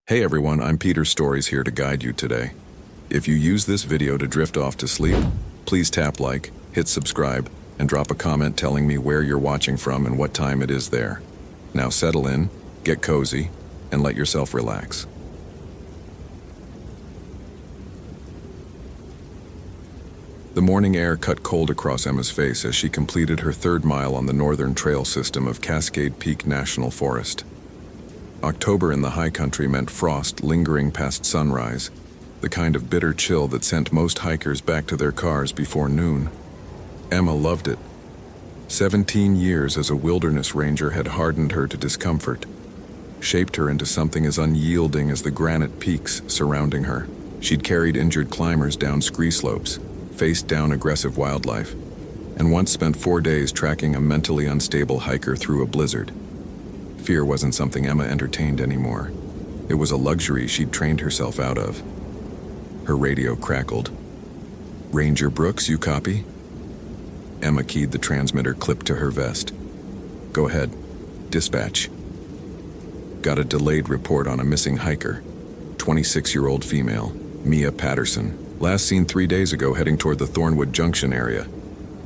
Hey everyone, I'm Peter Stories here to guide you today. If you use this video to drift off to sleep, please tap like, hit subscribe, and drop a comment telling me where you're watching from and what time it is there. Now settle in, get cozy, and let yourself relax. The morning air cut cold across Emma's face as she completed her third mile on the northern trail system of Cascade Peak National Forest. October in the high country meant frost lingering past sunrise, the kind of bitter chill that sent most hikers back to their cars before noon. Emma loved it. 17 years as a wilderness ranger had hardened her to discomfort, shaped her into something as unyielding as the granite peaks surrounding her. She'd carried injured climbers down scree slopes, faced down aggressive wildlife, and once spent 4 days tracking a mentally unstable hiker through a blizzard. Fear wasn't something Emma entertained anymore. It was a luxury she'd trained herself out of. Her radio crackled. "Ranger Brooks, you copy?" Emma keyed the transmitter clipped to her vest. "Go ahead. Dispatch. Got a delayed report on a missing hiker. 26-year-old female, Mia Patterson. Last seen 3 days ago heading toward the Thornwood Junction area.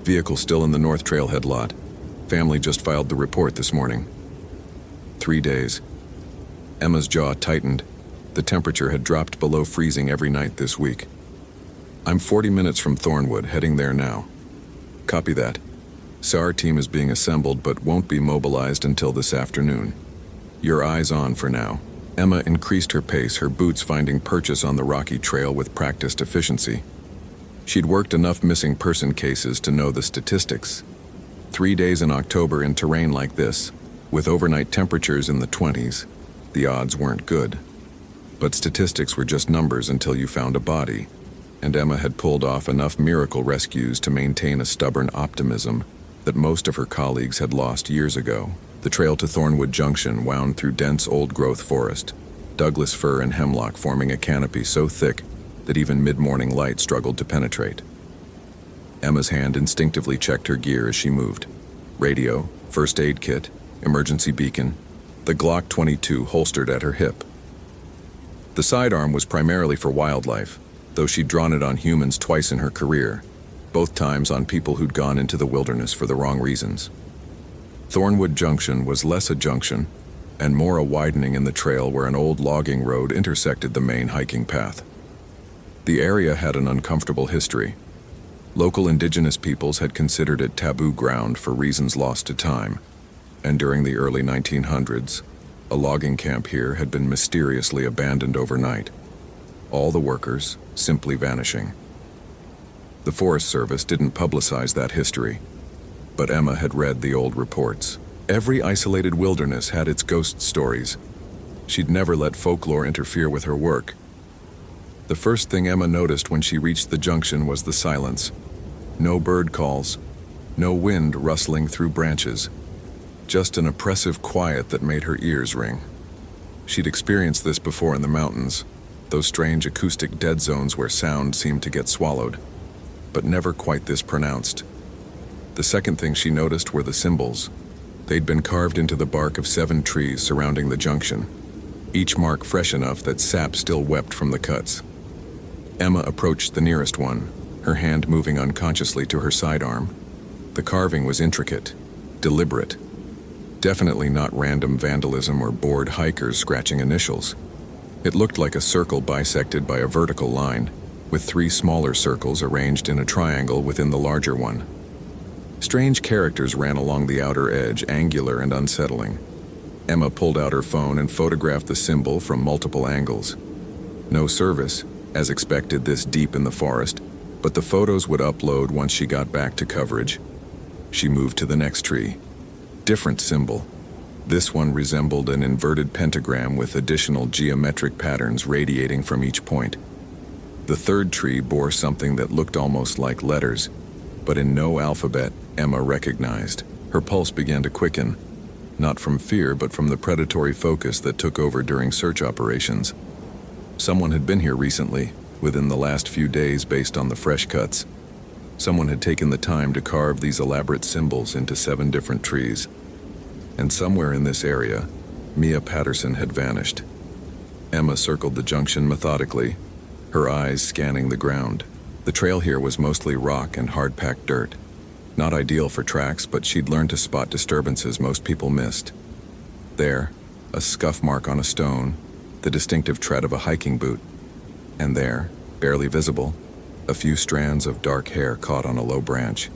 Vehicle still in the North Trailhead lot. Family just filed the report this morning." 3 days. Emma's jaw tightened. The temperature had dropped below freezing every night this week. "I'm 40 minutes from Thornwood, heading there now." "Copy that. SAR team is being assembled but won't be mobilized until this afternoon. Your eyes on for now." Emma increased her pace, her boots finding purchase on the rocky trail with practiced efficiency. She'd worked enough missing person cases to know the statistics. 3 days in October in terrain like this, with overnight temperatures in the 20s, the odds weren't good. But statistics were just numbers until you found a body, and Emma had pulled off enough miracle rescues to maintain a stubborn optimism that most of her colleagues had lost years ago. The trail to Thornwood Junction wound through dense old-growth forest, Douglas fir and hemlock forming a canopy so thick that even mid-morning light struggled to penetrate. Emma's hand instinctively checked her gear as she moved. Radio, first aid kit, emergency beacon, the Glock 22 holstered at her hip. The sidearm was primarily for wildlife, though she'd drawn it on humans twice in her career, both times on people who'd gone into the wilderness for the wrong reasons. Thornwood Junction was less a junction and more a widening in the trail where an old logging road intersected the main hiking path. The area had an uncomfortable history. Local indigenous peoples had considered it taboo ground for reasons lost to time, and during the early 1900s, a logging camp here had been mysteriously abandoned overnight, all the workers simply vanishing. The Forest Service didn't publicize that history, but Emma had read the old reports. Every isolated wilderness had its ghost stories. She'd never let folklore interfere with her work. The first thing Emma noticed when she reached the junction was the silence. No bird calls, no wind rustling through branches. Just an oppressive quiet that made her ears ring. She'd experienced this before in the mountains, those strange acoustic dead zones where sound seemed to get swallowed, but never quite this pronounced. The second thing she noticed were the symbols. They'd been carved into the bark of 7 trees surrounding the junction, each mark fresh enough that sap still wept from the cuts. Emma approached the nearest one, her hand moving unconsciously to her sidearm. The carving was intricate, deliberate. Definitely not random vandalism or bored hikers scratching initials. It looked like a circle bisected by a vertical line, with 3 smaller circles arranged in a triangle within the larger one. Strange characters ran along the outer edge, angular and unsettling. Emma pulled out her phone and photographed the symbol from multiple angles. No service, as expected this deep in the forest, but the photos would upload once she got back to coverage. She moved to the next tree. Different symbol. This one resembled an inverted pentagram with additional geometric patterns radiating from each point. The third tree bore something that looked almost like letters, but in no alphabet Emma recognized. Her pulse began to quicken, not from fear but from the predatory focus that took over during search operations. Someone had been here recently, within the last few days based on the fresh cuts. Someone had taken the time to carve these elaborate symbols into 7 different trees. And somewhere in this area, Mia Patterson had vanished. Emma circled the junction methodically, her eyes scanning the ground. The trail here was mostly rock and hard-packed dirt. Not ideal for tracks, but she'd learned to spot disturbances most people missed. There, a scuff mark on a stone, the distinctive tread of a hiking boot. And there, barely visible, a few strands of dark hair caught on a low branch.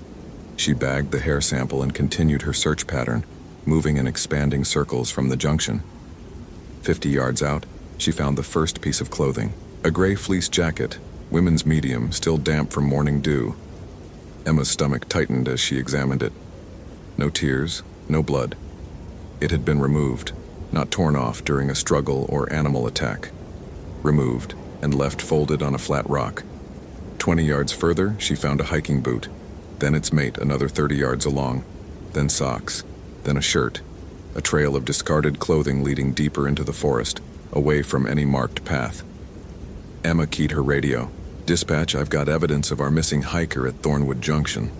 She bagged the hair sample and continued her search pattern, moving in expanding circles from the junction. 50 yards out, she found the first piece of clothing. A gray fleece jacket, women's medium, still damp from morning dew. Emma's stomach tightened as she examined it. No tears, no blood. It had been removed, not torn off during a struggle or animal attack. Removed and left folded on a flat rock. 20 yards further, she found a hiking boot, then its mate another 30 yards along, then socks, then a shirt, a trail of discarded clothing leading deeper into the forest, away from any marked path. Emma keyed her radio. "Dispatch, I've got evidence of our missing hiker at Thornwood Junction.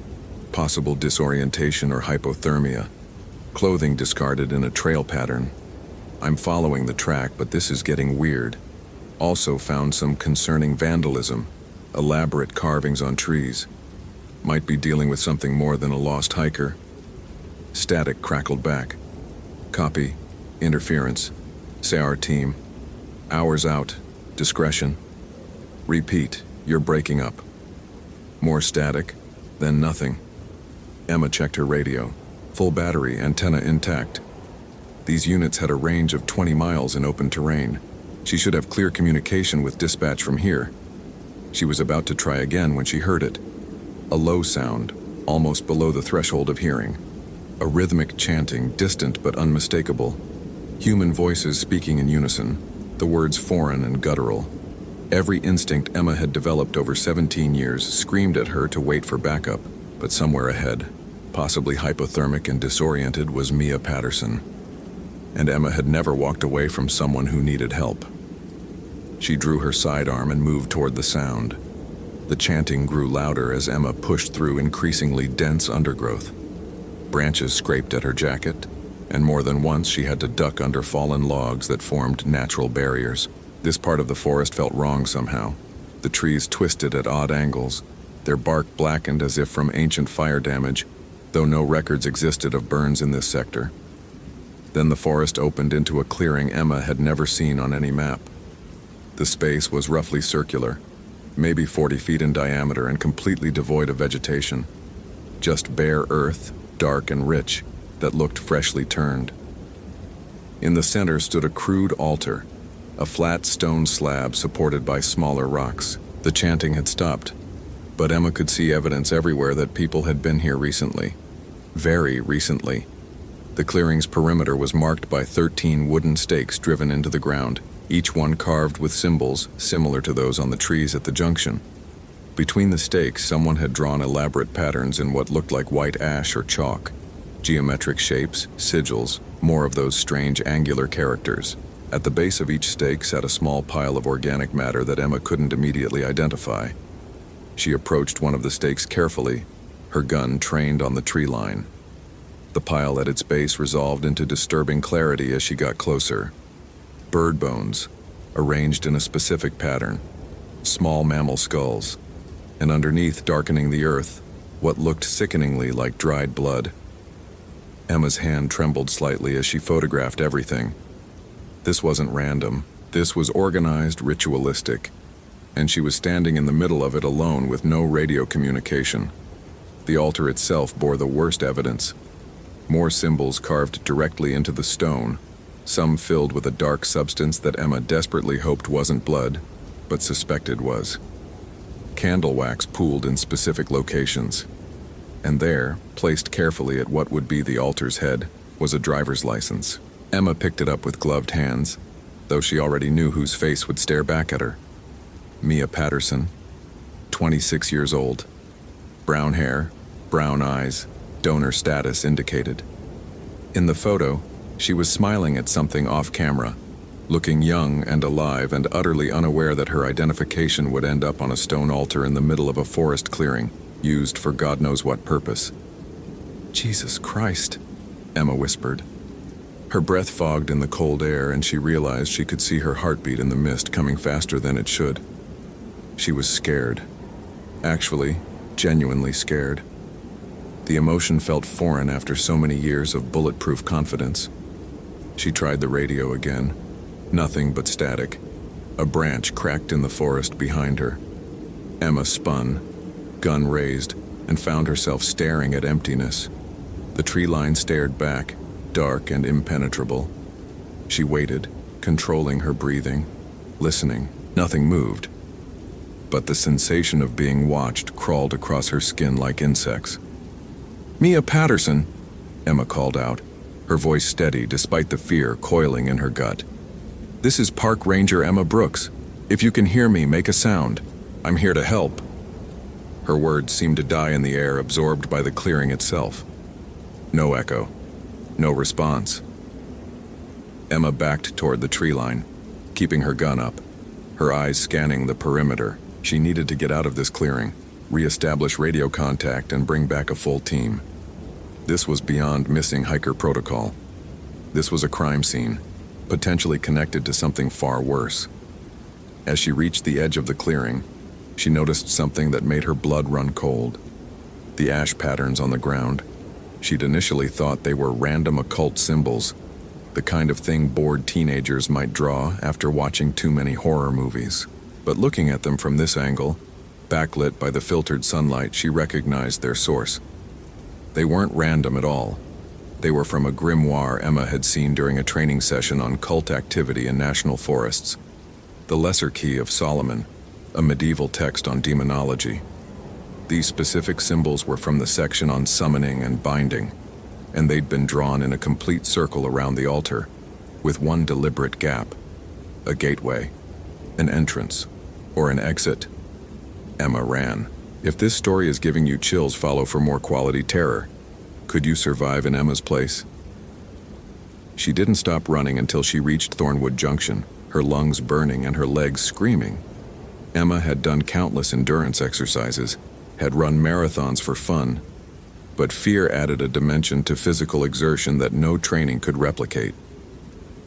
Possible disorientation or hypothermia. Clothing discarded in a trail pattern. I'm following the track, but this is getting weird. Also found some concerning vandalism, elaborate carvings on trees. Might be dealing with something more than a lost hiker." Static crackled back. "Copy. Interference. Say our team. Hours out. Discretion. Repeat. You're breaking up." More static, then nothing. Emma checked her radio. Full battery, antenna intact. These units had a range of 20 miles in open terrain. She should have clear communication with dispatch from here. She was about to try again when she heard it. A low sound, almost below the threshold of hearing. A rhythmic chanting, distant but unmistakable. Human voices speaking in unison, the words foreign and guttural. Every instinct Emma had developed over 17 years screamed at her to wait for backup, but somewhere ahead, possibly hypothermic and disoriented, was Mia Patterson. And Emma had never walked away from someone who needed help. She drew her sidearm and moved toward the sound. The chanting grew louder as Emma pushed through increasingly dense undergrowth. Branches scraped at her jacket, and more than once she had to duck under fallen logs that formed natural barriers. This part of the forest felt wrong somehow. The trees twisted at odd angles, their bark blackened as if from ancient fire damage, though no records existed of burns in this sector. Then the forest opened into a clearing Emma had never seen on any map. The space was roughly circular, maybe 40 feet in diameter and completely devoid of vegetation. Just bare earth, dark and rich, that looked freshly turned. In the center stood a crude altar, a flat stone slab supported by smaller rocks. The chanting had stopped, but Emma could see evidence everywhere that people had been here recently. Very recently. The clearing's perimeter was marked by 13 wooden stakes driven into the ground, each one carved with symbols similar to those on the trees at the junction. Between the stakes, someone had drawn elaborate patterns in what looked like white ash or chalk. Geometric shapes, sigils, more of those strange angular characters. At the base of each stake sat a small pile of organic matter that Emma couldn't immediately identify. She approached one of the stakes carefully, her gun trained on the tree line. The pile at its base resolved into disturbing clarity as she got closer. Bird bones, arranged in a specific pattern. Small mammal skulls. And underneath, darkening the earth, what looked sickeningly like dried blood. Emma's hand trembled slightly as she photographed everything. This wasn't random. This was organized, ritualistic. And she was standing in the middle of it alone with no radio communication. The altar itself bore the worst evidence. More symbols carved directly into the stone, some filled with a dark substance that Emma desperately hoped wasn't blood, but suspected was. Candle wax pooled in specific locations. And there, placed carefully at what would be the altar's head, was a driver's license. Emma picked it up with gloved hands, though she already knew whose face would stare back at her. Mia Patterson, 26 years old. Brown hair, brown eyes, donor status indicated. In the photo, she was smiling at something off camera, looking young and alive and utterly unaware that her identification would end up on a stone altar in the middle of a forest clearing, used for God knows what purpose. "Jesus Christ," Emma whispered. Her breath fogged in the cold air, and she realized she could see her heartbeat in the mist coming faster than it should. She was scared. Actually, genuinely scared. The emotion felt foreign after so many years of bulletproof confidence. She tried the radio again. Nothing but static. A branch cracked in the forest behind her. Emma spun, gun raised, and found herself staring at emptiness. The tree line stared back, dark and impenetrable. She waited, controlling her breathing, listening. Nothing moved. But the sensation of being watched crawled across her skin like insects. "Mia Patterson," Emma called out, her voice steady despite the fear coiling in her gut. "This is Park Ranger Emma Brooks. If you can hear me, make a sound. I'm here to help." Her words seemed to die in the air, absorbed by the clearing itself. No echo. No response. Emma backed toward the tree line, keeping her gun up, her eyes scanning the perimeter. She needed to get out of this clearing, re-establish radio contact, and bring back a full team. This was beyond missing hiker protocol. This was a crime scene, potentially connected to something far worse. As she reached the edge of the clearing, she noticed something that made her blood run cold. The ash patterns on the ground. She'd initially thought they were random occult symbols, the kind of thing bored teenagers might draw after watching too many horror movies. But looking at them from this angle, backlit by the filtered sunlight, she recognized their source. They weren't random at all. They were from a grimoire Emma had seen during a training session on cult activity in national forests. The Lesser Key of Solomon, a medieval text on demonology. These specific symbols were from the section on summoning and binding, and they'd been drawn in a complete circle around the altar, with one deliberate gap. A gateway, an entrance, or an exit. Emma ran. If this story is giving you chills, follow for more quality terror. Could you survive in Emma's place? She didn't stop running until she reached Thornwood Junction, her lungs burning and her legs screaming. Emma had done countless endurance exercises, had run marathons for fun, but fear added a dimension to physical exertion that no training could replicate.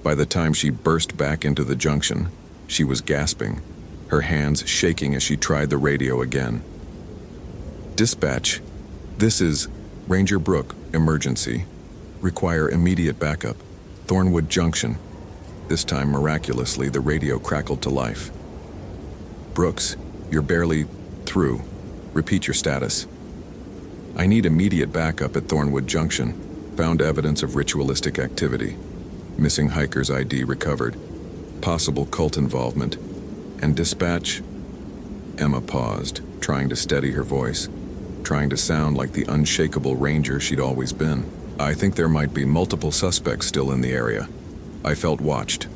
By the time she burst back into the junction, she was gasping, her hands shaking as she tried the radio again. "Dispatch, this is Ranger Brook, emergency. Require immediate backup. Thornwood Junction." This time, miraculously, the radio crackled to life. "Brooks, you're barely through. Repeat your status." "I need immediate backup at Thornwood Junction. Found evidence of ritualistic activity. Missing hiker's ID recovered. Possible cult involvement. And dispatch..." Emma paused, trying to steady her voice, trying to sound like the unshakable ranger she'd always been. "I think there might be multiple suspects still in the area. I felt watched.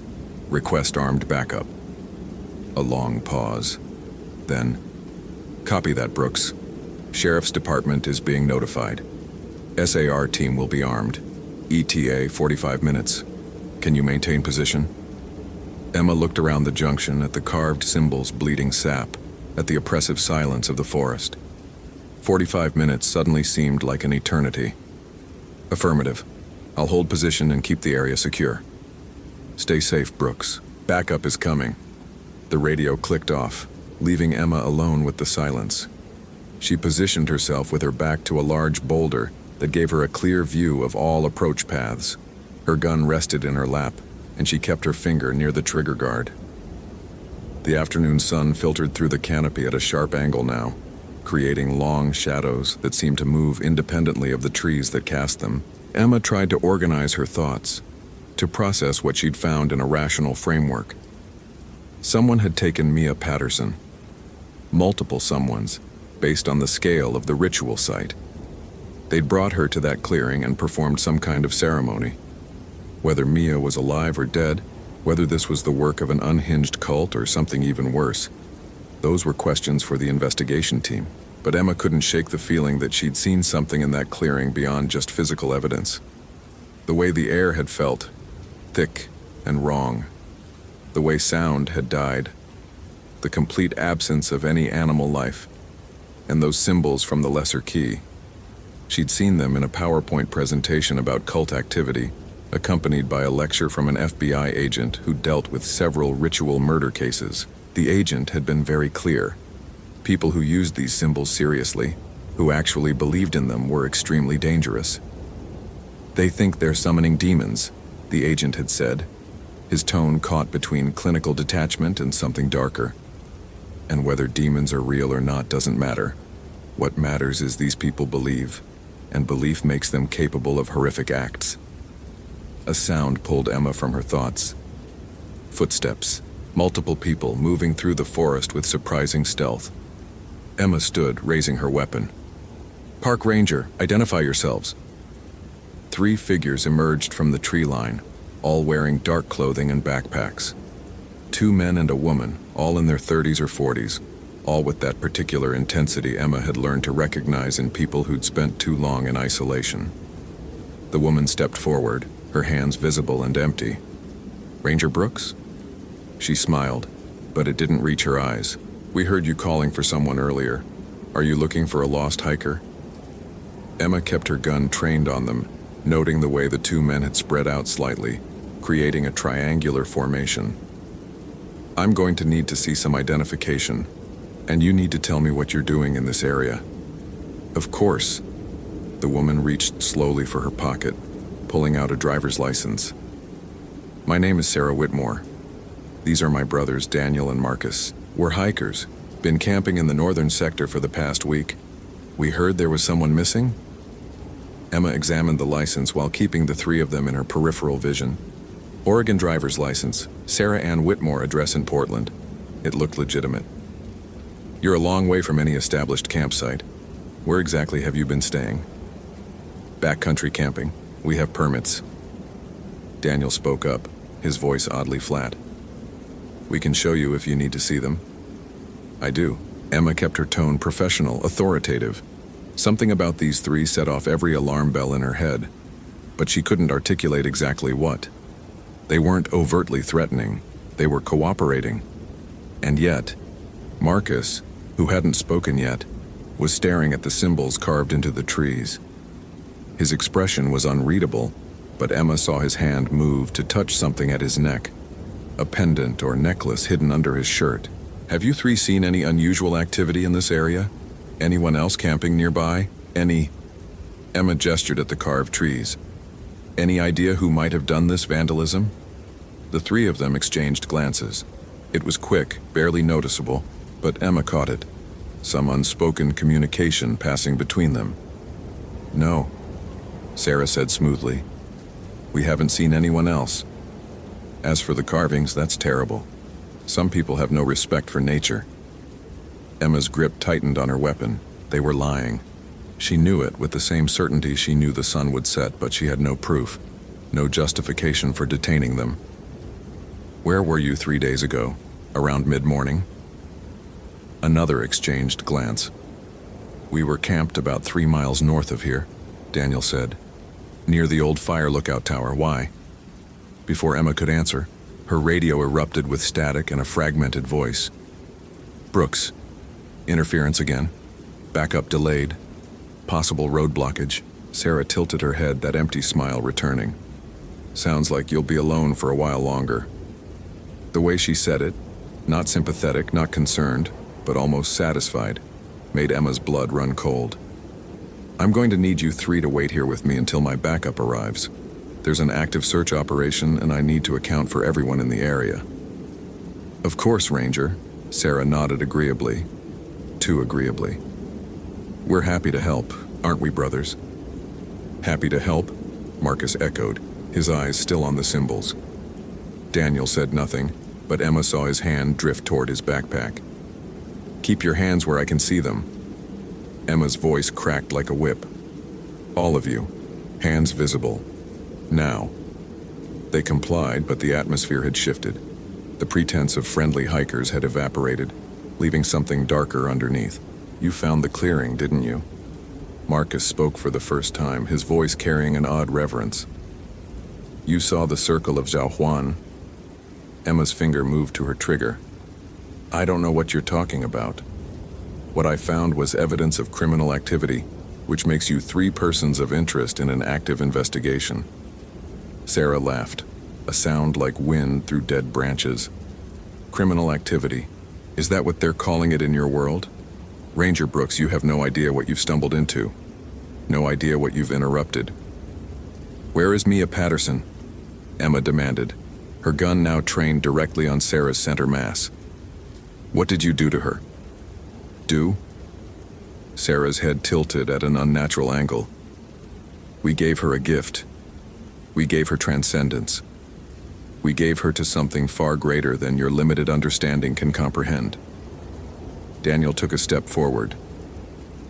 Request armed backup." A long pause. Then, "Copy that, Brooks. Sheriff's Department is being notified. SAR team will be armed. ETA 45 minutes. Can you maintain position?" Emma looked around the junction at the carved symbols bleeding sap, at the oppressive silence of the forest. 45 minutes suddenly seemed like an eternity. "Affirmative. I'll hold position and keep the area secure." "Stay safe, Brooks. Backup is coming." The radio clicked off, leaving Emma alone with the silence. She positioned herself with her back to a large boulder that gave her a clear view of all approach paths. Her gun rested in her lap, and she kept her finger near the trigger guard. The afternoon sun filtered through the canopy at a sharp angle now, creating long shadows that seemed to move independently of the trees that cast them. Emma tried to organize her thoughts, to process what she'd found in a rational framework. Someone had taken Mia Patterson. Multiple someones, based on the scale of the ritual site. They'd brought her to that clearing and performed some kind of ceremony. Whether Mia was alive or dead, whether this was the work of an unhinged cult or something even worse, those were questions for the investigation team. But Emma couldn't shake the feeling that she'd seen something in that clearing beyond just physical evidence. The way the air had felt, thick and wrong. The way sound had died. The complete absence of any animal life. And those symbols from the Lesser Key. She'd seen them in a PowerPoint presentation about cult activity, accompanied by a lecture from an FBI agent who dealt with several ritual murder cases. The agent had been very clear. People who used these symbols seriously, who actually believed in them, were extremely dangerous. "They think they're summoning demons," the agent had said, his tone caught between clinical detachment and something darker. "And whether demons are real or not doesn't matter. What matters is these people believe, and belief makes them capable of horrific acts." A sound pulled Emma from her thoughts. Footsteps, multiple people moving through the forest with surprising stealth. Emma stood, raising her weapon. "Park Ranger, identify yourselves." 3 figures emerged from the tree line, all wearing dark clothing and backpacks. 2 men and a woman, all in their 30s or 40s, all with that particular intensity Emma had learned to recognize in people who'd spent too long in isolation. The woman stepped forward, her hands visible and empty. "Ranger Brooks?" She smiled, but it didn't reach her eyes. "We heard you calling for someone earlier. Are you looking for a lost hiker?" Emma kept her gun trained on them, noting the way the 2 men had spread out slightly, creating a triangular formation. "I'm going to need to see some identification, and you need to tell me what you're doing in this area." "Of course." The woman reached slowly for her pocket, pulling out a driver's license. "My name is Sarah Whitmore. These are my brothers Daniel and Marcus. We're hikers, been camping in the northern sector for the past week. We heard there was someone missing?" Emma examined the license while keeping the 3 of them in her peripheral vision. "Oregon driver's license, Sarah Ann Whitmore, address in Portland." It looked legitimate. "You're a long way from any established campsite. Where exactly have you been staying?" "Backcountry camping. We have permits." Daniel spoke up, his voice oddly flat. "We can show you if you need to see them." "I do." Emma kept her tone professional, authoritative. Something about these 3 set off every alarm bell in her head, but she couldn't articulate exactly what. They weren't overtly threatening, they were cooperating. And yet, Marcus, who hadn't spoken yet, was staring at the symbols carved into the trees. His expression was unreadable, but Emma saw his hand move to touch something at his neck, a pendant or necklace hidden under his shirt. "Have you 3 seen any unusual activity in this area? Anyone else camping nearby? Any—" Emma gestured at the carved trees. "Any idea who might have done this vandalism?" The 3 of them exchanged glances. It was quick, barely noticeable, but Emma caught it. Some unspoken communication passing between them. "No," Sarah said smoothly. "We haven't seen anyone else. As for the carvings, that's terrible. Some people have no respect for nature." Emma's grip tightened on her weapon. They were lying. She knew it with the same certainty she knew the sun would set, but she had no proof, no justification for detaining them. "Where were you 3 days ago? Around mid-morning?" Another exchanged glance. "We were camped about 3 miles north of here," Daniel said. "Near the old fire lookout tower. Why?" Before Emma could answer, her radio erupted with static and a fragmented voice. "Brooks. Interference again. Backup delayed. Possible road blockage." Sarah tilted her head, that empty smile returning. "Sounds like you'll be alone for a while longer." The way she said it, not sympathetic, not concerned, but almost satisfied, made Emma's blood run cold. "I'm going to need you 3 to wait here with me until my backup arrives. There's an active search operation and I need to account for everyone in the area." "Of course, Ranger," Sarah nodded agreeably. Too agreeably. "We're happy to help, aren't we, brothers?" "Happy to help?" Marcus echoed, his eyes still on the symbols. Daniel said nothing, but Emma saw his hand drift toward his backpack. "Keep your hands where I can see them." Emma's voice cracked like a whip. "All of you. Hands visible. Now." They complied, but the atmosphere had shifted. The pretense of friendly hikers had evaporated, leaving something darker underneath. "You found the clearing, didn't you?" Marcus spoke for the first time, his voice carrying an odd reverence. "You saw the circle of Zhao Huan?" Emma's finger moved to her trigger. "I don't know what you're talking about. What I found was evidence of criminal activity, which makes you 3 persons of interest in an active investigation." Sarah laughed, a sound like wind through dead branches. Criminal activity. Is that what they're calling it in your world? Ranger Brooks, you have no idea what you've stumbled into. No idea what you've interrupted. Where is Mia Patterson? Emma demanded, her gun now trained directly on Sarah's center mass. What did you do to her? Do? Sarah's head tilted at an unnatural angle. We gave her a gift. We gave her transcendence. We gave her to something far greater than your limited understanding can comprehend. Daniel took a step forward.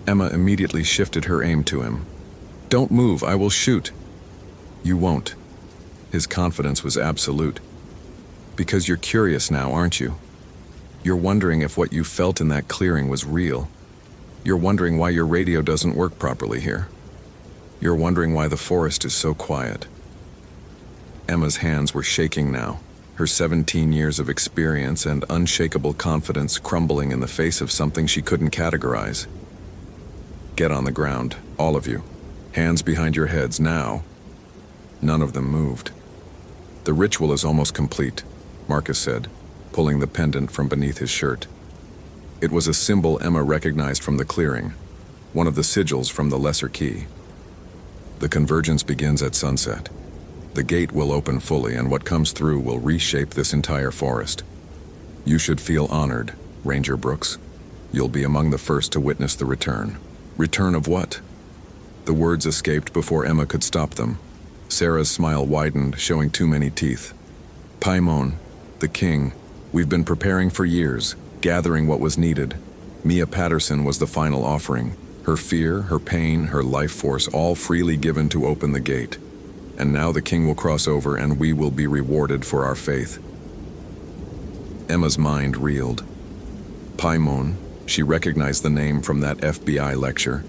Emma immediately shifted her aim to him. Don't move, I will shoot. You won't. His confidence was absolute. Because you're curious now, aren't you? You're wondering if what you felt in that clearing was real. You're wondering why your radio doesn't work properly here. You're wondering why the forest is so quiet. Emma's hands were shaking now, her 17 years of experience and unshakable confidence crumbling in the face of something she couldn't categorize. Get on the ground, all of you. Hands behind your heads now. None of them moved. The ritual is almost complete, Marcus said, pulling the pendant from beneath his shirt. It was a symbol Emma recognized from the clearing, one of the sigils from the Lesser Key. The convergence begins at sunset. The gate will open fully, and what comes through will reshape this entire forest. You should feel honored, Ranger Brooks. You'll be among the first to witness the return. Return of what? The words escaped before Emma could stop them. Sarah's smile widened, showing too many teeth. Paimon, the king, we've been preparing for years, gathering what was needed. Mia Patterson was the final offering. Her fear, her pain, her life force, all freely given to open the gate. And now the king will cross over and we will be rewarded for our faith. Emma's mind reeled. Paimon, she recognized the name from that FBI lecture.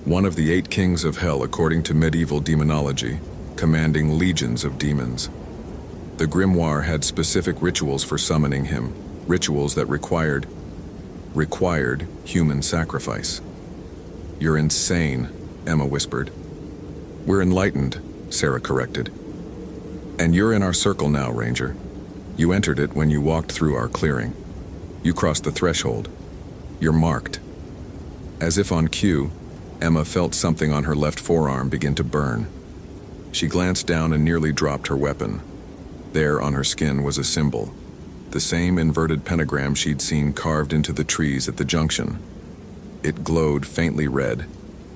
One of the 8 kings of hell according to medieval demonology, commanding legions of demons. The grimoire had specific rituals for summoning him, rituals that required human sacrifice. You're insane, Emma whispered. We're enlightened, Sarah corrected. And you're in our circle now, Ranger. You entered it when you walked through our clearing. You crossed the threshold. You're marked. As if on cue, Emma felt something on her left forearm begin to burn. She glanced down and nearly dropped her weapon. There on her skin was a symbol, the same inverted pentagram she'd seen carved into the trees at the junction. It glowed faintly red,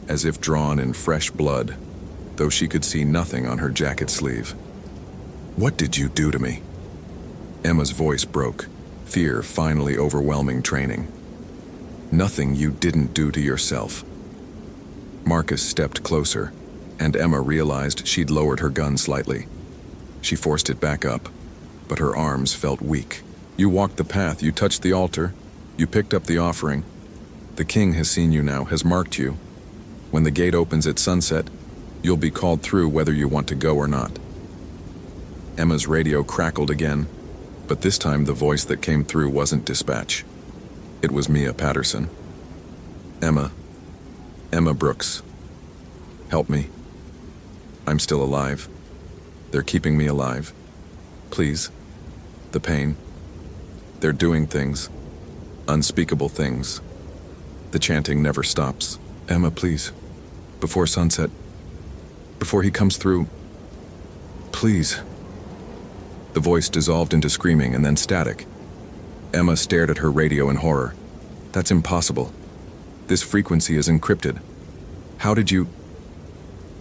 as if drawn in fresh blood, though she could see nothing on her jacket sleeve. What did you do to me? Emma's voice broke, fear finally overwhelming training. Nothing you didn't do to yourself. Marcus stepped closer, and Emma realized she'd lowered her gun slightly. She forced it back up, but her arms felt weak. You walked the path, you touched the altar, you picked up the offering. The king has seen you now, has marked you. When the gate opens at sunset, you'll be called through whether you want to go or not. Emma's radio crackled again, but this time the voice that came through wasn't dispatch. It was Mia Patterson. Emma Brooks. Help me. I'm still alive. They're keeping me alive. Please. The pain. They're doing things. Unspeakable things. The chanting never stops. Emma, please. Before sunset. Before he comes through. Please. The voice dissolved into screaming and then static. Emma stared at her radio in horror. That's impossible. This frequency is encrypted. How did you...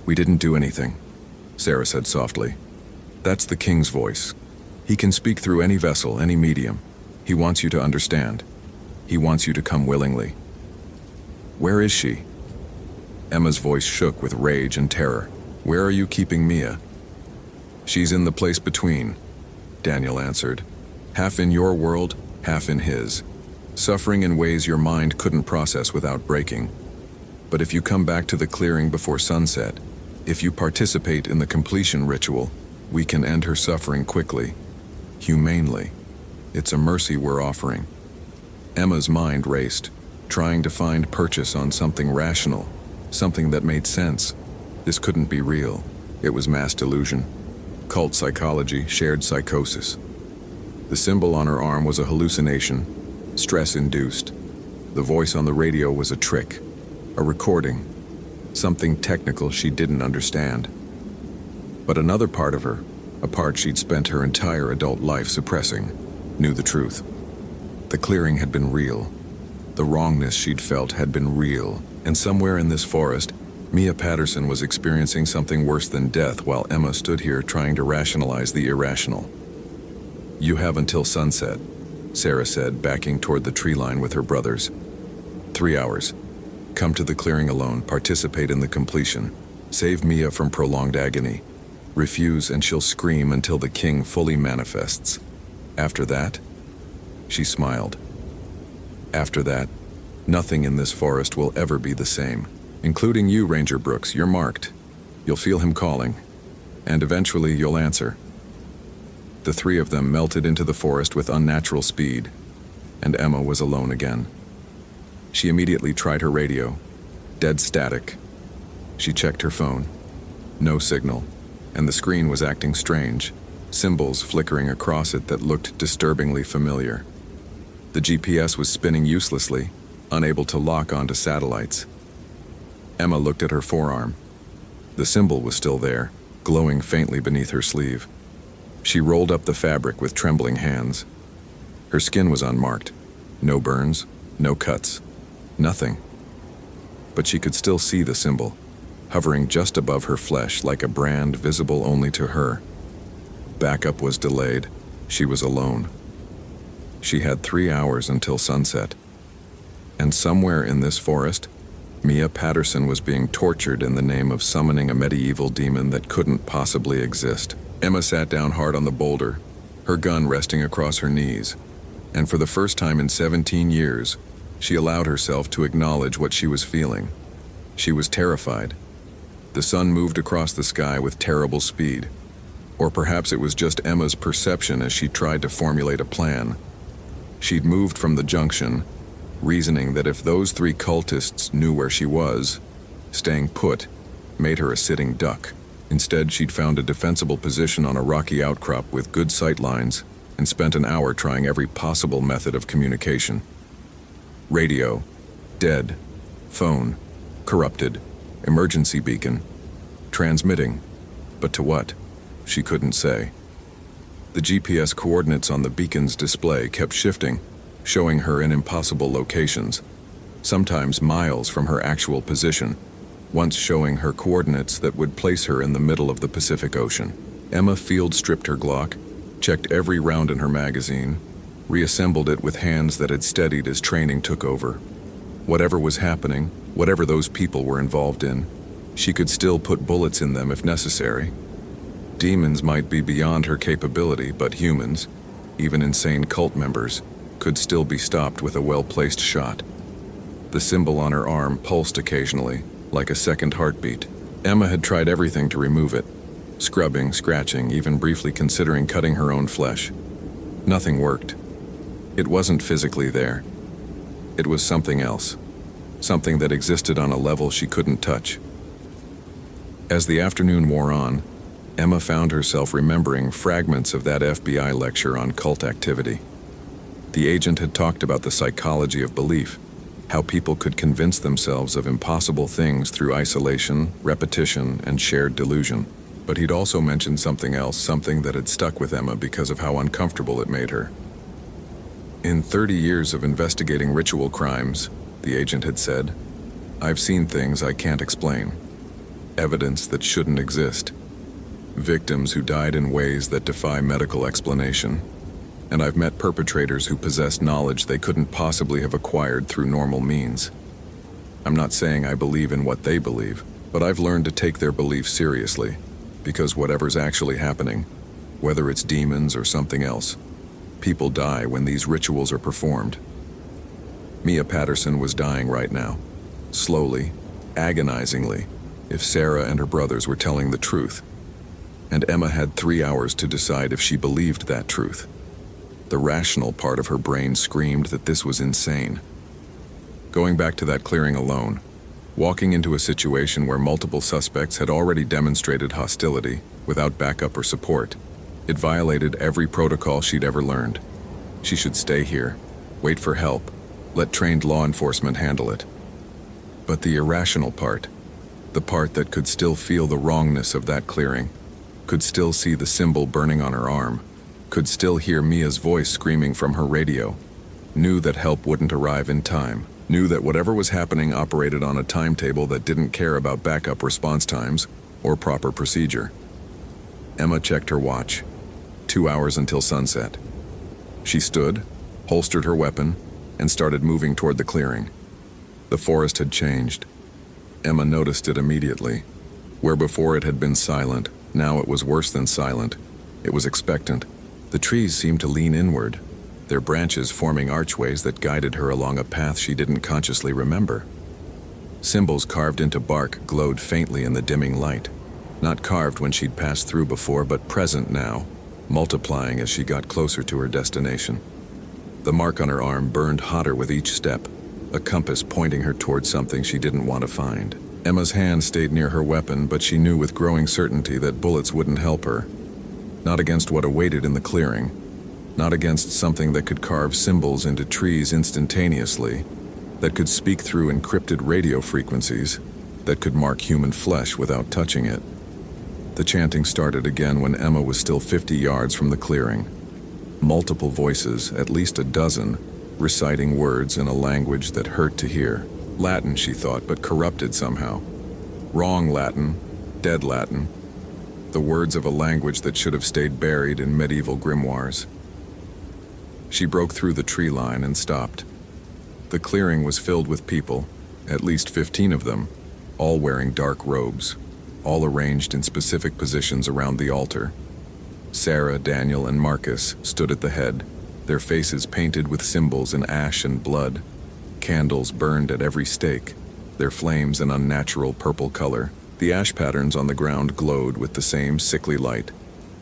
We didn't do anything, Sarah said softly. That's the king's voice. He can speak through any vessel, any medium. He wants you to understand. He wants you to come willingly. Where is she? Emma's voice shook with rage and terror. Where are you keeping Mia? She's in the place between, Daniel answered. Half in your world, half in his. Suffering in ways your mind couldn't process without breaking. But if you come back to the clearing before sunset, if you participate in the completion ritual, we can end her suffering quickly, humanely. It's a mercy we're offering. Emma's mind raced, trying to find purchase on something rational, something that made sense. This couldn't be real. It was mass delusion. Cult psychology, shared psychosis. The symbol on her arm was a hallucination, stress-induced. The voice on the radio was a trick, a recording, something technical she didn't understand. But another part of her, a part she'd spent her entire adult life suppressing, knew the truth. The clearing had been real. The wrongness she'd felt had been real. And somewhere in this forest, Mia Patterson was experiencing something worse than death while Emma stood here trying to rationalize the irrational. "You have until sunset," Sarah said, backing toward the tree line with her brothers. 3 hours. Come to the clearing alone, participate in the completion. Save Mia from prolonged agony. Refuse and she'll scream until the king fully manifests. After that, she smiled. After that, nothing in this forest will ever be the same. Including you, Ranger Brooks, you're marked. You'll feel him calling. And eventually you'll answer. The three of them melted into the forest with unnatural speed, and Emma was alone again. She immediately tried her radio. Dead static. She checked her phone. No signal, and the screen was acting strange, symbols flickering across it that looked disturbingly familiar. The GPS was spinning uselessly, unable to lock onto satellites. Emma looked at her forearm. The symbol was still there, glowing faintly beneath her sleeve. She rolled up the fabric with trembling hands. Her skin was unmarked. No burns, no cuts, nothing. But she could still see the symbol, hovering just above her flesh like a brand visible only to her. Backup was delayed. She was alone. She had 3 hours until sunset. And somewhere in this forest, Mia Patterson was being tortured in the name of summoning a medieval demon that couldn't possibly exist. Emma sat down hard on the boulder, her gun resting across her knees. And for the first time in 17 years, she allowed herself to acknowledge what she was feeling. She was terrified. The sun moved across the sky with terrible speed. Or perhaps it was just Emma's perception as she tried to formulate a plan. She'd moved from the junction, reasoning that if those three cultists knew where she was, staying put made her a sitting duck. Instead, she'd found a defensible position on a rocky outcrop with good sight lines and spent an hour trying every possible method of communication. Radio, dead. Phone, corrupted. Emergency beacon, transmitting. But to what? She couldn't say. The GPS coordinates on the beacon's display kept shifting, showing her in impossible locations, sometimes miles from her actual position, once showing her coordinates that would place her in the middle of the Pacific Ocean. Emma field-stripped her Glock, checked every round in her magazine, reassembled it with hands that had steadied as training took over. Whatever was happening, whatever those people were involved in, she could still put bullets in them if necessary. Demons might be beyond her capability, but humans, even insane cult members, could still be stopped with a well-placed shot. The symbol on her arm pulsed occasionally, like a second heartbeat. Emma had tried everything to remove it, scrubbing, scratching, even briefly considering cutting her own flesh. Nothing worked. It wasn't physically there. It was something else, something that existed on a level she couldn't touch. As the afternoon wore on, Emma found herself remembering fragments of that FBI lecture on cult activity. The agent had talked about the psychology of belief, how people could convince themselves of impossible things through isolation, repetition, and shared delusion. But he'd also mentioned something else, something that had stuck with Emma because of how uncomfortable it made her. In 30 years of investigating ritual crimes, the agent had said, I've seen things I can't explain. Evidence that shouldn't exist. Victims who died in ways that defy medical explanation. And I've met perpetrators who possessed knowledge they couldn't possibly have acquired through normal means. I'm not saying I believe in what they believe, but I've learned to take their beliefs seriously, because whatever's actually happening, whether it's demons or something else, people die when these rituals are performed. Mia Patterson was dying right now, slowly, agonizingly, if Sarah and her brothers were telling the truth. And Emma had 3 hours to decide if she believed that truth. The rational part of her brain screamed that this was insane. Going back to that clearing alone, Walking into a situation where multiple suspects had already demonstrated hostility without backup or support, it violated every protocol she'd ever learned. She should stay here, wait for help, let trained law enforcement handle it. But the irrational part, the part that could still feel the wrongness of that clearing, could still see the symbol burning on her arm, could still hear Mia's voice screaming from her radio, knew that help wouldn't arrive in time, knew that whatever was happening operated on a timetable that didn't care about backup response times or proper procedure. Emma checked her watch. 2 hours until sunset. She stood, holstered her weapon, and started moving toward the clearing. The forest had changed. Emma noticed it immediately. Where before it had been silent, now it was worse than silent. It was expectant. The trees seemed to lean inward, their branches forming archways that guided her along a path she didn't consciously remember. Symbols carved into bark glowed faintly in the dimming light. Not carved when she'd passed through before, but present now, multiplying as she got closer to her destination. The mark on her arm burned hotter with each step, a compass pointing her towards something she didn't want to find. Emma's hand stayed near her weapon, but she knew with growing certainty that bullets wouldn't help her. Not against what awaited in the clearing, not against something that could carve symbols into trees instantaneously, that could speak through encrypted radio frequencies, that could mark human flesh without touching it. The chanting started again when Emma was still 50 yards from the clearing. Multiple voices, at least a dozen, reciting words in a language that hurt to hear. Latin, she thought, but corrupted somehow. Wrong Latin, dead Latin. The words of a language that should have stayed buried in medieval grimoires. She broke through the tree line and stopped. The clearing was filled with people, at least 15 of them, all wearing dark robes, all arranged in specific positions around the altar. Sarah, Daniel, and Marcus stood at the head, their faces painted with symbols in ash and blood. Candles burned at every stake, their flames an unnatural purple color. The ash patterns on the ground glowed with the same sickly light,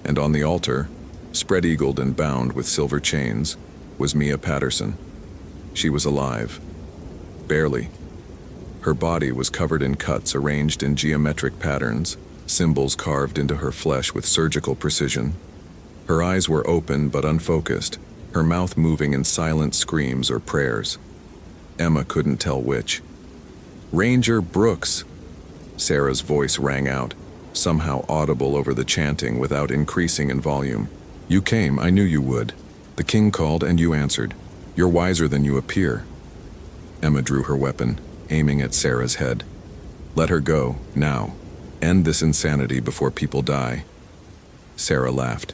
and on the altar, spread-eagled and bound with silver chains, was Mia Patterson. She was alive. Barely. Her body was covered in cuts arranged in geometric patterns, symbols carved into her flesh with surgical precision. Her eyes were open but unfocused, her mouth moving in silent screams or prayers. Emma couldn't tell which. "Ranger Brooks!" Sarah's voice rang out, somehow audible over the chanting without increasing in volume. "You came, I knew you would. The king called and you answered. You're wiser than you appear." Emma drew her weapon, aiming at Sarah's head. "Let her go, now. End this insanity before people die." Sarah laughed.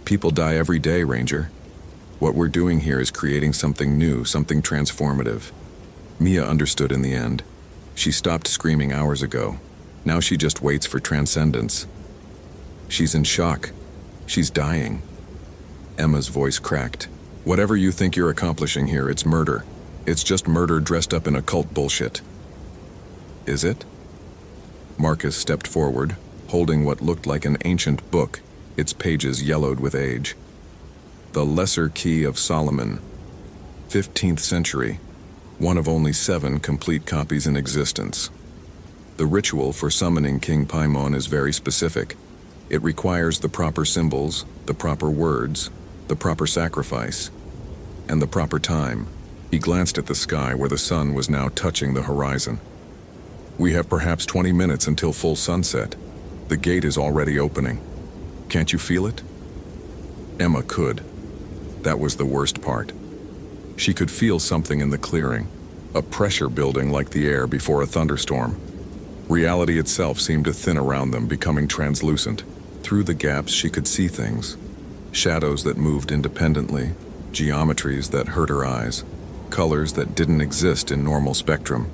"People die every day, Ranger. What we're doing here is creating something new, something transformative." Mia understood in the end. She stopped screaming hours ago. Now she just waits for transcendence. She's in shock. She's dying. Emma's voice cracked. "Whatever you think you're accomplishing here, it's murder. It's just murder dressed up in occult bullshit." "Is it?" Marcus stepped forward, holding what looked like an ancient book, its pages yellowed with age. The Lesser Key of Solomon, 15th century, one of only 7 complete copies in existence. The ritual for summoning King Paimon is very specific. It requires the proper symbols, the proper words, the proper sacrifice, and the proper time. He glanced at the sky where the sun was now touching the horizon. "We have perhaps 20 minutes until full sunset. The gate is already opening. Can't you feel it?" Emma could. That was the worst part. She could feel something in the clearing, a pressure building like the air before a thunderstorm. Reality itself seemed to thin around them, becoming translucent. Through the gaps she could see things. Shadows that moved independently, geometries that hurt her eyes, colors that didn't exist in normal spectrum.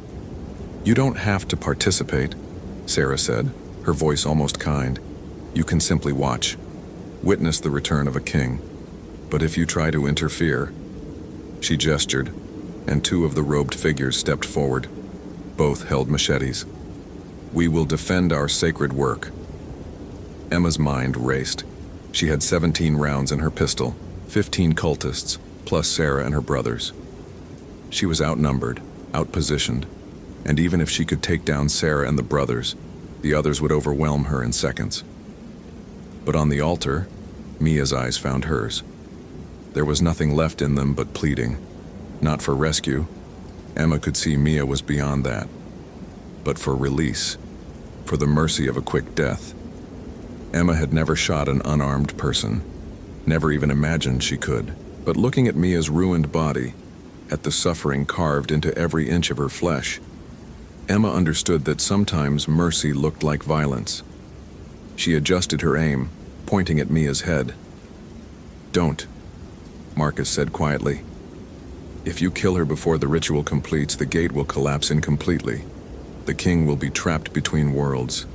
"You don't have to participate," Sarah said, her voice almost kind. "You can simply watch. Witness the return of a king. But if you try to interfere..." She gestured, and 2 of the robed figures stepped forward. Both held machetes. "We will defend our sacred work." Emma's mind raced. She had 17 rounds in her pistol, 15 cultists, plus Sarah and her brothers. She was outnumbered, outpositioned. And even if she could take down Sarah and the brothers, the others would overwhelm her in seconds. But on the altar, Mia's eyes found hers. There was nothing left in them but pleading. Not for rescue. Emma could see Mia was beyond that. But for release. For the mercy of a quick death. Emma had never shot an unarmed person. Never even imagined she could. But looking at Mia's ruined body, at the suffering carved into every inch of her flesh, Emma understood that sometimes mercy looked like violence. She adjusted her aim, pointing at Mia's head. "Don't," Marcus said quietly. "If you kill her before the ritual completes, the gate will collapse incompletely. The king will be trapped between worlds.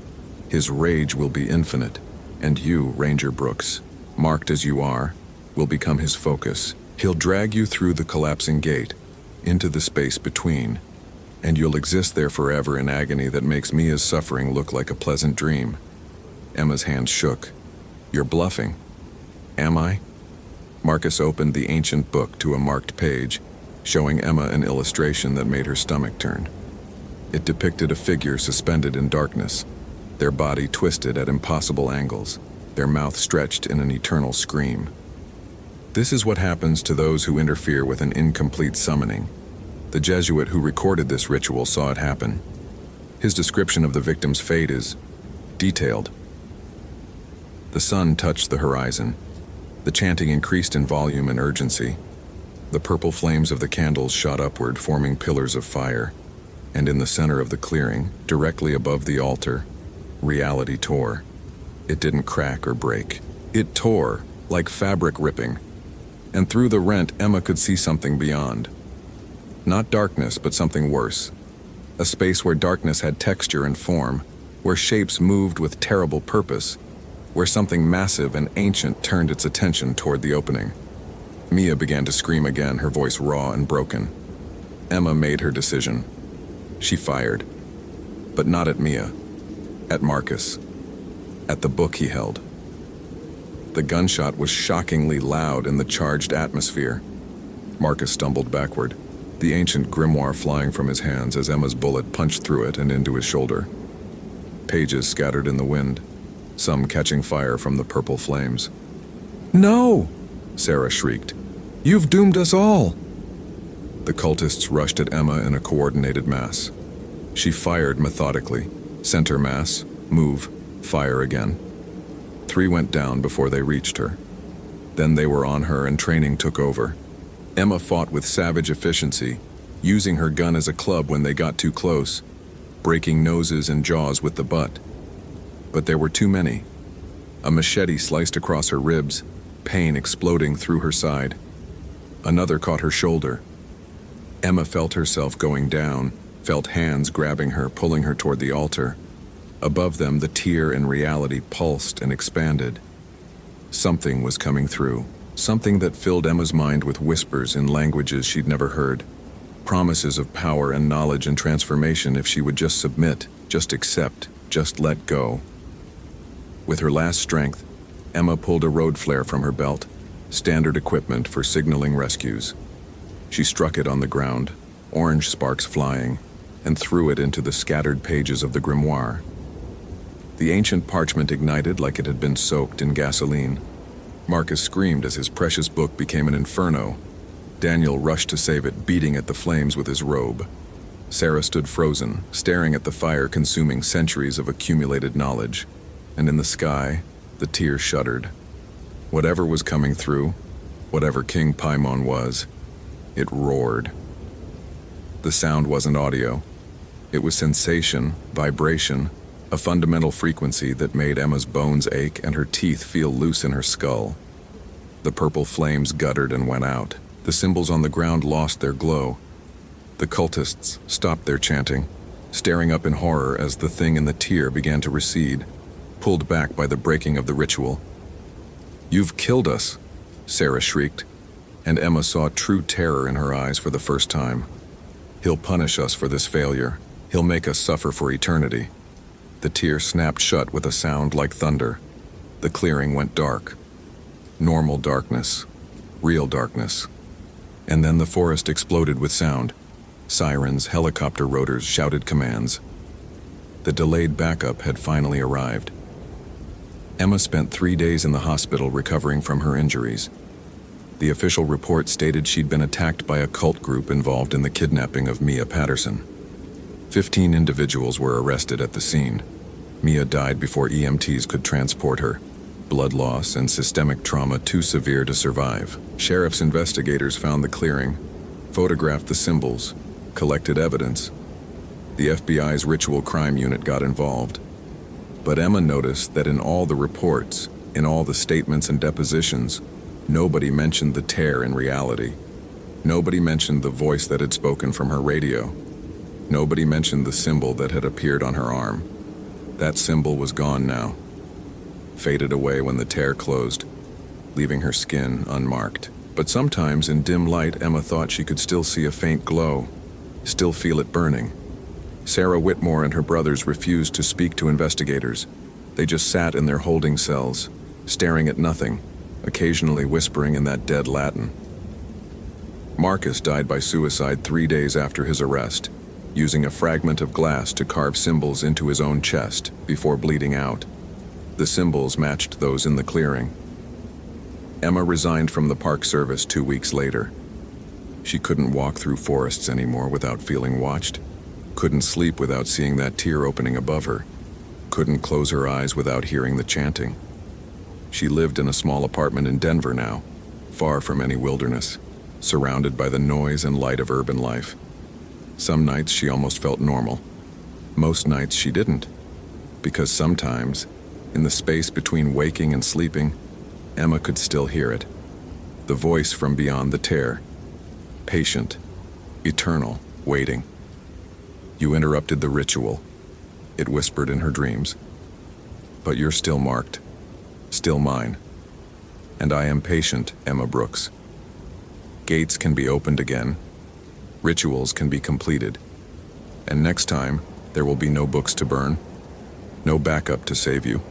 His rage will be infinite, and you, Ranger Brooks, marked as you are, will become his focus. He'll drag you through the collapsing gate, into the space between, and you'll exist there forever in agony that makes Mia's suffering look like a pleasant dream." Emma's hand shook. "You're bluffing." "Am I?" Marcus opened the ancient book to a marked page, showing Emma an illustration that made her stomach turn. It depicted a figure suspended in darkness, their body twisted at impossible angles, their mouth stretched in an eternal scream. This is what happens to those who interfere with an incomplete summoning. The Jesuit who recorded this ritual saw it happen. His description of the victim's fate is detailed. The sun touched the horizon. The chanting increased in volume and urgency. The purple flames of the candles shot upward, forming pillars of fire. And in the center of the clearing, directly above the altar, reality tore. It didn't crack or break. It tore, like fabric ripping. And through the rent, Emma could see something beyond. Not darkness, but something worse. A space where darkness had texture and form, where shapes moved with terrible purpose, where something massive and ancient turned its attention toward the opening. Mia began to scream again, her voice raw and broken. Emma made her decision. She fired. But not at Mia. At Marcus. At the book he held. The gunshot was shockingly loud in the charged atmosphere. Marcus stumbled backward, the ancient grimoire flying from his hands as Emma's bullet punched through it and into his shoulder. Pages scattered in the wind, some catching fire from the purple flames. "No!" Sarah shrieked. "You've doomed us all!" The cultists rushed at Emma in a coordinated mass. She fired methodically. Center mass, move, fire again. 3 went down before they reached her. Then they were on her and training took over. Emma fought with savage efficiency, using her gun as a club when they got too close, breaking noses and jaws with the butt. But there were too many. A machete sliced across her ribs, pain exploding through her side. Another caught her shoulder. Emma felt herself going down, felt hands grabbing her, pulling her toward the altar. Above them, the tear in reality pulsed and expanded. Something was coming through, something that filled Emma's mind with whispers in languages she'd never heard. Promises of power and knowledge and transformation if she would just submit, just accept, just let go. With her last strength, Emma pulled a road flare from her belt, standard equipment for signaling rescues. She struck it on the ground, orange sparks flying, and threw it into the scattered pages of the grimoire. The ancient parchment ignited like it had been soaked in gasoline. Marcus screamed as his precious book became an inferno. Daniel rushed to save it, beating at the flames with his robe. Sarah stood frozen, staring at the fire consuming centuries of accumulated knowledge. And in the sky, the tears shuddered. Whatever was coming through, whatever King Paimon was, it roared. The sound wasn't audio. It was sensation, vibration, a fundamental frequency that made Emma's bones ache and her teeth feel loose in her skull. The purple flames guttered and went out. The symbols on the ground lost their glow. The cultists stopped their chanting, staring up in horror as the thing in the tear began to recede, pulled back by the breaking of the ritual. "You've killed us," Sarah shrieked, and Emma saw true terror in her eyes for the first time. "He'll punish us for this failure. He'll make us suffer for eternity." The tear snapped shut with a sound like thunder. The clearing went dark. Normal darkness. Real darkness. And then the forest exploded with sound. Sirens, helicopter rotors shouted commands. The delayed backup had finally arrived. Emma spent 3 days in the hospital recovering from her injuries. The official report stated she'd been attacked by a cult group involved in the kidnapping of Mia Patterson. 15 individuals were arrested at the scene. Mia died before EMTs could transport her. Blood loss and systemic trauma too severe to survive. Sheriff's investigators found the clearing, photographed the symbols, collected evidence. The FBI's ritual crime unit got involved. But Emma noticed that in all the reports, in all the statements and depositions, nobody mentioned the tear in reality. Nobody mentioned the voice that had spoken from her radio. Nobody mentioned the symbol that had appeared on her arm. That symbol was gone now, faded away when the tear closed, leaving her skin unmarked. But sometimes in dim light, Emma thought she could still see a faint glow, still feel it burning. Sarah Whitmore and her brothers refused to speak to investigators. They just sat in their holding cells, staring at nothing, occasionally whispering in that dead Latin. Marcus died by suicide 3 days after his arrest, using a fragment of glass to carve symbols into his own chest before bleeding out. The symbols matched those in the clearing. Emma resigned from the Park Service 2 weeks later. She couldn't walk through forests anymore without feeling watched, couldn't sleep without seeing that tear opening above her, couldn't close her eyes without hearing the chanting. She lived in a small apartment in Denver now, far from any wilderness, surrounded by the noise and light of urban life. Some nights she almost felt normal. Most nights she didn't, because sometimes, in the space between waking and sleeping, Emma could still hear it. The voice from beyond the tear, patient, eternal, waiting. "You interrupted the ritual," it whispered in her dreams. "But you're still marked, still mine. And I am patient, Emma Brooks. Gates can be opened again. Rituals can be completed. And next time, there will be no books to burn, no backup to save you.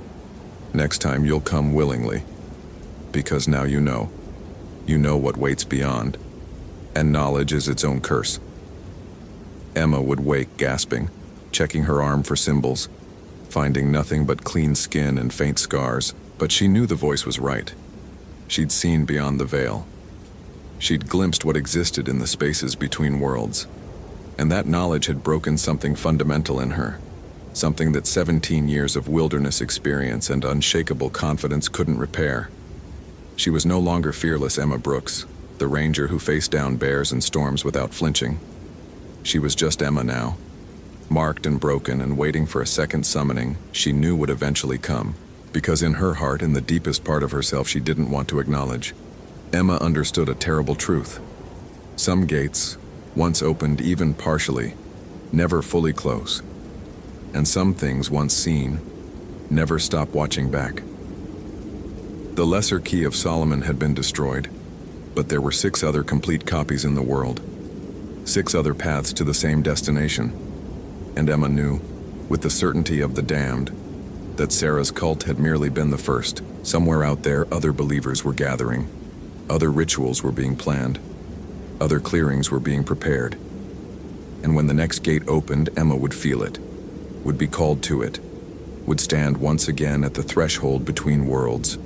Next time you'll come willingly. Because now you know. You know what waits beyond. And knowledge is its own curse." Emma would wake gasping, checking her arm for symbols, finding nothing but clean skin and faint scars. But she knew the voice was right. She'd seen beyond the veil. She'd glimpsed what existed in the spaces between worlds. And that knowledge had broken something fundamental in her, something that 17 years of wilderness experience and unshakable confidence couldn't repair. She was no longer fearless Emma Brooks, the ranger who faced down bears and storms without flinching. She was just Emma now, marked and broken and waiting for a second summoning she knew would eventually come, because in her heart, in the deepest part of herself she didn't want to acknowledge, Emma understood a terrible truth. Some gates, once opened even partially, never fully close. And some things once seen, never stop watching back. The Lesser Key of Solomon had been destroyed, but there were 6 other complete copies in the world. 6 other paths to the same destination. And Emma knew, with the certainty of the damned, that Sarah's cult had merely been the first. Somewhere out there, other believers were gathering. Other rituals were being planned. Other clearings were being prepared. And when the next gate opened, Emma would feel it, would be called to it, would stand once again at the threshold between worlds,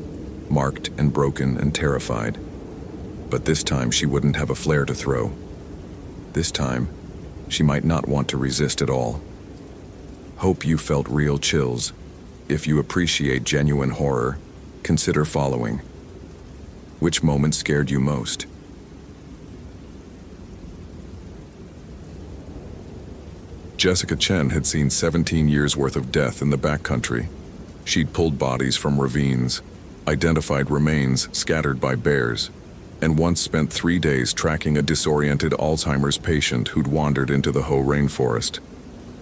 marked and broken and terrified. But this time she wouldn't have a flare to throw. This time, she might not want to resist at all. Hope you felt real chills. If you appreciate genuine horror, consider following. Which moment scared you most? Jessica Chen had seen 17 years worth of death in the backcountry. She'd pulled bodies from ravines, identified remains scattered by bears, and once spent 3 days tracking a disoriented Alzheimer's patient who'd wandered into the Hoh rainforest.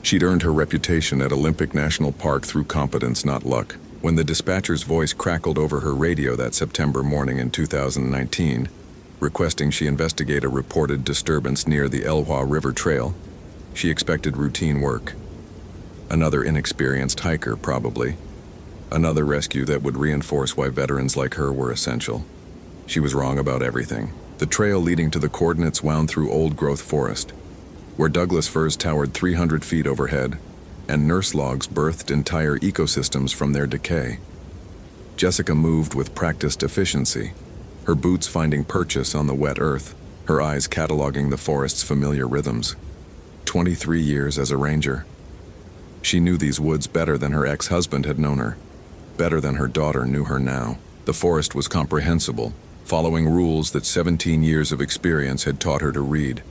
She'd earned her reputation at Olympic National Park through competence, not luck. When the dispatcher's voice crackled over her radio that September morning in 2019, requesting she investigate a reported disturbance near the Elwha River Trail, she expected routine work. Another inexperienced hiker, probably. Another rescue that would reinforce why veterans like her were essential. She was wrong about everything. The trail leading to the coordinates wound through old-growth forest, where Douglas firs towered 300 feet overhead, and nurse logs birthed entire ecosystems from their decay. Jessica moved with practiced efficiency, her boots finding purchase on the wet earth, her eyes cataloging the forest's familiar rhythms. 23 years as a ranger. She knew these woods better than her ex-husband had known her, better than her daughter knew her now. The forest was comprehensible, following rules that 17 years of experience had taught her to read.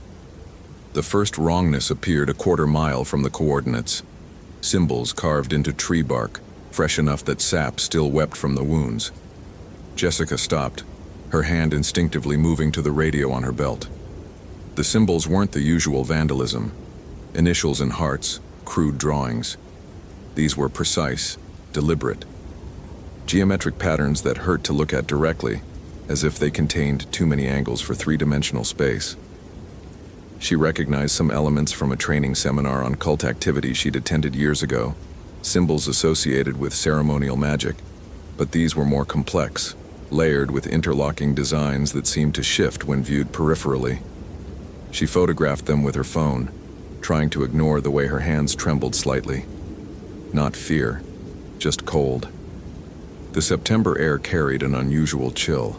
The first wrongness appeared a quarter-mile from the coordinates. Symbols carved into tree bark, fresh enough that sap still wept from the wounds. Jessica stopped, her hand instinctively moving to the radio on her belt. The symbols weren't the usual vandalism. Initials and hearts, crude drawings. These were precise, deliberate. Geometric patterns that hurt to look at directly, as if they contained too many angles for three-dimensional space. She recognized some elements from a training seminar on cult activity she'd attended years ago, symbols associated with ceremonial magic, but these were more complex, layered with interlocking designs that seemed to shift when viewed peripherally. She photographed them with her phone, trying to ignore the way her hands trembled slightly. Not fear, just cold. The September air carried an unusual chill.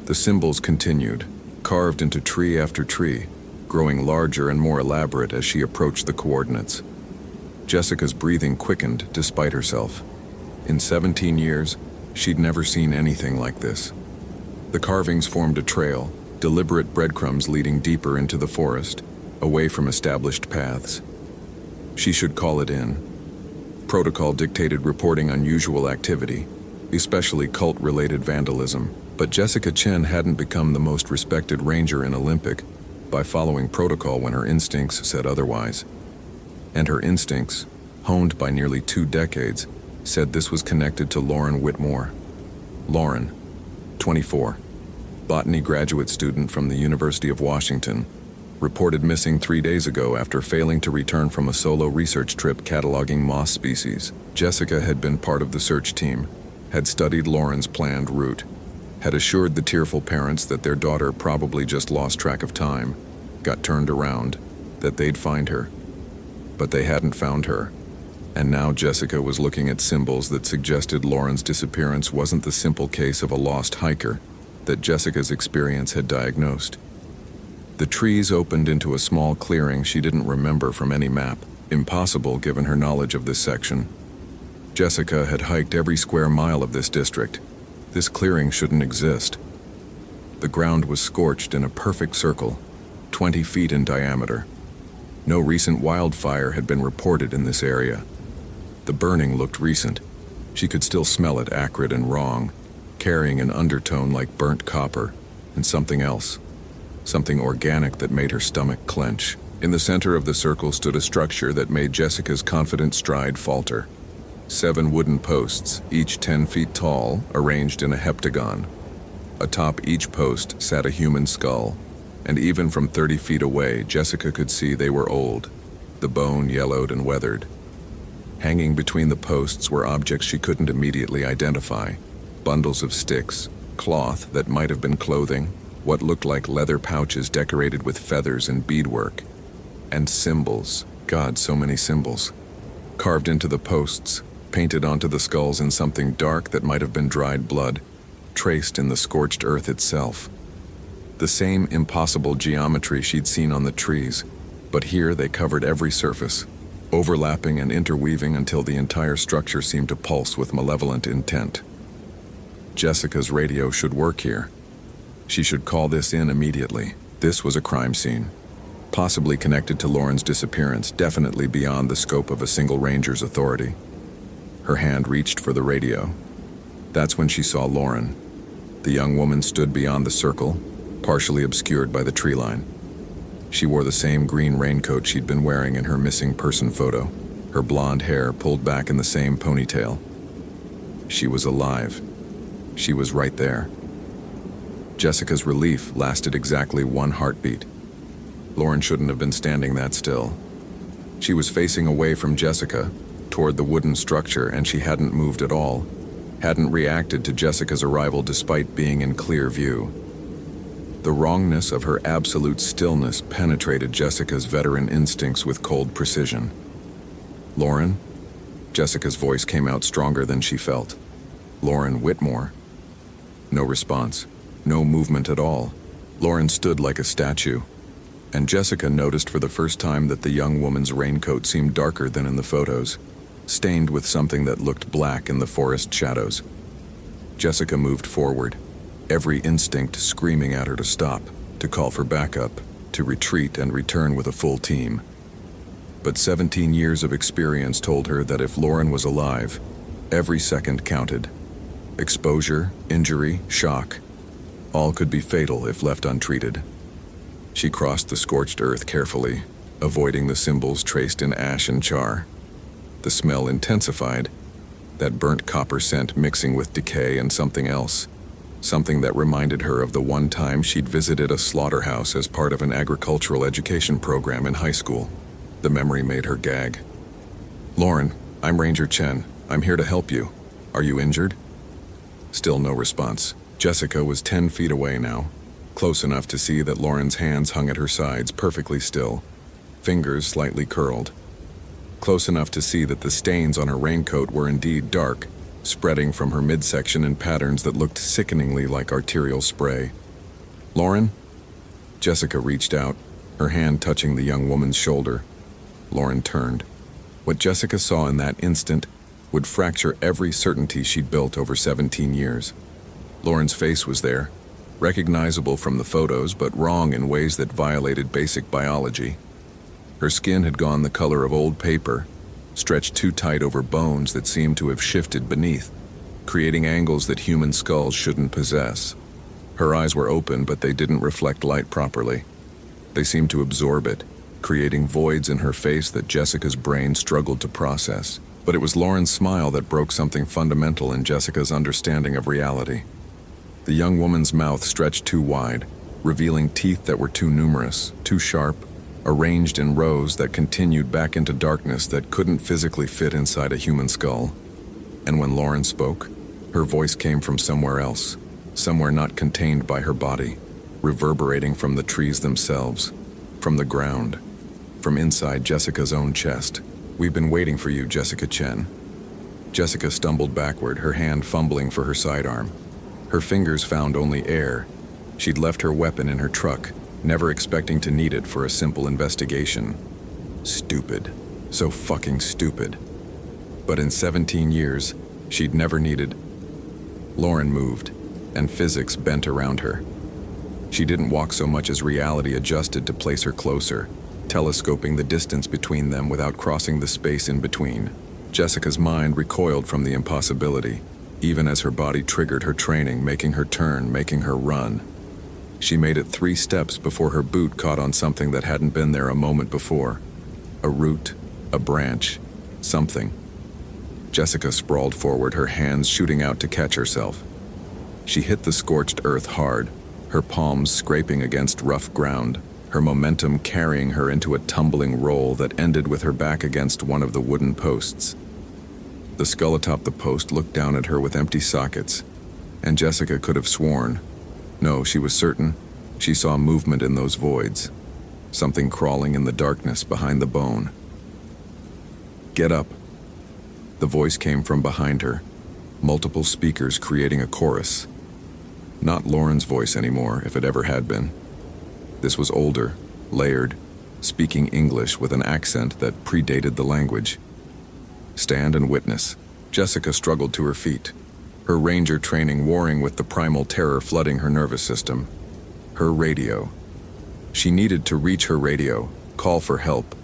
The symbols continued, carved into tree after tree, growing larger and more elaborate as she approached the coordinates. Jessica's breathing quickened despite herself. In 17 years, she'd never seen anything like this. The carvings formed a trail, deliberate breadcrumbs leading deeper into the forest, away from established paths. She should call it in. Protocol dictated reporting unusual activity, especially cult-related vandalism, but Jessica Chen hadn't become the most respected ranger in Olympic by following protocol when her instincts said otherwise. And her instincts, honed by nearly 2 decades, said this was connected to Lauren Whitmore. Lauren, 24, botany graduate student from the University of Washington, reported missing 3 days ago after failing to return from a solo research trip cataloging moss species. Jessica had been part of the search team, had studied Lauren's planned route, had assured the tearful parents that their daughter probably just lost track of time, got turned around, that they'd find her. But they hadn't found her. And now Jessica was looking at symbols that suggested Lauren's disappearance wasn't the simple case of a lost hiker that Jessica's experience had diagnosed. The trees opened into a small clearing she didn't remember from any map, impossible given her knowledge of this section. Jessica had hiked every square mile of this district. This clearing shouldn't exist. The ground was scorched in a perfect circle, 20 feet in diameter. No recent wildfire had been reported in this area. The burning looked recent. She could still smell it acrid and wrong, carrying an undertone like burnt copper, and something else. Something organic that made her stomach clench. In the center of the circle stood a structure that made Jessica's confident stride falter. 7 wooden posts, each 10 feet tall, arranged in a heptagon. Atop each post sat a human skull, and even from 30 feet away, Jessica could see they were old, the bone yellowed and weathered. Hanging between the posts were objects she couldn't immediately identify. Bundles of sticks, cloth that might have been clothing, what looked like leather pouches decorated with feathers and beadwork. And symbols, God, so many symbols. Carved into the posts, painted onto the skulls in something dark that might have been dried blood, traced in the scorched earth itself. The same impossible geometry she'd seen on the trees, but here they covered every surface, overlapping and interweaving until the entire structure seemed to pulse with malevolent intent. Jessica's radio should work here. She should call this in immediately. This was a crime scene, possibly connected to Lauren's disappearance, definitely beyond the scope of a single ranger's authority. Her hand reached for the radio. That's when she saw Lauren. The young woman stood beyond the circle, partially obscured by the tree line. She wore the same green raincoat she'd been wearing in her missing person photo, her blonde hair pulled back in the same ponytail. She was alive. She was right there. Jessica's relief lasted exactly 1 heartbeat. Lauren shouldn't have been standing that still. She was facing away from Jessica, toward the wooden structure, and she hadn't moved at all, hadn't reacted to Jessica's arrival despite being in clear view. The wrongness of her absolute stillness penetrated Jessica's veteran instincts with cold precision. "Lauren?" Jessica's voice came out stronger than she felt. "Lauren Whitmore?" No response. No movement at all. Lauren stood like a statue, and Jessica noticed for the first time that the young woman's raincoat seemed darker than in the photos, stained with something that looked black in the forest shadows. Jessica moved forward, every instinct screaming at her to stop, to call for backup, to retreat and return with a full team. But 17 years of experience told her that if Lauren was alive, every second counted. Exposure, injury, shock, all could be fatal if left untreated. She crossed the scorched earth carefully, avoiding the symbols traced in ash and char. The smell intensified, that burnt copper scent mixing with decay and something else, something that reminded her of the one time she'd visited a slaughterhouse as part of an agricultural education program in high school. The memory made her gag. "Lauren, I'm Ranger Chen. I'm here to help you. Are you injured?" Still no response. Jessica was 10 feet away now, close enough to see that Lauren's hands hung at her sides perfectly still, fingers slightly curled. Close enough to see that the stains on her raincoat were indeed dark, spreading from her midsection in patterns that looked sickeningly like arterial spray. "Lauren?" Jessica reached out, her hand touching the young woman's shoulder. Lauren turned. What Jessica saw in that instant would fracture every certainty she'd built over 17 years. Lauren's face was there, recognizable from the photos, but wrong in ways that violated basic biology. Her skin had gone the color of old paper, stretched too tight over bones that seemed to have shifted beneath, creating angles that human skulls shouldn't possess. Her eyes were open, but they didn't reflect light properly. They seemed to absorb it, creating voids in her face that Jessica's brain struggled to process. But it was Lauren's smile that broke something fundamental in Jessica's understanding of reality. The young woman's mouth stretched too wide, revealing teeth that were too numerous, too sharp, arranged in rows that continued back into darkness that couldn't physically fit inside a human skull. And when Lauren spoke, her voice came from somewhere else, somewhere not contained by her body, reverberating from the trees themselves, from the ground, from inside Jessica's own chest. "We've been waiting for you, Jessica Chen." Jessica stumbled backward, her hand fumbling for her sidearm. Her fingers found only air. She'd left her weapon in her truck, never expecting to need it for a simple investigation. Stupid. So fucking stupid. But in 17 years, she'd never needed. Lauren moved, and physics bent around her. She didn't walk so much as reality adjusted to place her closer, telescoping the distance between them without crossing the space in between. Jessica's mind recoiled from the impossibility, even as her body triggered her training, making her turn, making her run. She made it 3 steps before her boot caught on something that hadn't been there a moment before. A root, a branch, something. Jessica sprawled forward, her hands shooting out to catch herself. She hit the scorched earth hard, her palms scraping against rough ground, her momentum carrying her into a tumbling roll that ended with her back against one of the wooden posts. The skull atop the post looked down at her with empty sockets, and Jessica could have sworn, no, she was certain, she saw movement in those voids, something crawling in the darkness behind the bone. "Get up." The voice came from behind her, multiple speakers creating a chorus. Not Lauren's voice anymore, if it ever had been. This was older, layered, speaking English with an accent that predated the language. "Stand and witness." Jessica struggled to her feet, her ranger training warring with the primal terror flooding her nervous system. Her radio. She needed to reach her radio, call for help,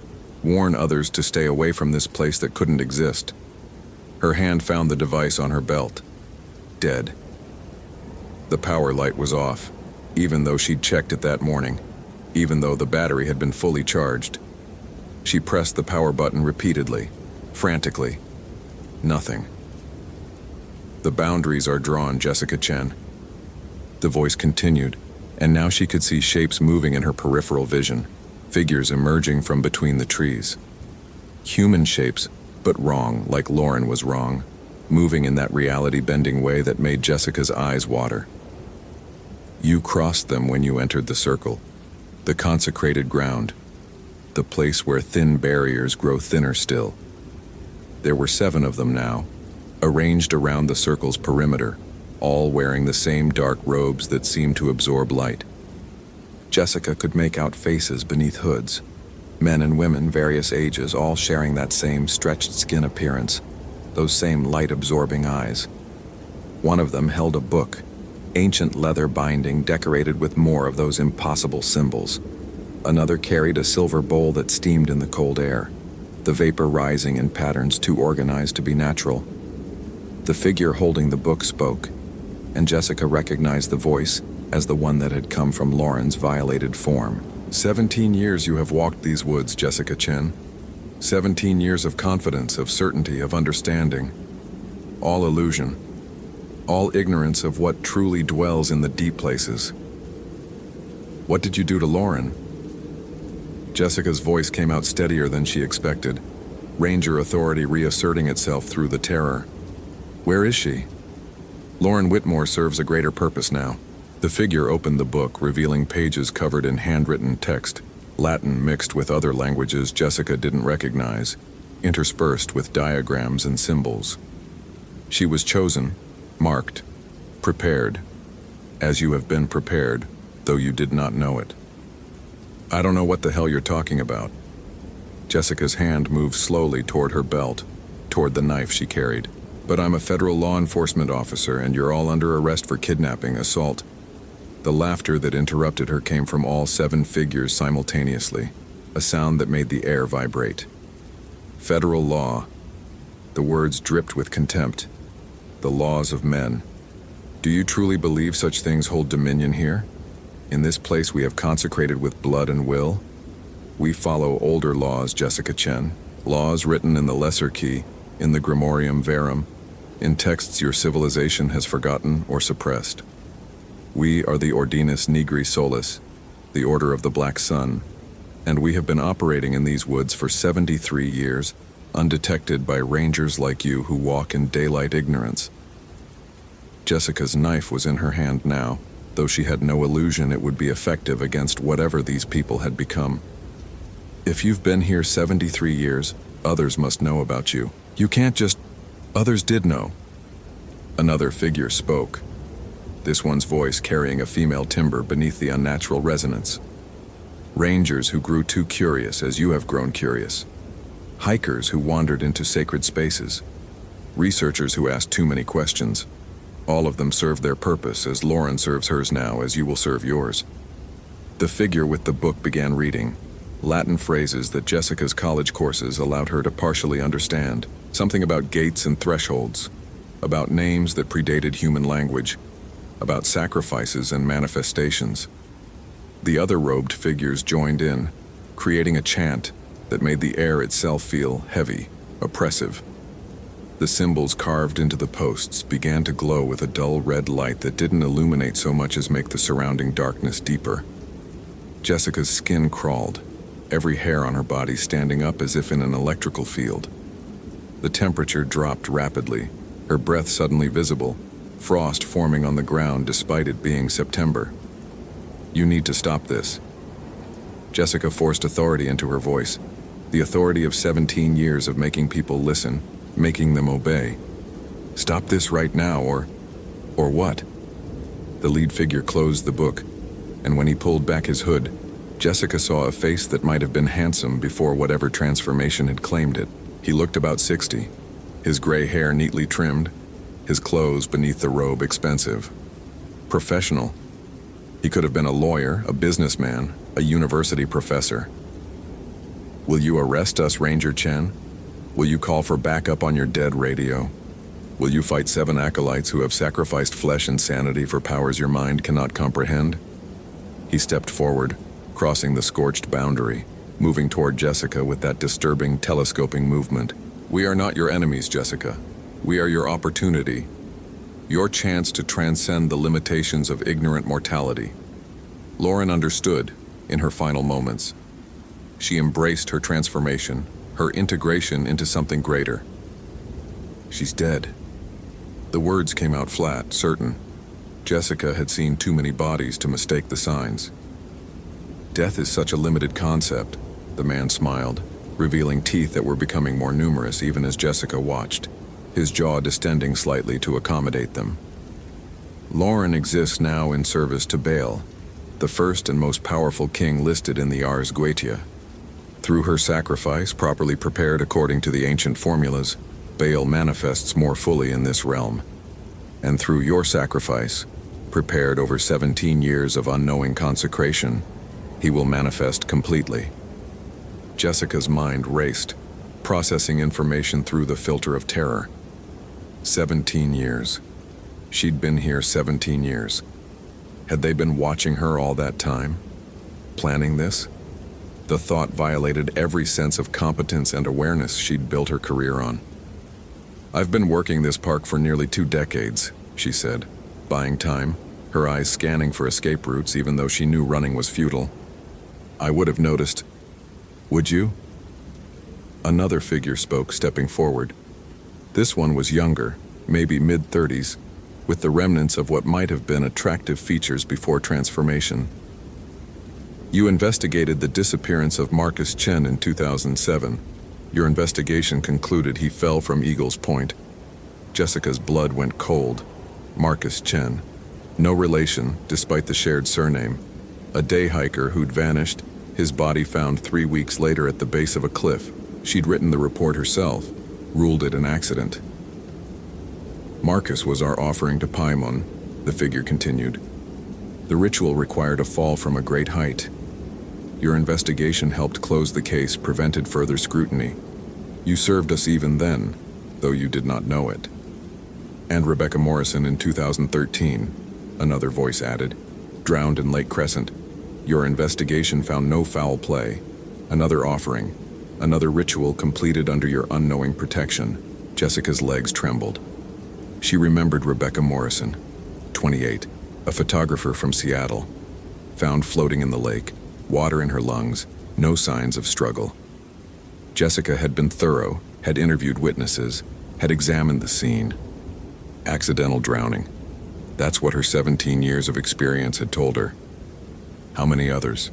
warn others to stay away from this place that couldn't exist. Her hand found the device on her belt. Dead. The power light was off, even though she'd checked it that morning, even though the battery had been fully charged. She pressed the power button repeatedly, frantically. Nothing. "The boundaries are drawn, Jessica Chen." The voice continued, and now she could see shapes moving in her peripheral vision, figures emerging from between the trees. Human shapes, but wrong, like Lauren was wrong, moving in that reality-bending way that made Jessica's eyes water. You crossed them when you entered the circle, the consecrated ground, the place where thin barriers grow thinner still. There were 7 of them now, arranged around the circle's perimeter, all wearing the same dark robes that seemed to absorb light. Jessica could make out faces beneath hoods, men and women various ages, all sharing that same stretched skin appearance, those same light-absorbing eyes. One of them held a book, ancient leather binding decorated with more of those impossible symbols. Another carried a silver bowl that steamed in the cold air, the vapor rising in patterns too organized to be natural. The figure holding the book spoke, and Jessica recognized the voice as the one that had come from Lauren's violated form. 17 years you have walked these woods, Jessica Chen. 17 years of confidence, of certainty, of understanding. All illusion. All ignorance of what truly dwells in the deep places. What did you do to Lauren? Jessica's voice came out steadier than she expected, Ranger authority reasserting itself through the terror. Where is she? Lauren Whitmore serves a greater purpose now. The figure opened the book, revealing pages covered in handwritten text, Latin mixed with other languages Jessica didn't recognize, interspersed with diagrams and symbols. She was chosen, marked, prepared, as you have been prepared, though you did not know it. I don't know what the hell you're talking about. Jessica's hand moved slowly toward her belt, toward the knife she carried. But I'm a federal law enforcement officer, and you're all under arrest for kidnapping, assault. The laughter that interrupted her came from all 7 figures simultaneously, a sound that made the air vibrate. Federal law. The words dripped with contempt. The laws of men. Do you truly believe such things hold dominion here? In this place we have consecrated with blood and will? We follow older laws, Jessica Chen. Laws written in the lesser key, in the Grimorium Verum, in texts your civilization has forgotten or suppressed. We are the Ordinus Nigri Solis, the Order of the Black Sun, and we have been operating in these woods for 73 years, undetected by rangers like you who walk in daylight ignorance. Jessica's knife was in her hand now, though she had no illusion it would be effective against whatever these people had become. If you've been here 73 years, others must know about you. You can't just... Others did know. Another figure spoke, this one's voice carrying a female timbre beneath the unnatural resonance. Rangers who grew too curious as you have grown curious. Hikers who wandered into sacred spaces. Researchers who asked too many questions. All of them served their purpose as Lauren serves hers now, as you will serve yours. The figure with the book began reading, Latin phrases that Jessica's college courses allowed her to partially understand. Something about gates and thresholds, about names that predated human language, about sacrifices and manifestations. The other robed figures joined in, creating a chant that made the air itself feel heavy, oppressive. The symbols carved into the posts began to glow with a dull red light that didn't illuminate so much as make the surrounding darkness deeper. Jessica's skin crawled, every hair on her body standing up as if in an electrical field. The temperature dropped rapidly, her breath suddenly visible, frost forming on the ground despite it being September. You need to stop this. Jessica forced authority into her voice, the authority of 17 years of making people listen, making them obey. Stop this right now, or what? The lead figure closed the book, and when he pulled back his hood, Jessica saw a face that might have been handsome before whatever transformation had claimed it. He looked about 60, his gray hair neatly trimmed, his clothes beneath the robe expensive. Professional. He could have been a lawyer, a businessman, a university professor. Will you arrest us, Ranger Chen? Will you call for backup on your dead radio? Will you fight 7 acolytes who have sacrificed flesh and sanity for powers your mind cannot comprehend? He stepped forward, crossing the scorched boundary, moving toward Jessica with that disturbing, telescoping movement. We are not your enemies, Jessica. We are your opportunity. Your chance to transcend the limitations of ignorant mortality. Lauren understood in her final moments. She embraced her transformation, her integration into something greater. She's dead. The words came out flat, certain. Jessica had seen too many bodies to mistake the signs. Death is such a limited concept, the man smiled, revealing teeth that were becoming more numerous even as Jessica watched, his jaw distending slightly to accommodate them. Lauren exists now in service to Baal, the first and most powerful king listed in the Ars Goetia. Through her sacrifice, properly prepared according to the ancient formulas, Baal manifests more fully in this realm. And through your sacrifice, prepared over 17 years of unknowing consecration, he will manifest completely. Jessica's mind raced, processing information through the filter of terror. 17 years. She'd been here 17 years. Had they been watching her all that time? Planning this? The thought violated every sense of competence and awareness she'd built her career on. "I've been working this park for nearly 2 decades, she said, buying time, her eyes scanning for escape routes even though she knew running was futile. "I would have noticed. Would you?" Another figure spoke, stepping forward. This one was younger, maybe mid-30s, with the remnants of what might have been attractive features before transformation. "You investigated the disappearance of Marcus Chen in 2007. Your investigation concluded he fell from Eagle's Point." Jessica's blood went cold. Marcus Chen. No relation, despite the shared surname. A day hiker who'd vanished, his body found 3 weeks later at the base of a cliff. She'd written the report herself, ruled it an accident. "Marcus was our offering to Paimon," the figure continued. "The ritual required a fall from a great height. Your investigation helped close the case, prevented further scrutiny. You served us even then, though you did not know it." "And Rebecca Morrison in 2013, another voice added, "drowned in Lake Crescent. Your investigation found no foul play. Another offering, another ritual completed under your unknowing protection." Jessica's legs trembled. She remembered Rebecca Morrison, 28, a photographer from Seattle, found floating in the lake, water in her lungs, no signs of struggle. Jessica had been thorough, had interviewed witnesses, had examined the scene. Accidental drowning. That's what her 17 years of experience had told her. How many others?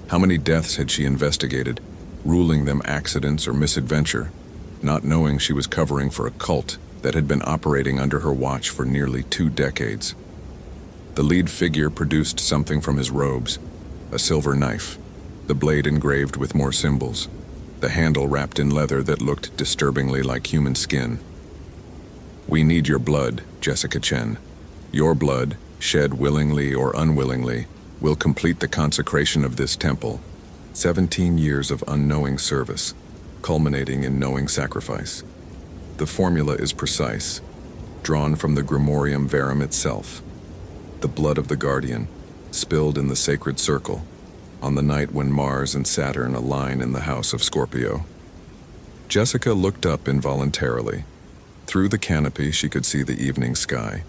How many deaths had she investigated, ruling them accidents or misadventure, not knowing she was covering for a cult that had been operating under her watch for nearly 2 decades? The lead figure produced something from his robes, a silver knife, the blade engraved with more symbols, the handle wrapped in leather that looked disturbingly like human skin. "We need your blood, Jessica Chen. Your blood, shed willingly or unwillingly, will complete the consecration of this temple." 17 years of unknowing service, culminating in knowing sacrifice. The formula is precise, drawn from the Grimorium Verum itself. The blood of the Guardian, spilled in the sacred circle, on the night when Mars and Saturn align in the house of Scorpio. Jessica looked up involuntarily. Through the canopy she could see the evening sky.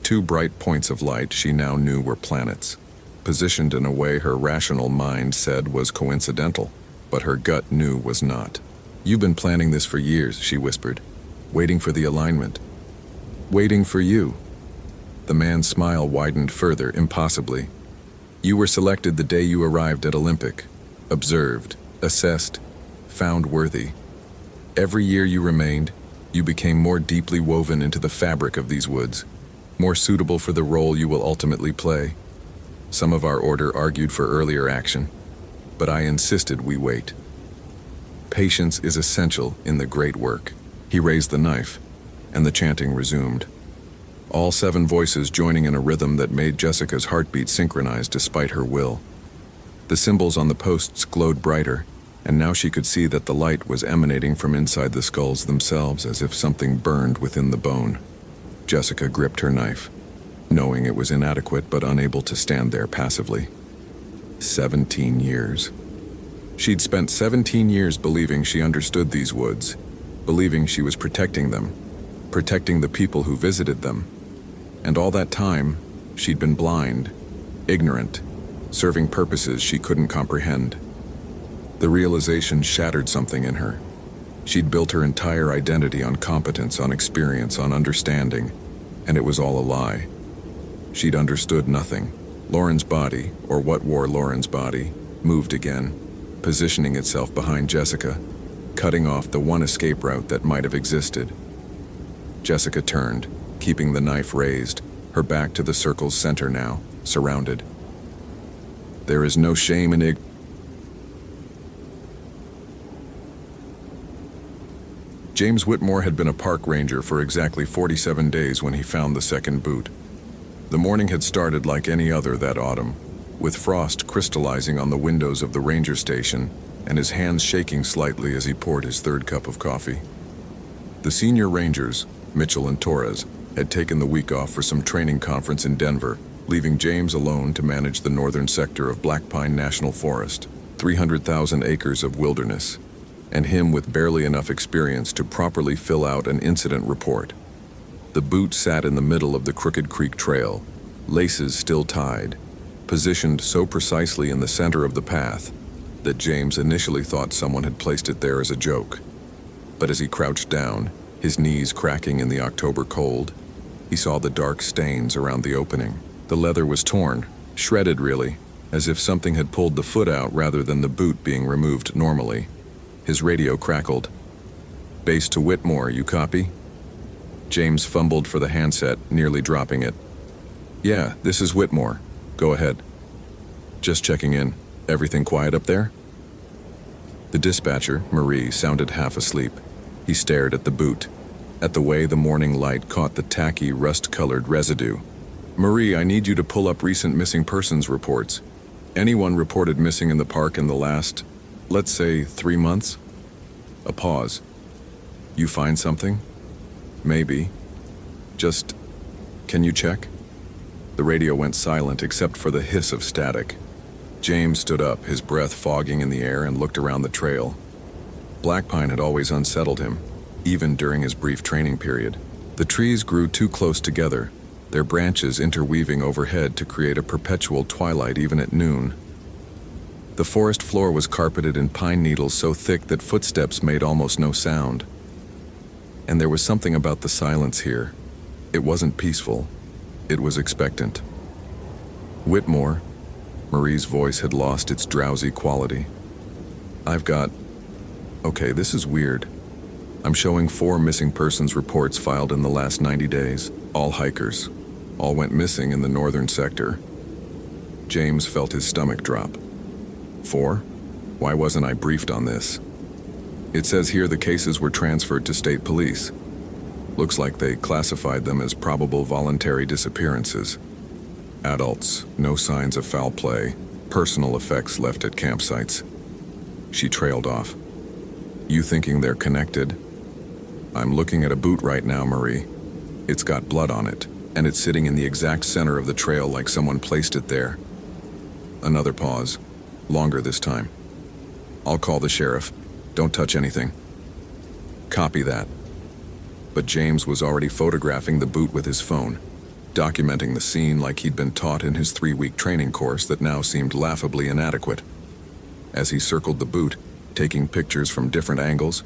2 bright points of light she now knew were planets, positioned in a way her rational mind said was coincidental, but her gut knew was not. "You've been planning this for years," she whispered, "waiting for the alignment. Waiting for you." The man's smile widened further, impossibly. "You were selected the day you arrived at Olympic, observed, assessed, found worthy. Every year you remained, you became more deeply woven into the fabric of these woods, more suitable for the role you will ultimately play. Some of our order argued for earlier action, but I insisted we wait. Patience is essential in the great work." He raised the knife, and the chanting resumed. All 7 voices joining in a rhythm that made Jessica's heartbeat synchronize despite her will. The symbols on the posts glowed brighter, and now she could see that the light was emanating from inside the skulls themselves, as if something burned within the bone. Jessica gripped her knife, knowing it was inadequate but unable to stand there passively. 17 years. She'd spent 17 years believing she understood these woods, believing she was protecting them, protecting the people who visited them. And all that time, she'd been blind, ignorant, serving purposes she couldn't comprehend. The realization shattered something in her. She'd built her entire identity on competence, on experience, on understanding, and it was all a lie. She'd understood nothing. Lauren's body, or what wore Lauren's body, moved again, positioning itself behind Jessica, cutting off the one escape route that might have existed. Jessica turned, keeping the knife raised, her back to the circle's center now, surrounded. There is no shame in James Whitmore had been a park ranger for exactly 47 days when he found the second boot. The morning had started like any other that autumn, with frost crystallizing on the windows of the ranger station and his hands shaking slightly as he poured his third cup of coffee. The senior rangers, Mitchell and Torres, had taken the week off for some training conference in Denver, leaving James alone to manage the northern sector of Black Pine National Forest, 300,000 acres of wilderness, and him with barely enough experience to properly fill out an incident report. The boot sat in the middle of the Crooked Creek Trail, laces still tied, positioned so precisely in the center of the path that James initially thought someone had placed it there as a joke. But as he crouched down, his knees cracking in the October cold, he saw the dark stains around the opening. The leather was torn, shredded really, as if something had pulled the foot out rather than the boot being removed normally. His radio crackled. "Base to Whitmore, you copy?" James fumbled for the handset, nearly dropping it. "Yeah, this is Whitmore. Go ahead." "Just checking in. Everything quiet up there?" The dispatcher, Marie, sounded half asleep. He stared at the boot, at the way the morning light caught the tacky, rust-colored residue. "Marie, I need you to pull up recent missing persons reports. Anyone reported missing in the park in the last, let's say, 3 months?" A pause. "You find something?" "Maybe. Just, can you check?" The radio went silent except for the hiss of static. James stood up, his breath fogging in the air, and looked around the trail. Black Pine had always unsettled him, even during his brief training period. The trees grew too close together, their branches interweaving overhead to create a perpetual twilight even at noon. The forest floor was carpeted in pine needles so thick that footsteps made almost no sound. And there was something about the silence here. It wasn't peaceful. It was expectant. "Whitmore," Marie's voice had lost its drowsy quality. Okay, this is weird. I'm showing 4 missing persons reports filed in the last 90 days, all hikers. All went missing in the northern sector." James felt his stomach drop. 4? Why wasn't I briefed on this? It says here the cases were transferred to state police. Looks like they classified them as probable voluntary disappearances. Adults, no signs of foul play, personal effects left at campsites. She trailed off. "You thinking they're connected?" "I'm looking at a boot right now, Marie. It's got blood on it, and it's sitting in the exact center of the trail like someone placed it there." Another pause, longer this time. "I'll call the sheriff. Don't touch anything." "Copy that." But James was already photographing the boot with his phone, documenting the scene like he'd been taught in his 3-week training course that now seemed laughably inadequate. As he circled the boot, taking pictures from different angles,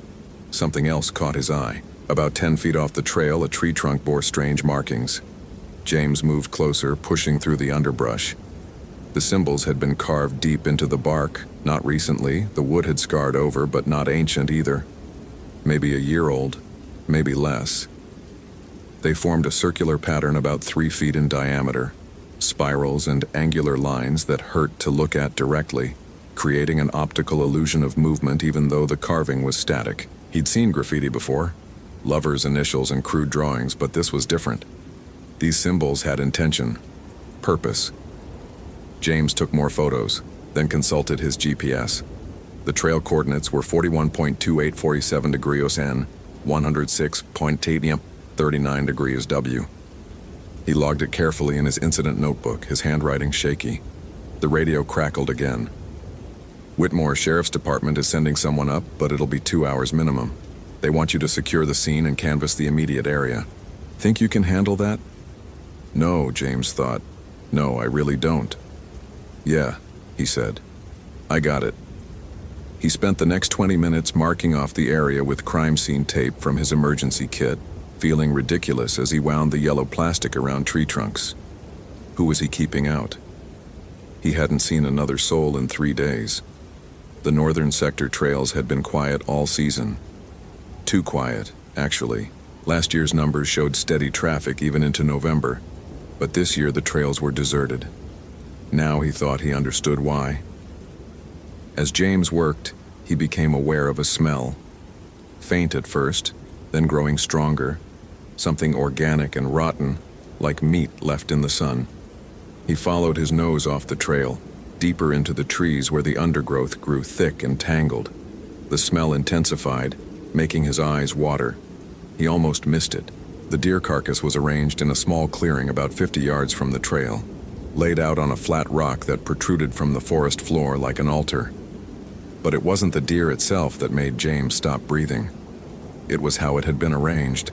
something else caught his eye. About 10 feet off the trail, a tree trunk bore strange markings. James moved closer, pushing through the underbrush. The symbols had been carved deep into the bark. Not recently, the wood had scarred over, but not ancient either. Maybe a year old, maybe less. They formed a circular pattern about 3 feet in diameter, spirals and angular lines that hurt to look at directly, creating an optical illusion of movement even though the carving was static. He'd seen graffiti before, lovers' initials and crude drawings, but this was different. These symbols had intention, purpose. James took more photos, then consulted his GPS. The trail coordinates were 41.2847 degrees N, 106.80, 39 degrees W. He logged it carefully in his incident notebook, his handwriting shaky. The radio crackled again. "Whitmore Sheriff's Department is sending someone up, but it'll be 2 hours minimum. They want you to secure the scene and canvass the immediate area. Think you can handle that?" "No," James thought. "No, I really don't." "Yeah," he said. "I got it." He spent the next 20 minutes marking off the area with crime scene tape from his emergency kit, feeling ridiculous as he wound the yellow plastic around tree trunks. Who was he keeping out? He hadn't seen another soul in 3 days. The northern sector trails had been quiet all season. Too quiet, actually. Last year's numbers showed steady traffic even into November, but this year the trails were deserted. Now he thought he understood why. As James worked, he became aware of a smell. Faint at first, then growing stronger. Something organic and rotten, like meat left in the sun. He followed his nose off the trail, deeper into the trees where the undergrowth grew thick and tangled. The smell intensified, making his eyes water. He almost missed it. The deer carcass was arranged in a small clearing about 50 yards from the trail, laid out on a flat rock that protruded from the forest floor like an altar. But it wasn't the deer itself that made James stop breathing. It was how it had been arranged.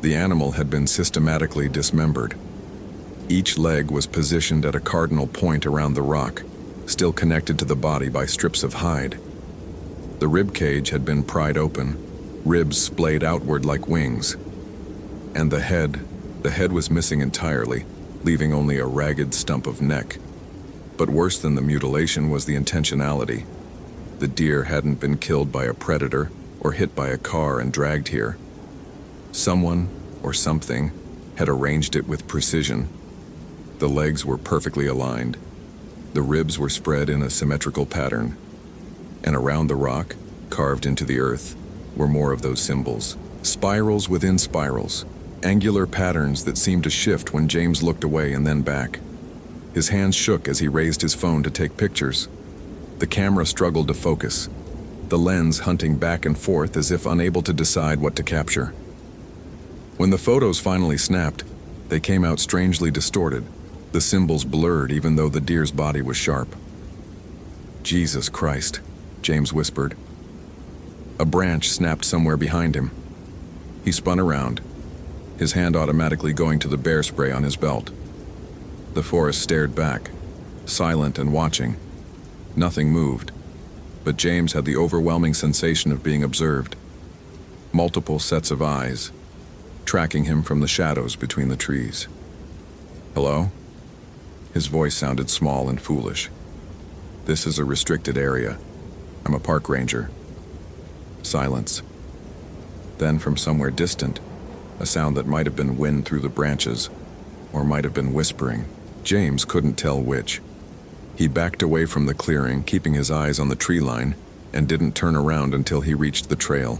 The animal had been systematically dismembered. Each leg was positioned at a cardinal point around the rock, still connected to the body by strips of hide. The rib cage had been pried open, ribs splayed outward like wings. And the head was missing entirely, leaving only a ragged stump of neck. But worse than the mutilation was the intentionality. The deer hadn't been killed by a predator or hit by a car and dragged here. Someone, or something, had arranged it with precision. The legs were perfectly aligned. The ribs were spread in a symmetrical pattern. And around the rock, carved into the earth, were more of those symbols. Spirals within spirals, angular patterns that seemed to shift when James looked away and then back. His hands shook as he raised his phone to take pictures. The camera struggled to focus, the lens hunting back and forth as if unable to decide what to capture. When the photos finally snapped, they came out strangely distorted, the symbols blurred even though the deer's body was sharp. "Jesus Christ," James whispered. A branch snapped somewhere behind him. He spun around, his hand automatically going to the bear spray on his belt. The forest stared back, silent and watching. Nothing moved, but James had the overwhelming sensation of being observed. Multiple sets of eyes, tracking him from the shadows between the trees. "Hello?" His voice sounded small and foolish. "This is a restricted area. I'm a park ranger." Silence. Then from somewhere distant, a sound that might have been wind through the branches, or might have been whispering. James couldn't tell which. He backed away from the clearing, keeping his eyes on the tree line, and didn't turn around until he reached the trail.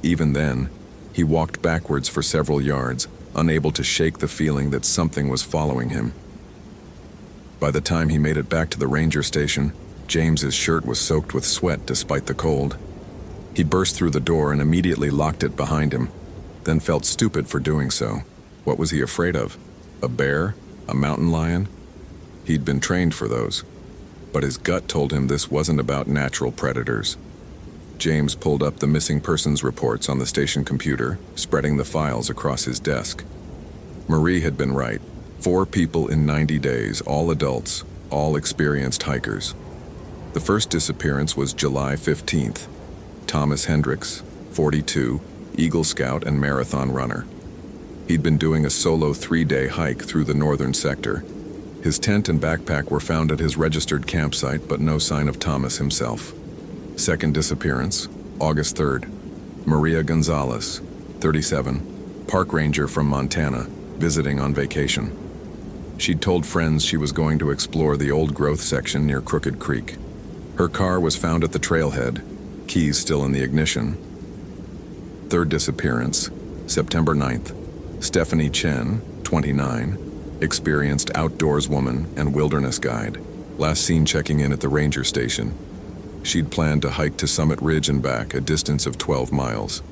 Even then, he walked backwards for several yards, unable to shake the feeling that something was following him. By the time he made it back to the ranger station, James's shirt was soaked with sweat despite the cold. He burst through the door and immediately locked it behind him, then felt stupid for doing so. What was he afraid of? A bear? A mountain lion? He'd been trained for those, but his gut told him this wasn't about natural predators. James pulled up the missing persons reports on the station computer, spreading the files across his desk. Marie had been right. 4 people in 90 days, all adults, all experienced hikers. The first disappearance was July 15th. Thomas Hendricks, 42, Eagle Scout and marathon runner. He'd been doing a solo 3-day hike through the northern sector. His tent and backpack were found at his registered campsite, but no sign of Thomas himself. Second disappearance, August 3rd. Maria Gonzalez, 37, park ranger from Montana, visiting on vacation. She'd told friends she was going to explore the old growth section near Crooked Creek. Her car was found at the trailhead, keys still in the ignition. Third disappearance, September 9th. Stephanie Chen, 29, experienced outdoors woman and wilderness guide, last seen checking in at the ranger station. She'd planned to hike to Summit Ridge and back, a distance of 12 miles.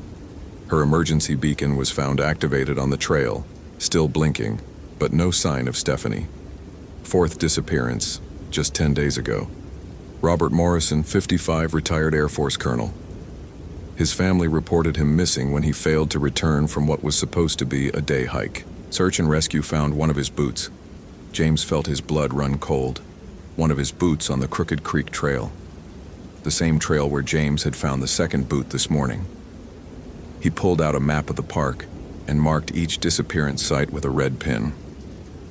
Her emergency beacon was found activated on the trail, still blinking, but no sign of Stephanie. Fourth disappearance, just 10 days ago. Robert Morrison, 55, retired Air Force colonel. His family reported him missing when he failed to return from what was supposed to be a day hike. Search and rescue found one of his boots. James felt his blood run cold. One of his boots on the Crooked Creek Trail. The same trail where James had found the second boot this morning. He pulled out a map of the park and marked each disappearance site with a red pin.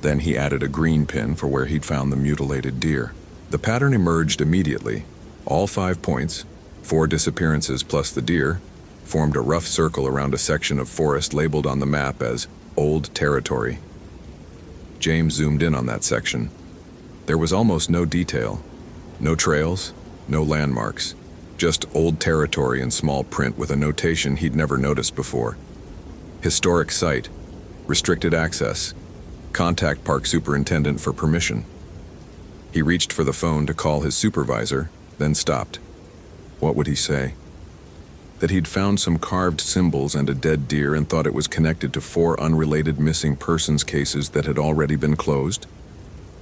Then he added a green pin for where he'd found the mutilated deer. The pattern emerged immediately. All 5 points, 4 disappearances plus the deer, formed a rough circle around a section of forest labeled on the map as Old Territory. James zoomed in on that section. There was almost no detail. No trails, no landmarks. Just Old Territory in small print with a notation he'd never noticed before. Historic site. Restricted access. Contact park superintendent for permission. He reached for the phone to call his supervisor, then stopped. What would he say? That he'd found some carved symbols and a dead deer and thought it was connected to 4 unrelated missing persons cases that had already been closed?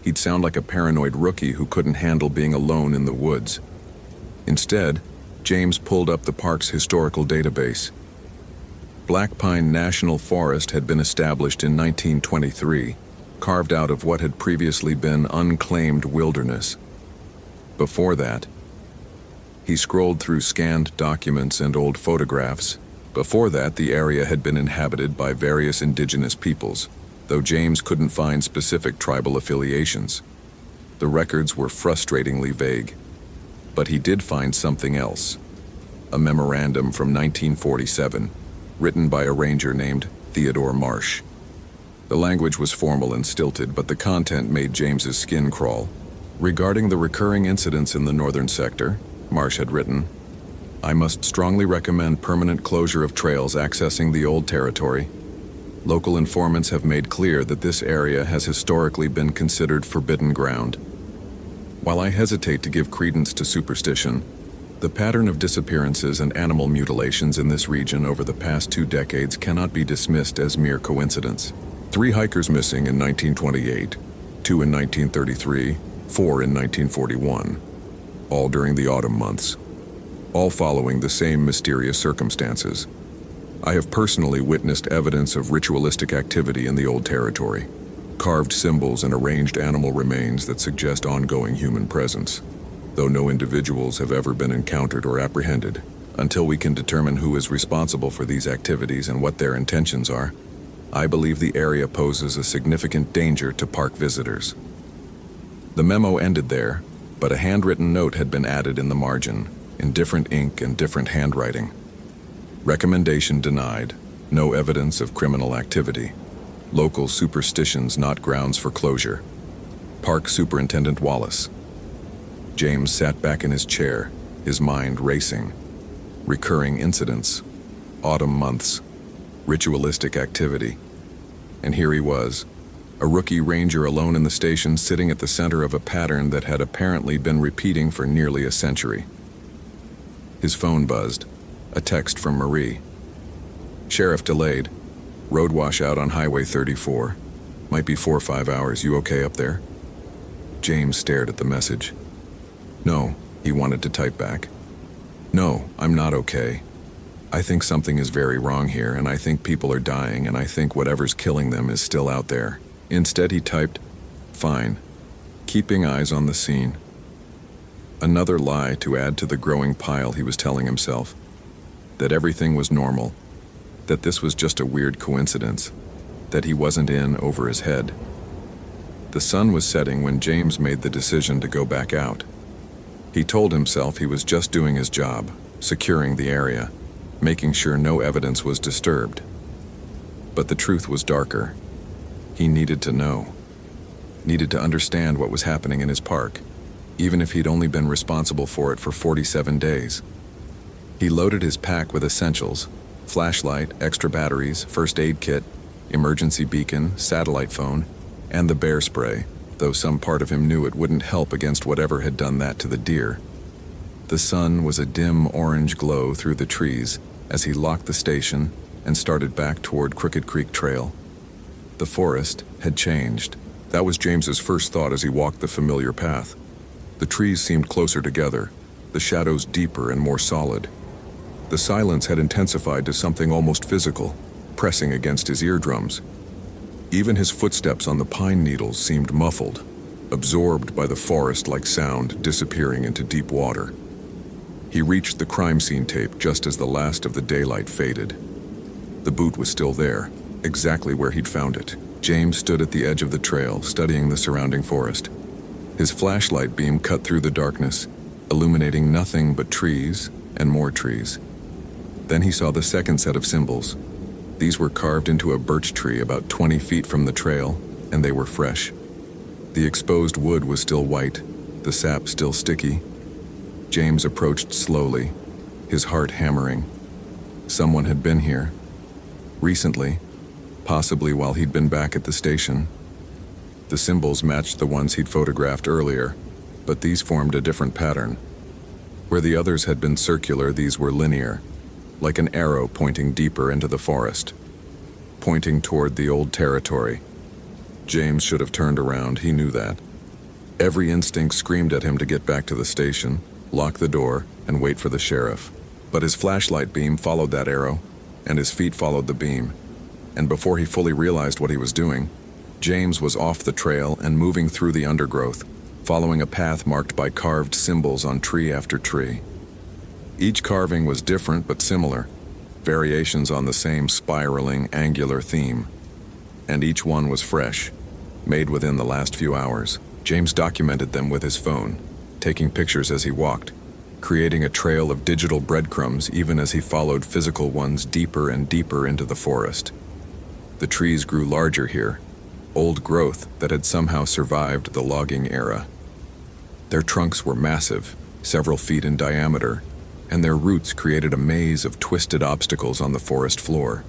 He'd sound like a paranoid rookie who couldn't handle being alone in the woods. Instead, James pulled up the park's historical database. Black Pine National Forest had been established in 1923, carved out of what had previously been unclaimed wilderness. Before that, he scrolled through scanned documents and old photographs. Before that, the area had been inhabited by various indigenous peoples, though James couldn't find specific tribal affiliations. The records were frustratingly vague. But he did find something else. A memorandum from 1947, written by a ranger named Theodore Marsh. The language was formal and stilted, but the content made James's skin crawl. Regarding the recurring incidents in the northern sector, Marsh had written, "I must strongly recommend permanent closure of trails accessing the Old Territory. Local informants have made clear that this area has historically been considered forbidden ground. While I hesitate to give credence to superstition, the pattern of disappearances and animal mutilations in this region over the past 2 decades cannot be dismissed as mere coincidence. 3 hikers missing in 1928, 2 in 1933, 4 in 1941, all during the autumn months, all following the same mysterious circumstances. I have personally witnessed evidence of ritualistic activity in the Old Territory, carved symbols and arranged animal remains that suggest ongoing human presence, though no individuals have ever been encountered or apprehended. Until we can determine who is responsible for these activities and what their intentions are, I believe the area poses a significant danger to park visitors." The memo ended there, but a handwritten note had been added in the margin, in different ink and different handwriting. Recommendation denied. No evidence of criminal activity. Local superstitions not grounds for closure. Park Superintendent Wallace. James sat back in his chair, his mind racing. Recurring incidents. Autumn months. Ritualistic activity. And here he was, a rookie ranger alone in the station, sitting at the center of a pattern that had apparently been repeating for nearly a century. His phone buzzed. A text from Marie. "Sheriff delayed. Road washout on Highway 34. Might be 4 or 5 hours. You okay up there?" James stared at the message. "No," he wanted to type back. "No, I'm not okay. I think something is very wrong here, and I think people are dying, and I think whatever's killing them is still out there." Instead he typed, "Fine. Keeping eyes on the scene." Another lie to add to the growing pile he was telling himself. That everything was normal. That this was just a weird coincidence. That he wasn't in over his head. The sun was setting when James made the decision to go back out. He told himself he was just doing his job, securing the area, making sure no evidence was disturbed. But the truth was darker. He needed to know. Needed to understand what was happening in his park, even if he'd only been responsible for it for 47 days. He loaded his pack with essentials: flashlight, extra batteries, first aid kit, emergency beacon, satellite phone, and the bear spray, though some part of him knew it wouldn't help against whatever had done that to the deer. The sun was a dim orange glow through the trees as he locked the station and started back toward Crooked Creek Trail. The forest had changed. That was James's first thought as he walked the familiar path. The trees seemed closer together, the shadows deeper and more solid. The silence had intensified to something almost physical, pressing against his eardrums. Even his footsteps on the pine needles seemed muffled, absorbed by the forest-like sound disappearing into deep water. He reached the crime scene tape just as the last of the daylight faded. The boot was still there, exactly where he'd found it. James stood at the edge of the trail, studying the surrounding forest. His flashlight beam cut through the darkness, illuminating nothing but trees and more trees. Then he saw the second set of symbols. These were carved into a birch tree about 20 feet from the trail, and they were fresh. The exposed wood was still white, the sap still sticky. James approached slowly, his heart hammering. Someone had been here. Recently, possibly while he'd been back at the station. The symbols matched the ones he'd photographed earlier, but these formed a different pattern. Where the others had been circular, these were linear, like an arrow pointing deeper into the forest, pointing toward the old territory. James should have turned around, he knew that. Every instinct screamed at him to get back to the station, lock the door, and wait for the sheriff. But his flashlight beam followed that arrow, and his feet followed the beam. And before he fully realized what he was doing, James was off the trail and moving through the undergrowth, following a path marked by carved symbols on tree after tree. Each carving was different but similar, variations on the same spiraling, angular theme. And each one was fresh, made within the last few hours. James documented them with his phone, taking pictures as he walked, creating a trail of digital breadcrumbs even as he followed physical ones deeper and deeper into the forest. The trees grew larger here, old growth that had somehow survived the logging era. Their trunks were massive, several feet in diameter, and their roots created a maze of twisted obstacles on the forest floor.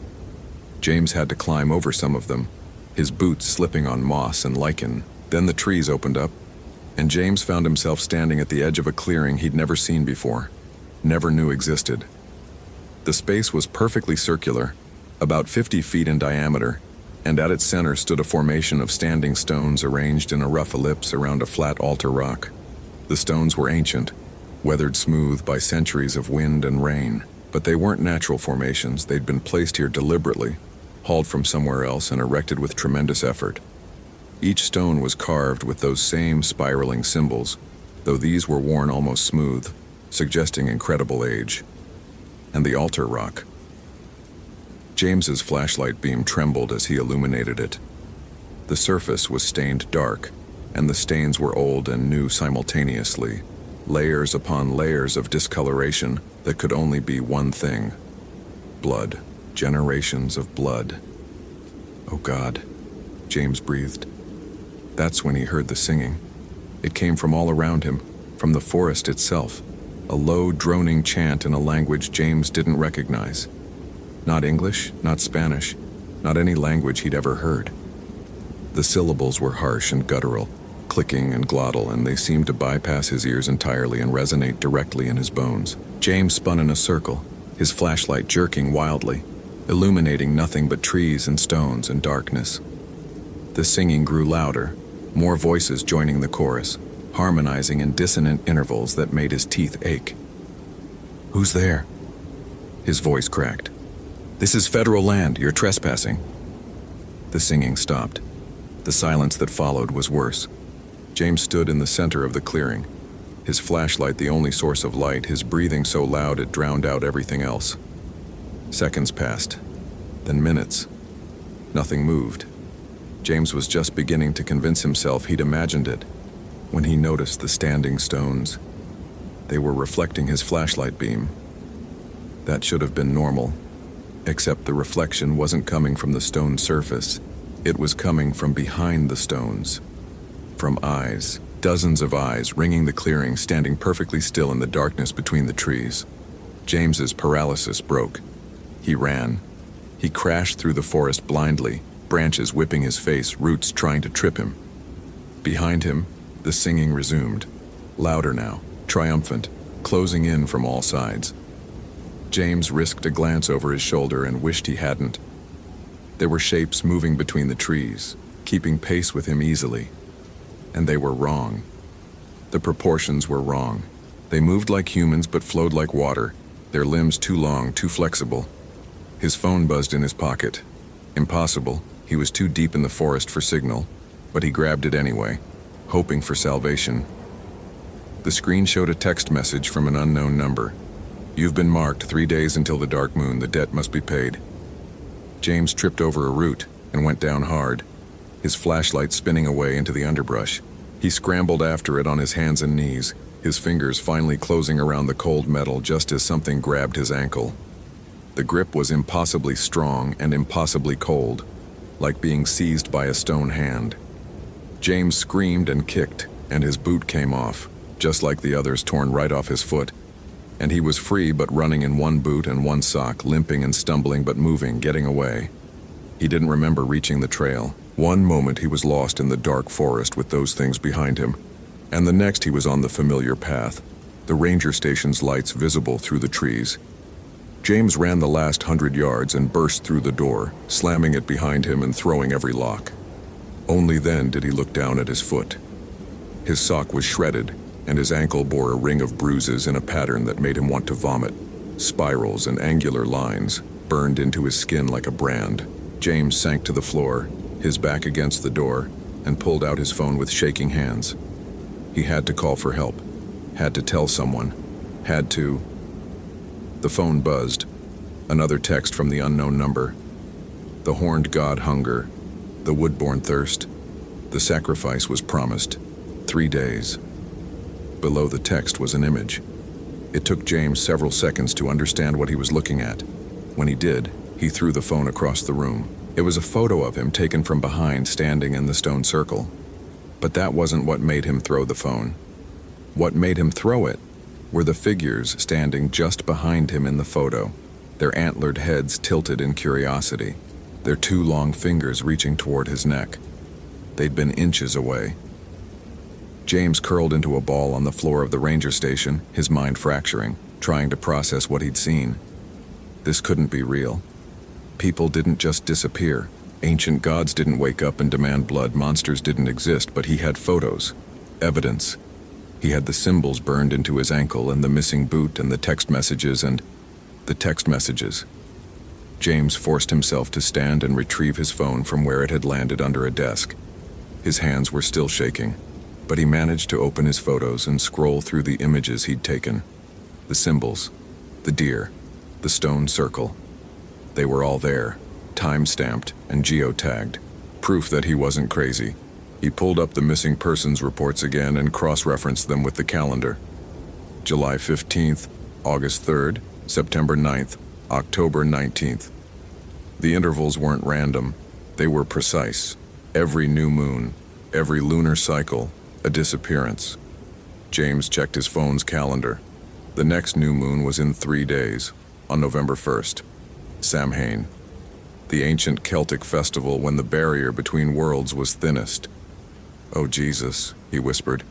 James had to climb over some of them, his boots slipping on moss and lichen. Then the trees opened up, and James found himself standing at the edge of a clearing he'd never seen before, never knew existed. The space was perfectly circular, about 50 feet in diameter, and at its center stood a formation of standing stones arranged in a rough ellipse around a flat altar rock. The stones were ancient, weathered smooth by centuries of wind and rain, but they weren't natural formations. They'd been placed here deliberately, hauled from somewhere else and erected with tremendous effort. Each stone was carved with those same spiraling symbols, though these were worn almost smooth, suggesting incredible age. And the altar rock. James's flashlight beam trembled as he illuminated it. The surface was stained dark, and the stains were old and new simultaneously, layers upon layers of discoloration that could only be one thing: blood. Generations of blood. Oh God, James breathed. That's when he heard the singing. It came from all around him, from the forest itself, a low, droning chant in a language James didn't recognize. Not English, not Spanish, not any language he'd ever heard. The syllables were harsh and guttural, clicking and glottal, and they seemed to bypass his ears entirely and resonate directly in his bones. James spun in a circle, his flashlight jerking wildly, illuminating nothing but trees and stones and darkness. The singing grew louder, more voices joining the chorus, harmonizing in dissonant intervals that made his teeth ache. "Who's there?" His voice cracked. "This is federal land, you're trespassing." The singing stopped. The silence that followed was worse. James stood in the center of the clearing, his flashlight the only source of light, his breathing so loud it drowned out everything else. Seconds passed, then minutes. Nothing moved. James was just beginning to convince himself he'd imagined it, when he noticed the standing stones. They were reflecting his flashlight beam. That should have been normal, except the reflection wasn't coming from the stone surface. It was coming from behind the stones. From eyes, dozens of eyes ringing the clearing, standing perfectly still in the darkness between the trees. James's paralysis broke. He ran. He crashed through the forest blindly, branches whipping his face, roots trying to trip him. Behind him, the singing resumed, louder now, triumphant, closing in from all sides. James risked a glance over his shoulder and wished he hadn't. There were shapes moving between the trees, keeping pace with him easily. And they were wrong. The proportions were wrong. They moved like humans but flowed like water, their limbs too long, too flexible. His phone buzzed in his pocket. Impossible. He was too deep in the forest for signal, but he grabbed it anyway, hoping for salvation. The screen showed a text message from an unknown number. "You've been marked 3 days until the dark moon. The debt must be paid." James tripped over a root and went down hard, his flashlight spinning away into the underbrush. He scrambled after it on his hands and knees, his fingers finally closing around the cold metal just as something grabbed his ankle. The grip was impossibly strong and impossibly cold, like being seized by a stone hand. James screamed and kicked, and his boot came off, just like the others, torn right off his foot. And he was free but running in one boot and one sock, limping and stumbling but moving, getting away. He didn't remember reaching the trail. One moment he was lost in the dark forest with those things behind him, and the next he was on the familiar path, the ranger station's lights visible through the trees. James ran the last 100 yards and burst through the door, slamming it behind him and throwing every lock. Only then did he look down at his foot. His sock was shredded, and his ankle bore a ring of bruises in a pattern that made him want to vomit. Spirals and angular lines burned into his skin like a brand. James sank to the floor, his back against the door, and pulled out his phone with shaking hands. He had to call for help, had to tell someone, had to... The phone buzzed. Another text from the unknown number. The horned god hunger, the wood-born thirst. The sacrifice was promised. 3 days. Below the text was an image. It took James several seconds to understand what he was looking at. When he did, he threw the phone across the room. It was a photo of him taken from behind, standing in the stone circle. But that wasn't what made him throw the phone. What made him throw it were the figures standing just behind him in the photo, their antlered heads tilted in curiosity, their 2 long fingers reaching toward his neck. They'd been inches away. James curled into a ball on the floor of the ranger station, his mind fracturing, trying to process what he'd seen. This couldn't be real. People didn't just disappear. Ancient gods didn't wake up and demand blood. Monsters didn't exist, but he had photos, evidence. He had the symbols burned into his ankle and the missing boot and the text messages and the text messages. James forced himself to stand and retrieve his phone from where it had landed under a desk. His hands were still shaking, but he managed to open his photos and scroll through the images he'd taken. The symbols, the deer, the stone circle. They were all there, time-stamped and geotagged, proof that he wasn't crazy. He pulled up the missing persons reports again and cross-referenced them with the calendar. July 15th, August 3rd, September 9th, October 19th. The intervals weren't random, they were precise. Every new moon, every lunar cycle, a disappearance. James checked his phone's calendar. The next new moon was in 3 days, on November 1st. Samhain, the ancient Celtic festival when the barrier between worlds was thinnest. "Oh Jesus," he whispered.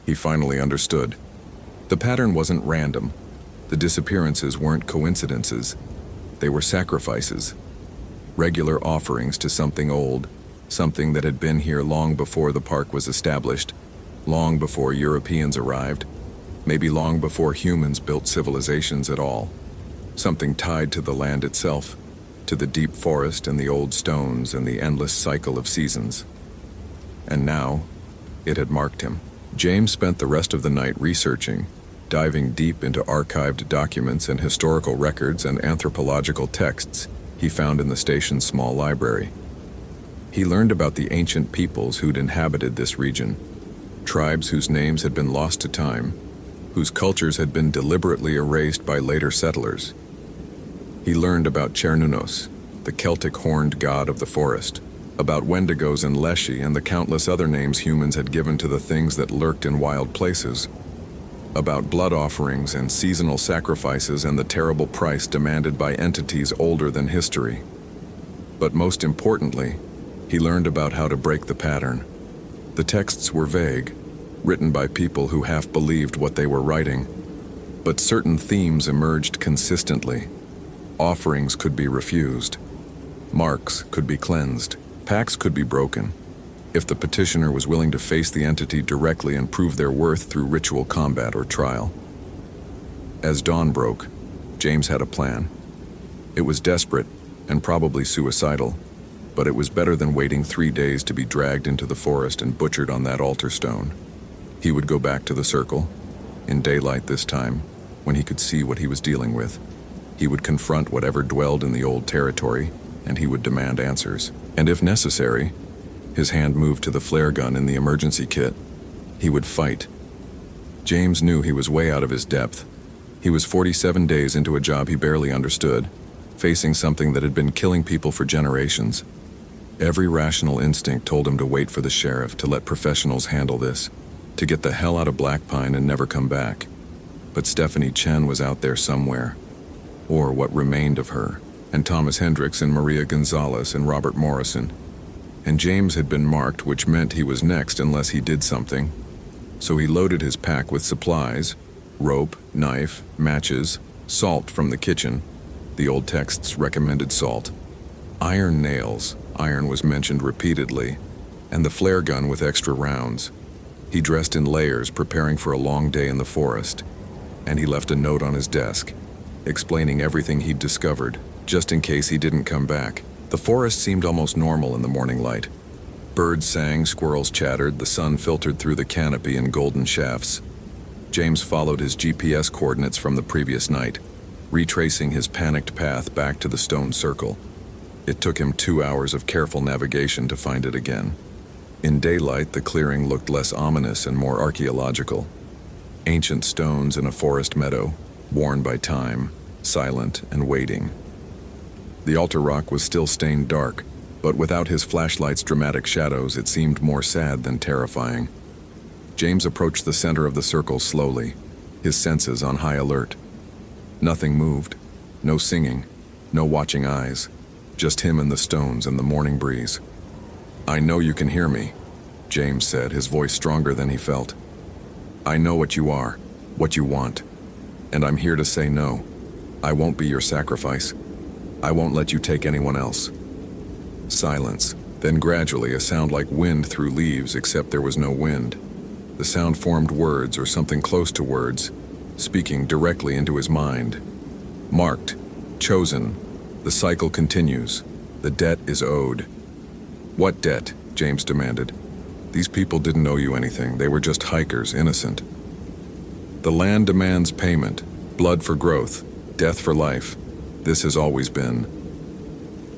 He finally understood. The pattern wasn't random. The disappearances weren't coincidences. They were sacrifices. Regular offerings to something old, something that had been here long before the park was established, long before Europeans arrived, maybe long before humans built civilizations at all. Something tied to the land itself, to the deep forest and the old stones and the endless cycle of seasons. And now, it had marked him. James spent the rest of the night researching, diving deep into archived documents and historical records and anthropological texts he found in the station's small library. He learned about the ancient peoples who'd inhabited this region, tribes whose names had been lost to time, whose cultures had been deliberately erased by later settlers. He learned about Cernunnos, the Celtic horned god of the forest, about Wendigos and Leshy and the countless other names humans had given to the things that lurked in wild places, about blood offerings and seasonal sacrifices and the terrible price demanded by entities older than history. But most importantly, he learned about how to break the pattern. The texts were vague, written by people who half believed what they were writing, but certain themes emerged consistently. Offerings could be refused. Marks could be cleansed. Pacts could be broken, if the petitioner was willing to face the entity directly and prove their worth through ritual combat or trial. As dawn broke, James had a plan. It was desperate and probably suicidal, but it was better than waiting 3 days to be dragged into the forest and butchered on that altar stone. He would go back to the circle, in daylight this time, when he could see what he was dealing with. He would confront whatever dwelled in the old territory, and he would demand answers. And if necessary, His hand moved to the flare gun in the emergency kit. He would fight. James knew he was way out of his depth. He was 47 days into a job he barely understood, facing something that had been killing people for generations. Every rational instinct told him to wait for the sheriff, to let professionals handle this, to get the hell out of Black Pine and never come back. But Stephanie Chen was out there somewhere, or what remained of her, and Thomas Hendricks and Maria Gonzalez and Robert Morrison. And James had been marked, which meant he was next unless he did something. So he loaded his pack with supplies: rope, knife, matches, salt from the kitchen. The old texts recommended salt. Iron nails, iron was mentioned repeatedly, and the flare gun with extra rounds. He dressed in layers, preparing for a long day in the forest, and he left a note on his desk, explaining everything he'd discovered, just in case he didn't come back. The forest seemed almost normal in the morning light. Birds sang, squirrels chattered, the sun filtered through the canopy in golden shafts. James followed his GPS coordinates from the previous night, retracing his panicked path back to the stone circle. It took him 2 hours of careful navigation to find it again. In daylight, the clearing looked less ominous and more archaeological. Ancient stones in a forest meadow, worn by time, silent and waiting. The altar rock was still stained dark, but without his flashlight's dramatic shadows, it seemed more sad than terrifying. James approached the center of the circle slowly, his senses on high alert. Nothing moved, no singing, no watching eyes, just him and the stones and the morning breeze. "I know you can hear me," James said, his voice stronger than he felt. "I know what you are, what you want, and I'm here to say no. I won't be your sacrifice. I won't let you take anyone else." Silence, then gradually a sound like wind through leaves, except there was no wind. The sound formed words, or something close to words, speaking directly into his mind. "Marked, chosen, the cycle continues, the debt is owed." "What debt?" James demanded. "These people didn't owe you anything, they were just hikers, innocent." "The land demands payment, blood for growth, death for life. This has always been."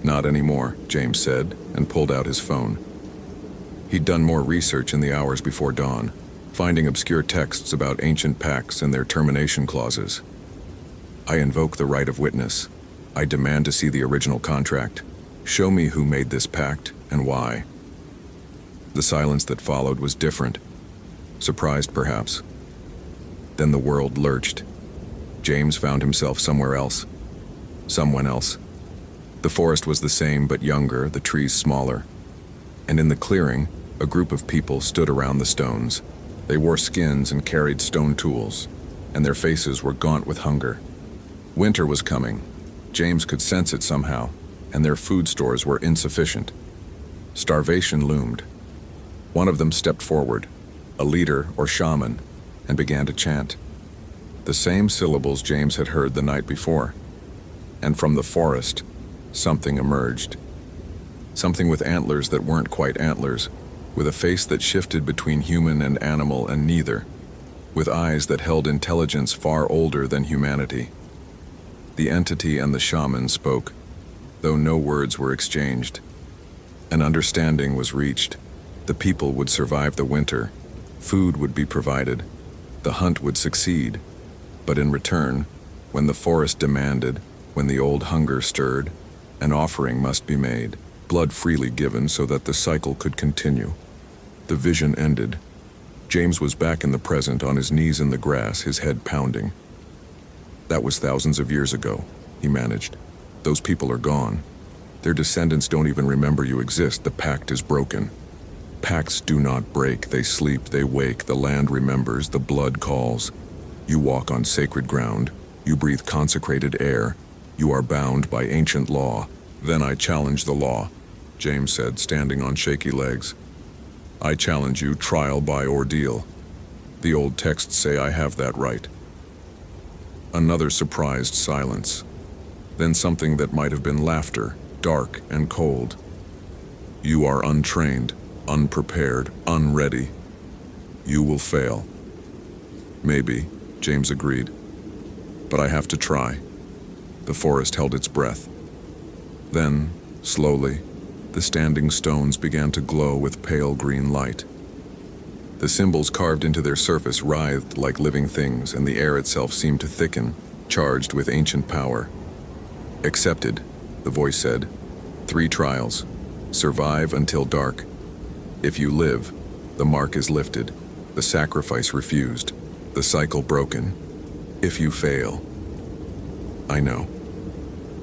"Not anymore," James said, and pulled out his phone. He'd done more research in the hours before dawn, finding obscure texts about ancient pacts and their termination clauses. "I invoke the right of witness. I demand to see the original contract. Show me who made this pact and why." The silence that followed was different. Surprised, perhaps. Then the world lurched. James found himself somewhere else. Someone else. The forest was the same, but younger, the trees smaller. And in the clearing, a group of people stood around the stones. They wore skins and carried stone tools, and their faces were gaunt with hunger. Winter was coming. James could sense it somehow, and their food stores were insufficient. Starvation loomed. One of them stepped forward, a leader or shaman, and began to chant. The same syllables James had heard the night before. And from the forest, something emerged. Something with antlers that weren't quite antlers, with a face that shifted between human and animal and neither, with eyes that held intelligence far older than humanity. The entity and the shaman spoke, though no words were exchanged. An understanding was reached. The people would survive the winter. Food would be provided. The hunt would succeed. But in return, when the forest demanded, when the old hunger stirred, an offering must be made, blood freely given so that the cycle could continue. The vision ended. James was back in the present, on his knees in the grass, his head pounding. "That was thousands of years ago," he managed. "Those people are gone. Their descendants don't even remember you exist. The pact is broken. Pacts do not break. They sleep, they wake. The land remembers, the blood calls. You walk on sacred ground. You breathe consecrated air. You are bound by ancient law." "Then I challenge the law," James said, standing on shaky legs. "I challenge you, trial by ordeal. The old texts say I have that right." Another surprised silence. Then something that might have been laughter, dark and cold. "You are untrained, unprepared, unready. You will fail." "Maybe," James agreed. "But I have to try." The forest held its breath. Then, slowly, The standing stones began to glow with pale green light. The symbols carved into their surface writhed like living things, and the air itself seemed to thicken, charged with ancient power. "Accepted," the voice said. "3 trials. Survive until dark. If you live, the mark is lifted, the sacrifice refused, the cycle broken. If you fail..." "I know,"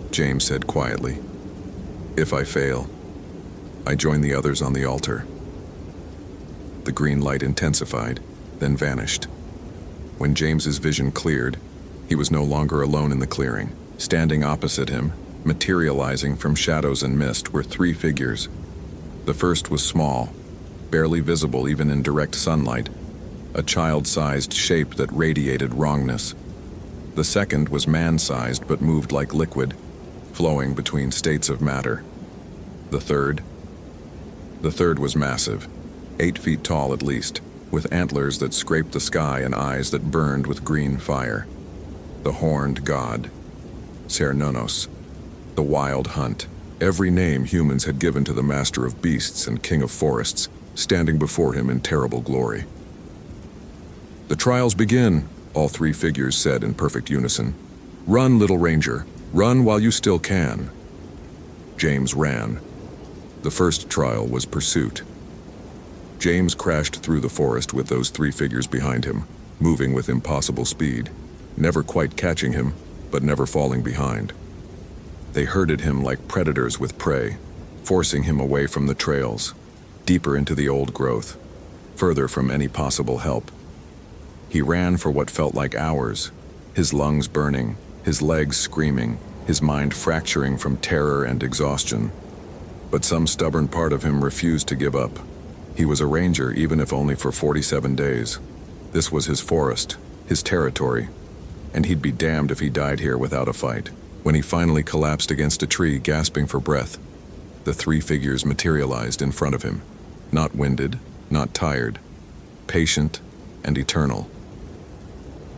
James said quietly. "If I fail, I join the others on the altar." The green light intensified, then vanished. When James's vision cleared, he was no longer alone in the clearing. Standing opposite him, materializing from shadows and mist, were 3 figures. The first was small, barely visible even in direct sunlight, a child-sized shape that radiated wrongness. The second was man-sized but moved like liquid, flowing between states of matter. The third was massive, 8 feet tall at least, with antlers that scraped the sky and eyes that burned with green fire. The horned god, Cernunnos, the wild hunt, every name humans had given to the master of beasts and king of forests, standing before him in terrible glory. "The trials begin," all 3 figures said in perfect unison. "Run, little ranger, run while you still can." James ran. The first trial was pursuit. James crashed through the forest with those 3 figures behind him, moving with impossible speed, never quite catching him, but never falling behind. They herded him like predators with prey, forcing him away from the trails, deeper into the old growth, further from any possible help. He ran for what felt like hours, his lungs burning, his legs screaming, his mind fracturing from terror and exhaustion. But some stubborn part of him refused to give up. He was a ranger, even if only for 47 days. This was his forest, his territory, and he'd be damned if he died here without a fight. When he finally collapsed against a tree, gasping for breath, the 3 figures materialized in front of him, not winded, not tired, patient and eternal.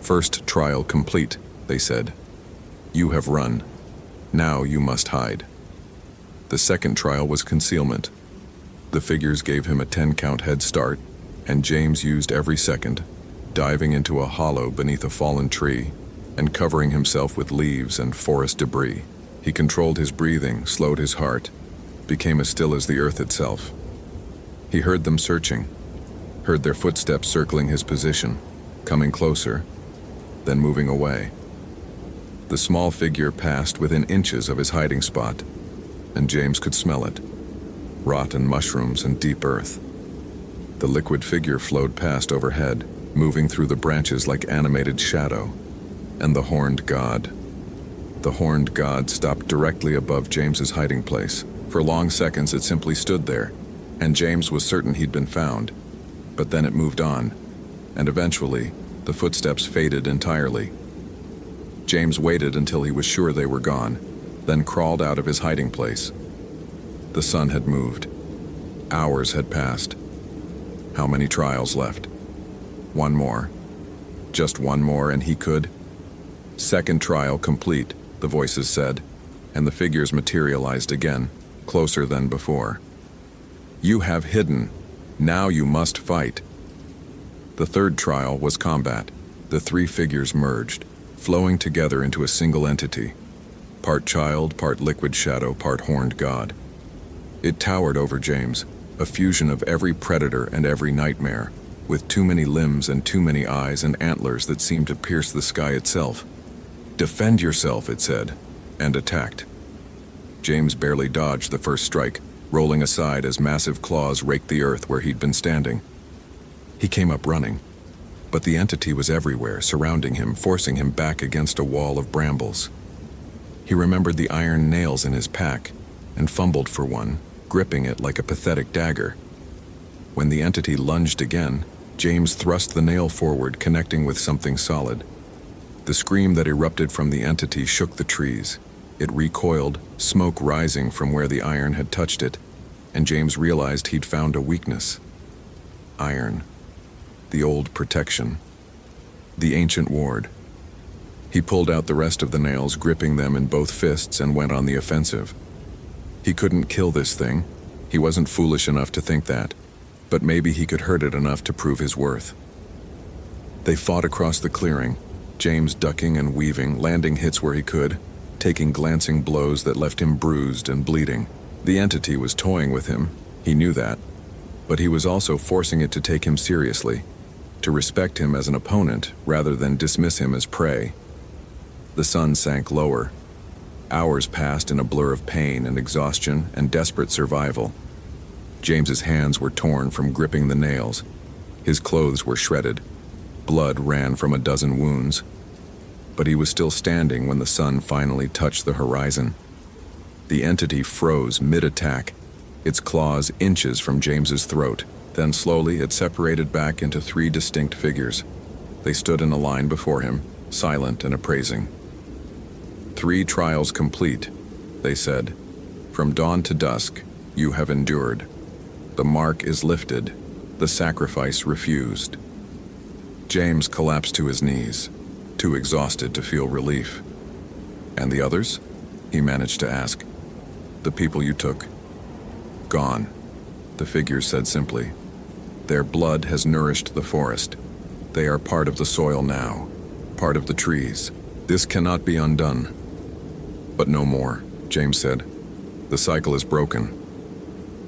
"First trial complete," they said. "You have run. Now you must hide." The second trial was concealment. The figures gave him a 10-count head start, and James used every second, diving into a hollow beneath a fallen tree and covering himself with leaves and forest debris. He controlled his breathing, slowed his heart, became as still as the earth itself. He heard them searching, heard their footsteps circling his position, coming closer, then moving away. The small figure passed within inches of his hiding spot, and James could smell it. Rot and mushrooms and deep earth. The liquid figure flowed past overhead, moving through the branches like animated shadow. And the horned god. The horned god stopped directly above James's hiding place. For long seconds it simply stood there, and James was certain he'd been found. But then it moved on, and eventually, the footsteps faded entirely. James waited until he was sure they were gone, then crawled out of his hiding place. The sun had moved. Hours had passed. How many trials left? One more. Just one more, and he could... "Second trial complete," the voices said, and the figures materialized again, closer than before. "You have hidden. Now you must fight." The third trial was combat. The 3 figures merged, flowing together into a single entity. Part child, part liquid shadow, part horned god. It towered over James, a fusion of every predator and every nightmare, with too many limbs and too many eyes and antlers that seemed to pierce the sky itself. "Defend yourself," it said, and attacked. James barely dodged the first strike, rolling aside as massive claws raked the earth where he'd been standing. He came up running, but the entity was everywhere, surrounding him, forcing him back against a wall of brambles. He remembered the iron nails in his pack and fumbled for one, gripping it like a pathetic dagger. When the entity lunged again, James thrust the nail forward, connecting with something solid. The scream that erupted from the entity shook the trees. It recoiled, smoke rising from where the iron had touched it, and James realized he'd found a weakness. Iron. The old protection. The ancient ward. He pulled out the rest of the nails, gripping them in both fists, and went on the offensive. He couldn't kill this thing, He wasn't foolish enough to think that, but maybe he could hurt it enough to prove his worth. They fought across the clearing, James ducking and weaving, landing hits where he could, taking glancing blows that left him bruised and bleeding. The entity was toying with him, he knew that, but he was also forcing it to take him seriously, to respect him as an opponent rather than dismiss him as prey. The sun sank lower. Hours passed in a blur of pain and exhaustion and desperate survival. James's hands were torn from gripping the nails. His clothes were shredded. Blood ran from a dozen wounds. But he was still standing when the sun finally touched the horizon. The entity froze mid-attack, its claws inches from James's throat. Then slowly it separated back into 3 distinct figures. They stood in a line before him, silent and appraising. 3 trials complete, they said. From dawn to dusk, you have endured. The mark is lifted, the sacrifice refused. James collapsed to his knees, too exhausted to feel relief. And the others? He managed to ask. The people you took? Gone, the figures said simply. Their blood has nourished the forest. They are part of the soil now, part of the trees. This cannot be undone. But no more, James said. The cycle is broken.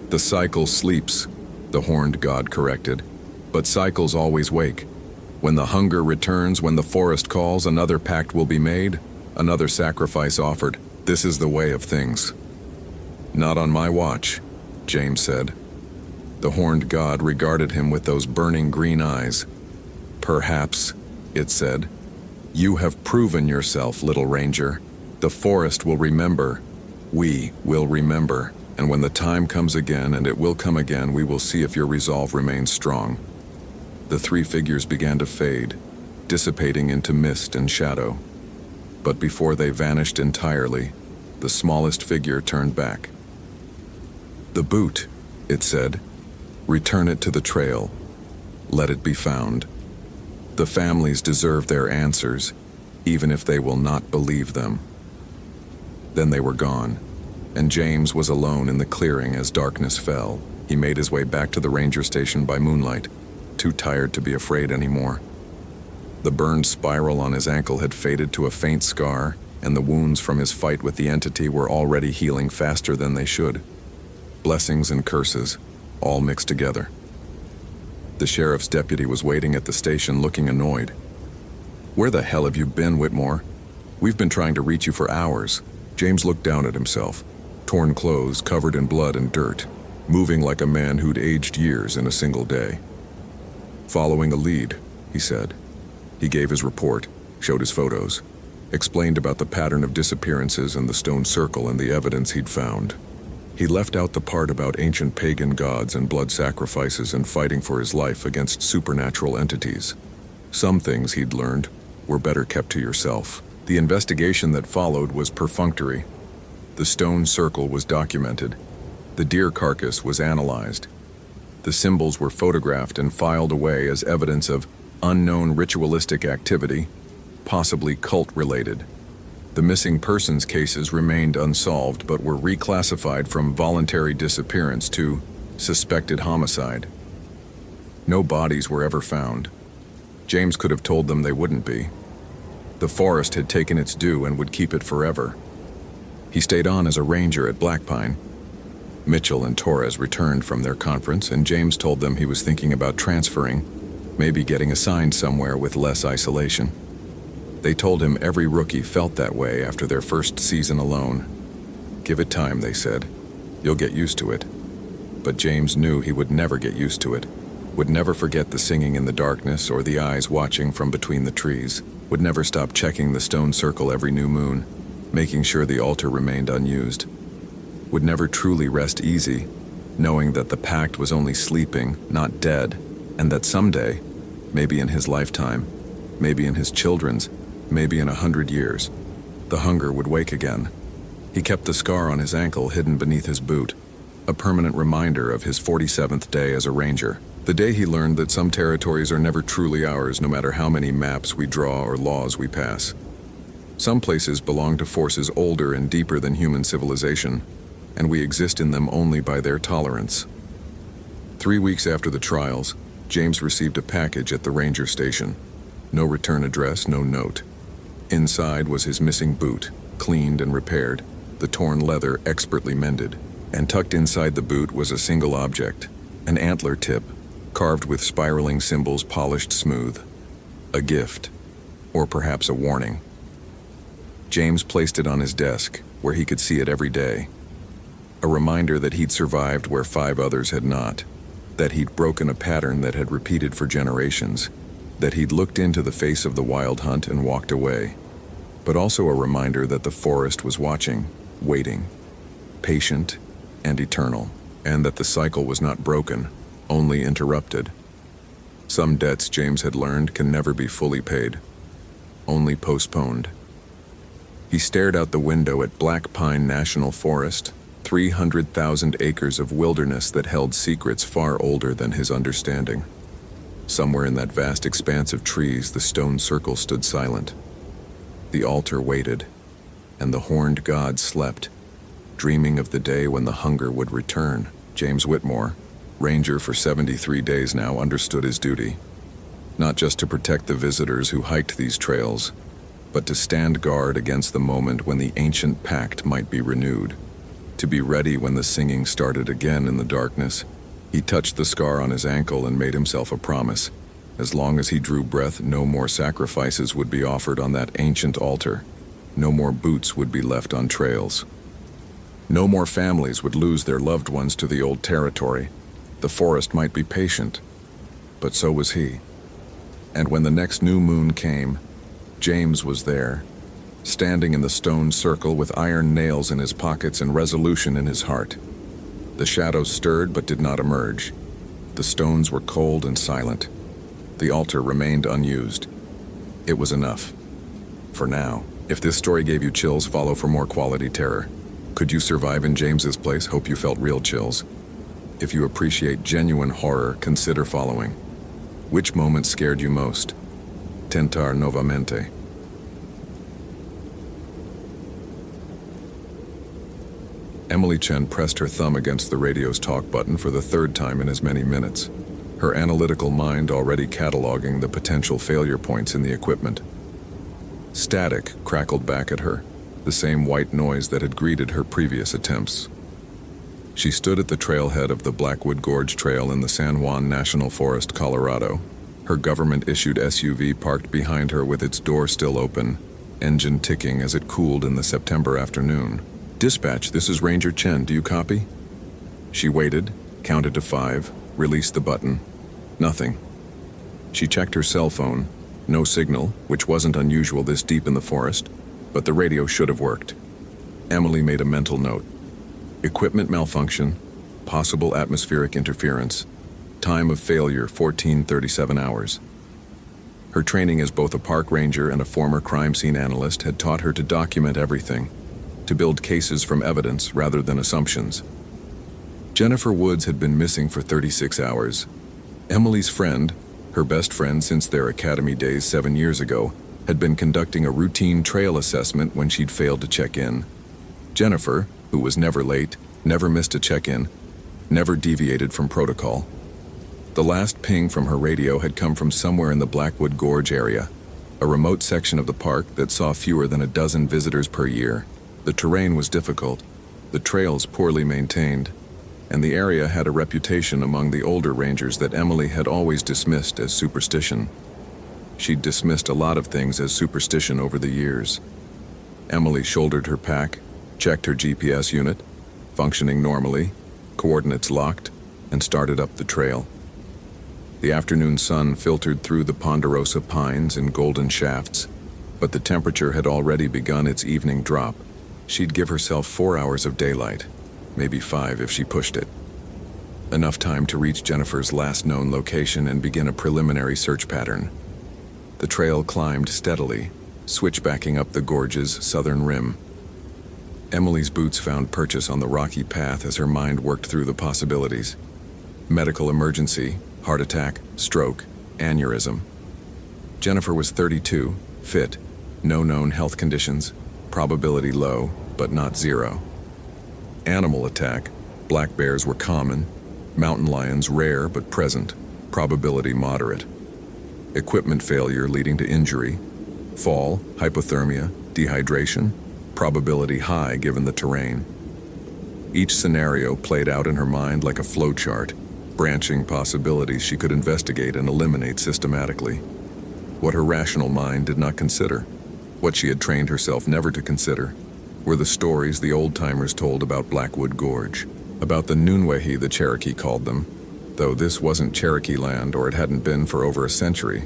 The cycle sleeps, the horned god corrected. But cycles always wake. When the hunger returns, when the forest calls, another pact will be made, another sacrifice offered. This is the way of things. Not on my watch, James said. The horned god regarded him with those burning green eyes. Perhaps, it said. You have proven yourself, little ranger. The forest will remember. We will remember. And when the time comes again, and it will come again, we will see if your resolve remains strong. The 3 figures began to fade, dissipating into mist and shadow. But before they vanished entirely, the smallest figure turned back. The boot, it said. Return it to the trail. Let it be found. The families deserve their answers, even if they will not believe them. Then they were gone, and James was alone in the clearing as darkness fell. He made his way back to the ranger station by moonlight, too tired to be afraid anymore. The burned spiral on his ankle had faded to a faint scar, and the wounds from his fight with the entity were already healing faster than they should. Blessings and curses, all mixed together. The sheriff's deputy was waiting at the station looking annoyed. Where the hell have you been, Whitmore? We've been trying to reach you for hours. James looked down at himself, torn clothes covered in blood and dirt, moving like a man who'd aged years in a single day. Following a lead, he said. He gave his report, showed his photos, explained about the pattern of disappearances and the stone circle and the evidence he'd found. He left out the part about ancient pagan gods and blood sacrifices and fighting for his life against supernatural entities. Some things, he'd learned, were better kept to yourself. The investigation that followed was perfunctory. The stone circle was documented. The deer carcass was analyzed. The symbols were photographed and filed away as evidence of unknown ritualistic activity, possibly cult-related. The missing persons cases remained unsolved but were reclassified from voluntary disappearance to suspected homicide. No bodies were ever found. James could have told them they wouldn't be. The forest had taken its due and would keep it forever. He stayed on as a ranger at Blackpine. Mitchell and Torres returned from their conference, and James told them he was thinking about transferring, maybe getting assigned somewhere with less isolation. They told him every rookie felt that way after their first season alone. Give it time, they said. You'll get used to it. But James knew he would never get used to it, would never forget the singing in the darkness or the eyes watching from between the trees, would never stop checking the stone circle every new moon, making sure the altar remained unused, would never truly rest easy, knowing that the pact was only sleeping, not dead, and that someday, maybe in his lifetime, maybe in his children's, maybe in 100 years, the hunger would wake again. He kept the scar on his ankle hidden beneath his boot, a permanent reminder of his 47th day as a ranger, the day he learned that some territories are never truly ours no matter how many maps we draw or laws we pass. Some places belong to forces older and deeper than human civilization, and we exist in them only by their tolerance. 3 weeks after the trials, James received a package at the ranger station. No return address, no note. Inside was his missing boot, cleaned and repaired, the torn leather expertly mended, and tucked inside the boot was a single object, an antler tip, carved with spiraling symbols polished smooth. A gift, or perhaps a warning. James placed it on his desk, where he could see it every day. A reminder that he'd survived where 5 others had not, that he'd broken a pattern that had repeated for generations, that he'd looked into the face of the wild hunt and walked away, but also a reminder that the forest was watching, waiting, patient and eternal, and that the cycle was not broken, only interrupted. Some debts, James had learned, can never be fully paid, only postponed. He stared out the window at Black Pine National Forest, 300,000 acres of wilderness that held secrets far older than his understanding. Somewhere in that vast expanse of trees, the stone circle stood silent. The altar waited, and the horned god slept, dreaming of the day when the hunger would return. James Whitmore, ranger for 73 days now, understood his duty. Not just to protect the visitors who hiked these trails, but to stand guard against the moment when the ancient pact might be renewed. To be ready when the singing started again in the darkness. He touched the scar on his ankle and made himself a promise. As long as he drew breath, no more sacrifices would be offered on that ancient altar. No more boots would be left on trails. No more families would lose their loved ones to the old territory. The forest might be patient, but so was he. And when the next new moon came, James was there, standing in the stone circle with iron nails in his pockets and resolution in his heart. The shadows stirred but did not emerge. The stones were cold and silent. The altar remained unused. It was enough. For now. If this story gave you chills, follow for more quality terror. Could you survive in James's place? Hope you felt real chills. If you appreciate genuine horror, consider following. Which moment scared you most? Tentar novamente. Emily Chen pressed her thumb against the radio's talk button for the 3rd time in as many minutes, her analytical mind already cataloging the potential failure points in the equipment. Static crackled back at her, the same white noise that had greeted her previous attempts. She stood at the trailhead of the Blackwood Gorge Trail in the San Juan National Forest, Colorado, her government-issued SUV parked behind her with its door still open, engine ticking as it cooled in the September afternoon. "Dispatch, this is Ranger Chen. Do you copy?" She waited, counted to 5, released the button. Nothing. She checked her cell phone. No signal, which wasn't unusual this deep in the forest, but the radio should have worked. Emily made a mental note. Equipment malfunction, possible atmospheric interference, time of failure 1437 hours. Her training as both a park ranger and a former crime scene analyst had taught her to document everything, to build cases from evidence rather than assumptions. Jennifer Woods had been missing for 36 hours. Emily's friend, her best friend since their academy days 7 years ago, had been conducting a routine trail assessment when she'd failed to check in. Jennifer, who was never late, never missed a check-in, never deviated from protocol. The last ping from her radio had come from somewhere in the Blackwood Gorge area, a remote section of the park that saw fewer than a dozen visitors per year. The terrain was difficult, the trails poorly maintained, and the area had a reputation among the older rangers that Emily had always dismissed as superstition. She'd dismissed a lot of things as superstition over the years. Emily shouldered her pack, checked her GPS unit, functioning normally, coordinates locked, and started up the trail. The afternoon sun filtered through the ponderosa pines in golden shafts, but the temperature had already begun its evening drop. She'd give herself 4 hours of daylight, maybe 5 if she pushed it. Enough time to reach Jennifer's last known location and begin a preliminary search pattern. The trail climbed steadily, switchbacking up the gorge's southern rim. Emily's boots found purchase on the rocky path as her mind worked through the possibilities. Medical emergency, heart attack, stroke, aneurysm. Jennifer was 32, fit, no known health conditions, probability low, but not zero. Animal attack. Black bears were common. Mountain lions rare but present. Probability moderate. Equipment failure leading to injury. Fall, hypothermia, dehydration. Probability high given the terrain. Each scenario played out in her mind like a flowchart, branching possibilities she could investigate and eliminate systematically. What her rational mind did not consider, what she had trained herself never to consider, were the stories the old-timers told about Blackwood Gorge, about the Noonwehi the Cherokee called them, though this wasn't Cherokee land or it hadn't been for over a century.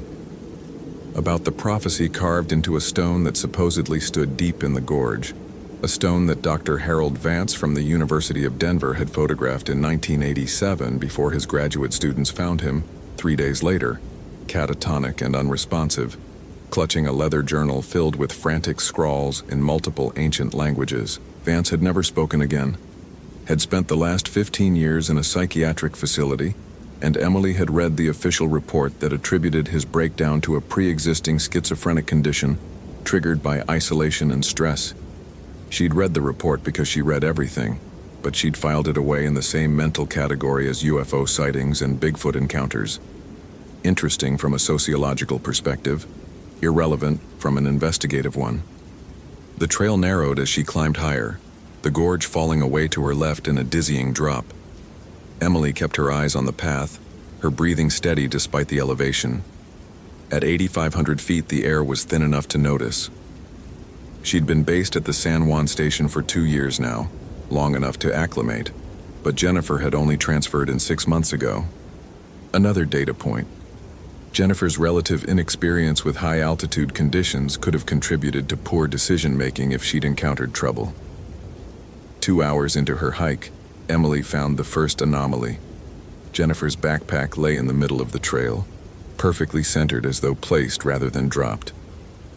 About the prophecy carved into a stone that supposedly stood deep in the gorge, a stone that Dr. Harold Vance from the University of Denver had photographed in 1987 before his graduate students found him, 3 days later, catatonic and unresponsive, clutching a leather journal filled with frantic scrawls in multiple ancient languages. Vance had never spoken again, had spent the last 15 years in a psychiatric facility, and Emily had read the official report that attributed his breakdown to a pre-existing schizophrenic condition triggered by isolation and stress. She'd read the report because she read everything, but she'd filed it away in the same mental category as UFO sightings and Bigfoot encounters. Interesting from a sociological perspective, irrelevant from an investigative one. The trail narrowed as she climbed higher, the gorge falling away to her left in a dizzying drop. Emily kept her eyes on the path, her breathing steady despite the elevation. At 8,500 feet, the air was thin enough to notice. She'd been based at the San Juan station for 2 years now, long enough to acclimate, but Jennifer had only transferred in 6 months ago. Another data point. Jennifer's relative inexperience with high-altitude conditions could have contributed to poor decision-making if she'd encountered trouble. 2 hours into her hike, Emily found the first anomaly. Jennifer's backpack lay in the middle of the trail, perfectly centered as though placed rather than dropped.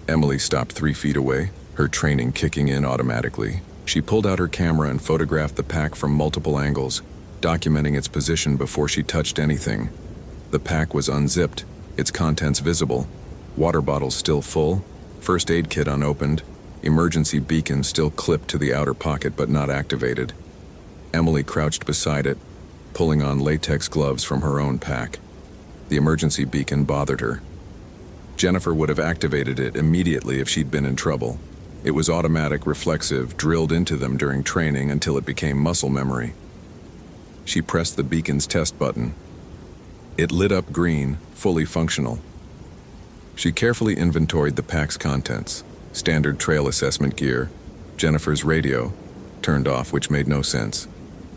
Emily stopped 3 feet away, her training kicking in automatically. She pulled out her camera and photographed the pack from multiple angles, documenting its position before she touched anything. The pack was unzipped, its contents visible, water bottles still full, first aid kit unopened, emergency beacon still clipped to the outer pocket but not activated. Emily crouched beside it, pulling on latex gloves from her own pack. The emergency beacon bothered her. Jennifer would have activated it immediately if she'd been in trouble. It was automatic, reflexive, drilled into them during training until it became muscle memory. She pressed the beacon's test button. It lit up green, fully functional. She carefully inventoried the pack's contents. Standard trail assessment gear, Jennifer's radio, turned off, which made no sense.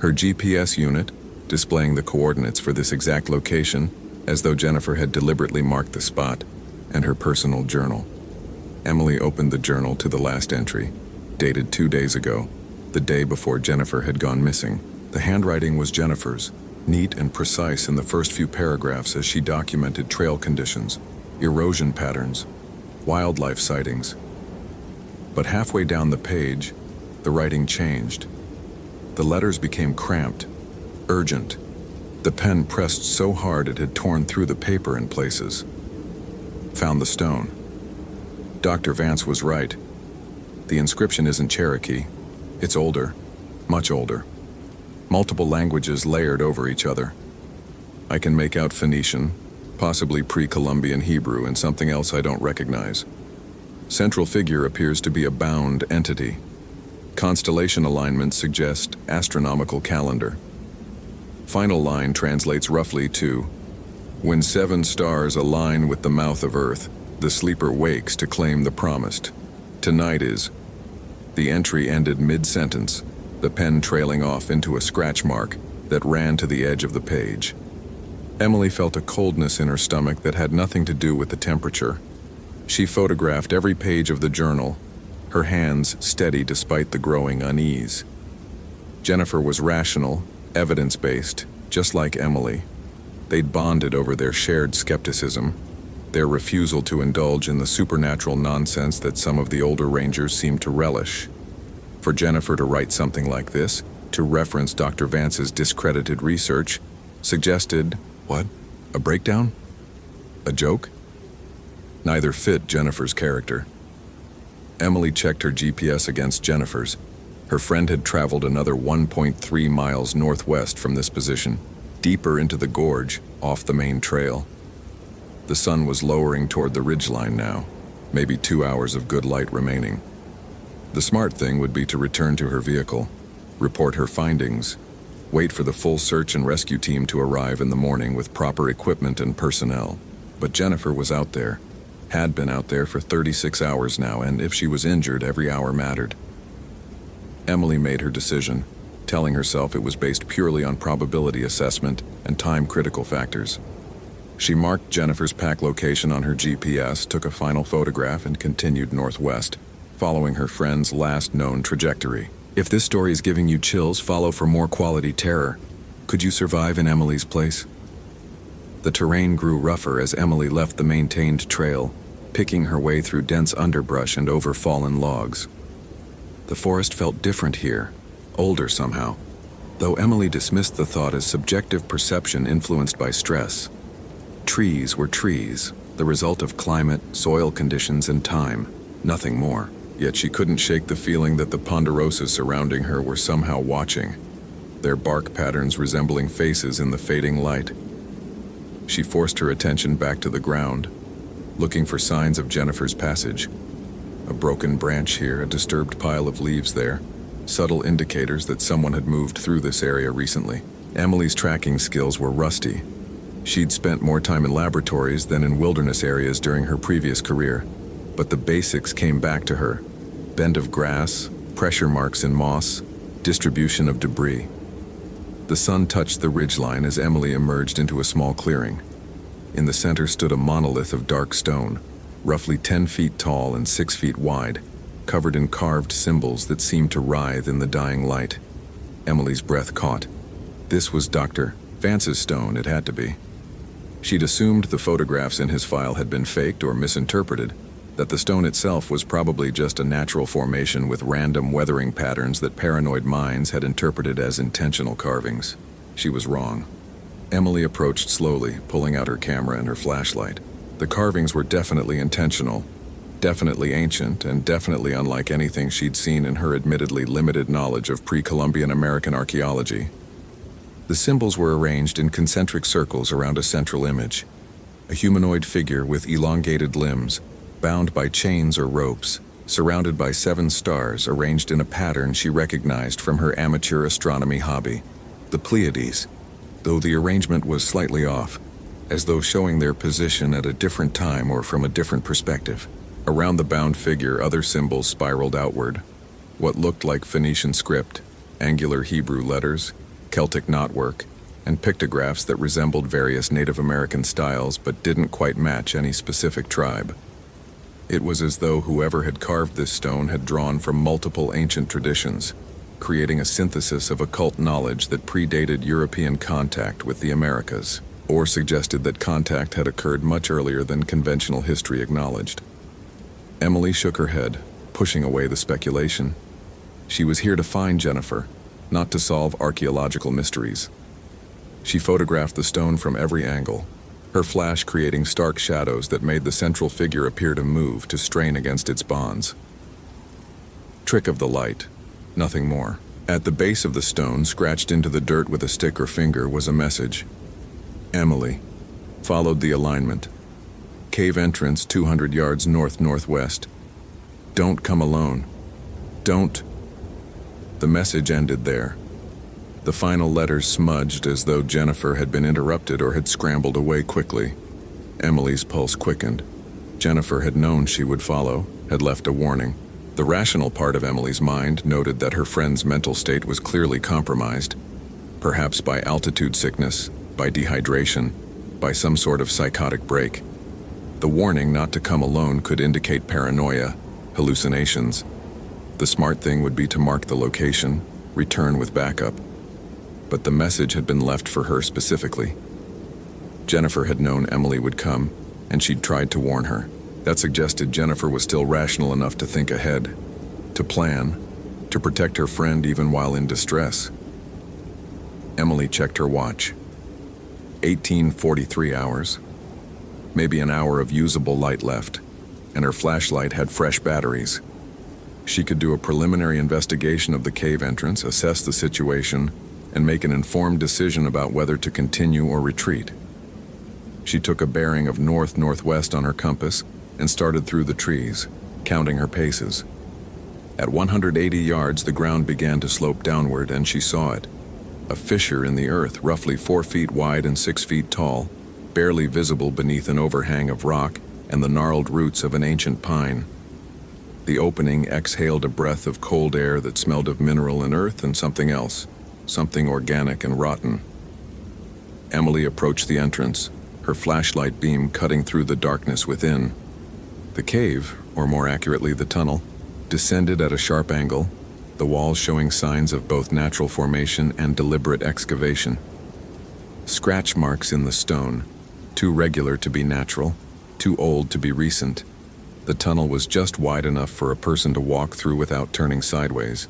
Her GPS unit, displaying the coordinates for this exact location, as though Jennifer had deliberately marked the spot, and her personal journal. Emily opened the journal to the last entry, dated 2 days ago, the day before Jennifer had gone missing. The handwriting was Jennifer's, neat and precise in the first few paragraphs as she documented trail conditions, erosion patterns, wildlife sightings. But halfway down the page, the writing changed. The letters became cramped, urgent. The pen pressed so hard it had torn through the paper in places. Found the stone. Dr. Vance was right. The inscription isn't Cherokee. It's older, much older. Multiple languages layered over each other. I can make out Phoenician, possibly pre-Columbian Hebrew, and something else I don't recognize. Central figure appears to be a bound entity. Constellation alignments suggest astronomical calendar. Final line translates roughly to, "When 7 stars align with the mouth of Earth, the sleeper wakes to claim the promised. Tonight is." The entry ended mid-sentence, the pen trailing off into a scratch mark that ran to the edge of the page. Emily felt a coldness in her stomach that had nothing to do with the temperature. She photographed every page of the journal, her hands steady despite the growing unease. Jennifer was rational, evidence-based, just like Emily. They'd bonded over their shared skepticism, their refusal to indulge in the supernatural nonsense that some of the older rangers seemed to relish. For Jennifer to write something like this, to reference Dr. Vance's discredited research, suggested, what? A breakdown? A joke? Neither fit Jennifer's character. Emily checked her GPS against Jennifer's. Her friend had traveled another 1.3 miles northwest from this position, deeper into the gorge, off the main trail. The sun was lowering toward the ridgeline now, maybe 2 hours of good light remaining. The smart thing would be to return to her vehicle, report her findings, wait for the full search and rescue team to arrive in the morning with proper equipment and personnel. But Jennifer was out there, had been out there for 36 hours now, and if she was injured, every hour mattered. Emily made her decision, telling herself it was based purely on probability assessment and time-critical factors. She marked Jennifer's pack location on her GPS, took a final photograph, and continued northwest, following her friend's last known trajectory. If this story is giving you chills, follow for more quality terror. Could you survive in Emily's place? The terrain grew rougher as Emily left the maintained trail, picking her way through dense underbrush and over fallen logs. The forest felt different here, older somehow, though Emily dismissed the thought as subjective perception influenced by stress. Trees were trees, the result of climate, soil conditions, and time, nothing more. Yet she couldn't shake the feeling that the ponderosas surrounding her were somehow watching, their bark patterns resembling faces in the fading light. She forced her attention back to the ground, looking for signs of Jennifer's passage. A broken branch here, a disturbed pile of leaves there, subtle indicators that someone had moved through this area recently. Emily's tracking skills were rusty. She'd spent more time in laboratories than in wilderness areas during her previous career, but the basics came back to her: bend of grass, pressure marks in moss, distribution of debris. The sun touched the ridgeline as Emily emerged into a small clearing. In the center stood a monolith of dark stone, roughly 10 feet tall and 6 feet wide, covered in carved symbols that seemed to writhe in the dying light. Emily's breath caught. This was Dr. Vance's stone, it had to be. She'd assumed the photographs in his file had been faked or misinterpreted, that the stone itself was probably just a natural formation with random weathering patterns that paranoid minds had interpreted as intentional carvings. She was wrong. Emily approached slowly, pulling out her camera and her flashlight. The carvings were definitely intentional, definitely ancient, and definitely unlike anything she'd seen in her admittedly limited knowledge of pre-Columbian American archaeology. The symbols were arranged in concentric circles around a central image, a humanoid figure with elongated limbs, bound by chains or ropes, surrounded by 7 stars arranged in a pattern she recognized from her amateur astronomy hobby. The Pleiades, though the arrangement was slightly off, as though showing their position at a different time or from a different perspective. Around the bound figure, other symbols spiraled outward, what looked like Phoenician script, angular Hebrew letters, Celtic knotwork, and pictographs that resembled various Native American styles but didn't quite match any specific tribe. It was as though whoever had carved this stone had drawn from multiple ancient traditions, creating a synthesis of occult knowledge that predated European contact with the Americas, or suggested that contact had occurred much earlier than conventional history acknowledged. Emily shook her head, pushing away the speculation. She was here to find Jennifer, not to solve archaeological mysteries. She photographed the stone from every angle, her flash creating stark shadows that made the central figure appear to move, to strain against its bonds. Trick of the light, nothing more. At the base of the stone, scratched into the dirt with a stick or finger, was a message. Emily followed the alignment. Cave entrance 200 yards north-northwest. Don't come alone. Don't. The message ended there. The final letters smudged as though Jennifer had been interrupted or had scrambled away quickly. Emily's pulse quickened. Jennifer had known she would follow, had left a warning. The rational part of Emily's mind noted that her friend's mental state was clearly compromised, perhaps by altitude sickness, by dehydration, by some sort of psychotic break. The warning not to come alone could indicate paranoia, hallucinations. The smart thing would be to mark the location, return with backup. But the message had been left for her specifically. Jennifer had known Emily would come, and she'd tried to warn her. That suggested Jennifer was still rational enough to think ahead, to plan, to protect her friend even while in distress. Emily checked her watch. 18:43 hours. Maybe an hour of usable light left, and her flashlight had fresh batteries. She could do a preliminary investigation of the cave entrance, assess the situation, and make an informed decision about whether to continue or retreat. She took a bearing of north-northwest on her compass and started through the trees, counting her paces. At 180 yards, the ground began to slope downward, and she saw it. A fissure in the earth, roughly 4 feet wide and 6 feet tall, barely visible beneath an overhang of rock and the gnarled roots of an ancient pine. The opening exhaled a breath of cold air that smelled of mineral and earth and something else, something organic and rotten. Emily approached the entrance, her flashlight beam cutting through the darkness within. The cave, or more accurately the tunnel, descended at a sharp angle, the walls showing signs of both natural formation and deliberate excavation. Scratch marks in the stone, too regular to be natural, too old to be recent. The tunnel was just wide enough for a person to walk through without turning sideways.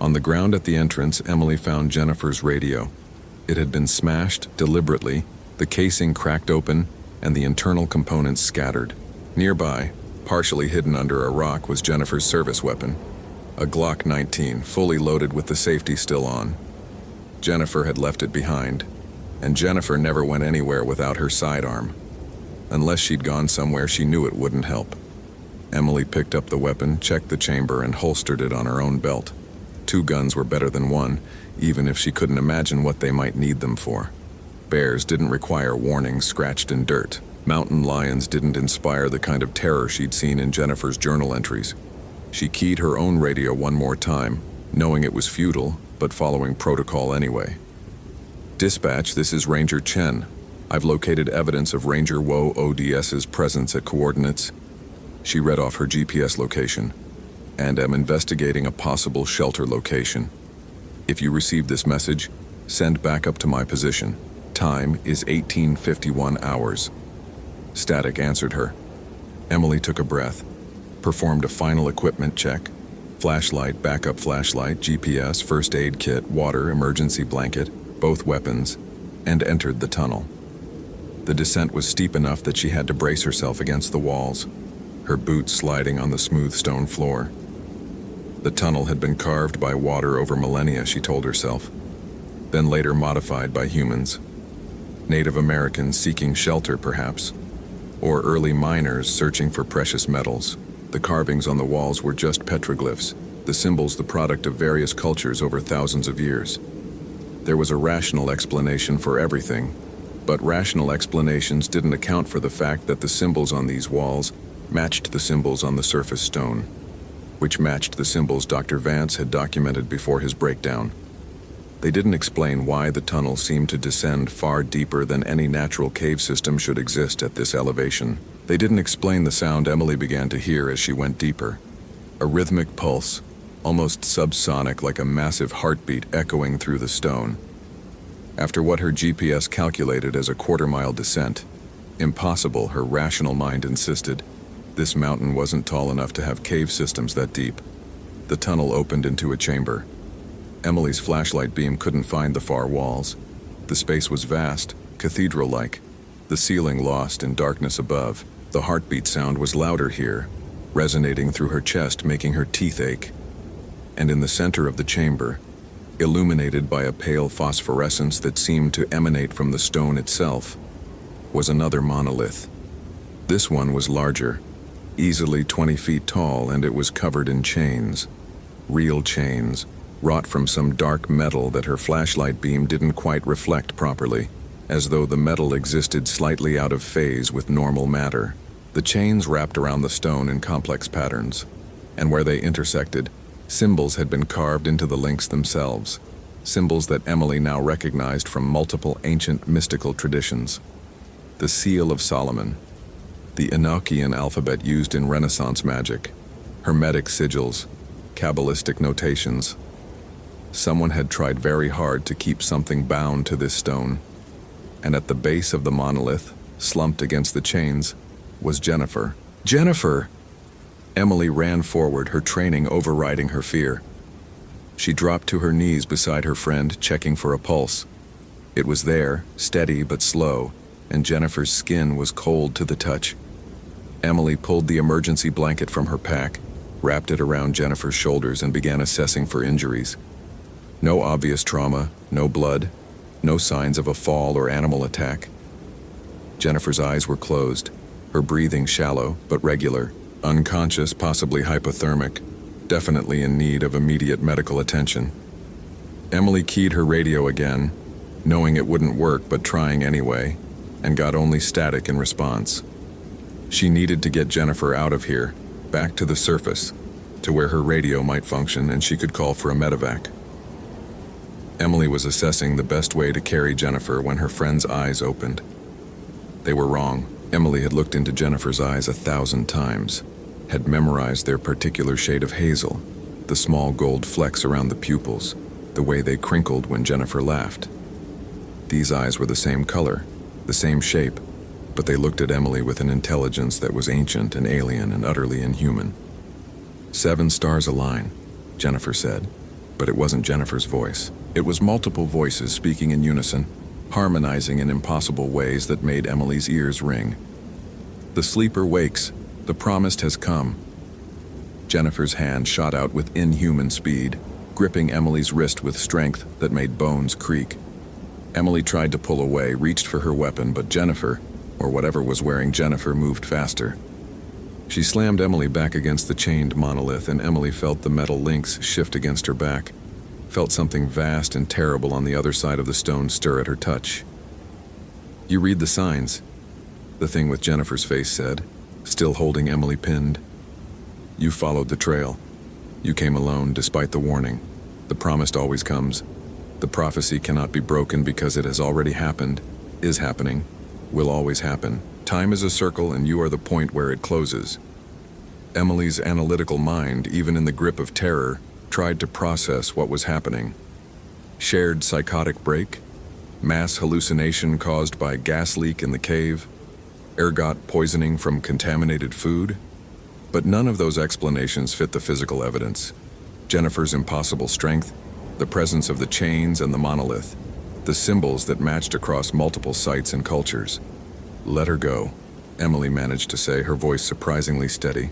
On the ground at the entrance, Emily found Jennifer's radio. It had been smashed deliberately, the casing cracked open, and the internal components scattered. Nearby, partially hidden under a rock, was Jennifer's service weapon, a Glock 19, fully loaded with the safety still on. Jennifer had left it behind, and Jennifer never went anywhere without her sidearm. Unless she'd gone somewhere she knew it wouldn't help. Emily picked up the weapon, checked the chamber, and holstered it on her own belt. 2 guns were better than 1, even if she couldn't imagine what they might need them for. Bears didn't require warnings scratched in dirt. Mountain lions didn't inspire the kind of terror she'd seen in Jennifer's journal entries. She keyed her own radio one more time, knowing it was futile, but following protocol anyway. "Dispatch, this is Ranger Chen. I've located evidence of Ranger Wo ODS's presence at coordinates." She read off her GPS location. "And am investigating a possible shelter location. If you receive this message, send backup to my position. Time is 1851 hours. Static answered her. Emily took a breath, performed a final equipment check, flashlight, backup flashlight, GPS, first aid kit, water, emergency blanket, both weapons, and entered the tunnel. The descent was steep enough that she had to brace herself against the walls, her boots sliding on the smooth stone floor. The tunnel had been carved by water over millennia, she told herself, then later modified by humans. Native Americans seeking shelter, perhaps, or early miners searching for precious metals. The carvings on the walls were just petroglyphs, the symbols the product of various cultures over thousands of years. There was a rational explanation for everything, but rational explanations didn't account for the fact that the symbols on these walls matched the symbols on the surface stone, which matched the symbols Dr. Vance had documented before his breakdown. They didn't explain why the tunnel seemed to descend far deeper than any natural cave system should exist at this elevation. They didn't explain the sound Emily began to hear as she went deeper. A rhythmic pulse, almost subsonic, like a massive heartbeat echoing through the stone. After what her GPS calculated as a quarter-mile descent, impossible, her rational mind insisted. This mountain wasn't tall enough to have cave systems that deep. The tunnel opened into a chamber. Emily's flashlight beam couldn't find the far walls. The space was vast, cathedral-like, the ceiling lost in darkness above. The heartbeat sound was louder here, resonating through her chest, making her teeth ache. And in the center of the chamber, illuminated by a pale phosphorescence that seemed to emanate from the stone itself, was another monolith. This one was larger, easily 20 feet tall, and it was covered in chains. Real chains, wrought from some dark metal that her flashlight beam didn't quite reflect properly, as though the metal existed slightly out of phase with normal matter. The chains wrapped around the stone in complex patterns, and where they intersected, symbols had been carved into the links themselves, symbols that Emily now recognized from multiple ancient mystical traditions. The Seal of Solomon, the Enochian alphabet used in Renaissance magic, Hermetic sigils, Kabbalistic notations. Someone had tried very hard to keep something bound to this stone, and at the base of the monolith, slumped against the chains, was Jennifer. Jennifer! Emily ran forward, her training overriding her fear. She dropped to her knees beside her friend, checking for a pulse. It was there, steady but slow, and Jennifer's skin was cold to the touch. Emily pulled the emergency blanket from her pack, wrapped it around Jennifer's shoulders and began assessing for injuries. No obvious trauma, no blood, no signs of a fall or animal attack. Jennifer's eyes were closed, her breathing shallow but regular, unconscious, possibly hypothermic, definitely in need of immediate medical attention. Emily keyed her radio again, knowing it wouldn't work but trying anyway, and got only static in response. She needed to get Jennifer out of here, back to the surface, to where her radio might function and she could call for a medevac. Emily was assessing the best way to carry Jennifer when her friend's eyes opened. They were wrong. Emily had looked into Jennifer's eyes 1,000 times, had memorized their particular shade of hazel, the small gold flecks around the pupils, the way they crinkled when Jennifer laughed. These eyes were the same color, the same shape, but they looked at Emily with an intelligence that was ancient and alien and utterly inhuman. 7 stars align, Jennifer said, but it wasn't Jennifer's voice. It was multiple voices speaking in unison, harmonizing in impossible ways that made Emily's ears ring. The sleeper wakes, the promised has come. Jennifer's hand shot out with inhuman speed, gripping Emily's wrist with strength that made bones creak. Emily tried to pull away, reached for her weapon, but Jennifer, or whatever was wearing Jennifer, moved faster. She slammed Emily back against the chained monolith, and Emily felt the metal links shift against her back, felt something vast and terrible on the other side of the stone stir at her touch. "You read the signs," the thing with Jennifer's face said, still holding Emily pinned. "You followed the trail. You came alone despite the warning. The promised always comes. The prophecy cannot be broken because it has already happened, is happening, will always happen. Time is a circle and you are the point where it closes." Emily's analytical mind, even in the grip of terror, tried to process what was happening. Shared psychotic break? Mass hallucination caused by gas leak in the cave? Ergot poisoning from contaminated food? But none of those explanations fit the physical evidence. Jennifer's impossible strength, the presence of the chains and the monolith, the symbols that matched across multiple sites and cultures. "Let her go," Emily managed to say, her voice surprisingly steady.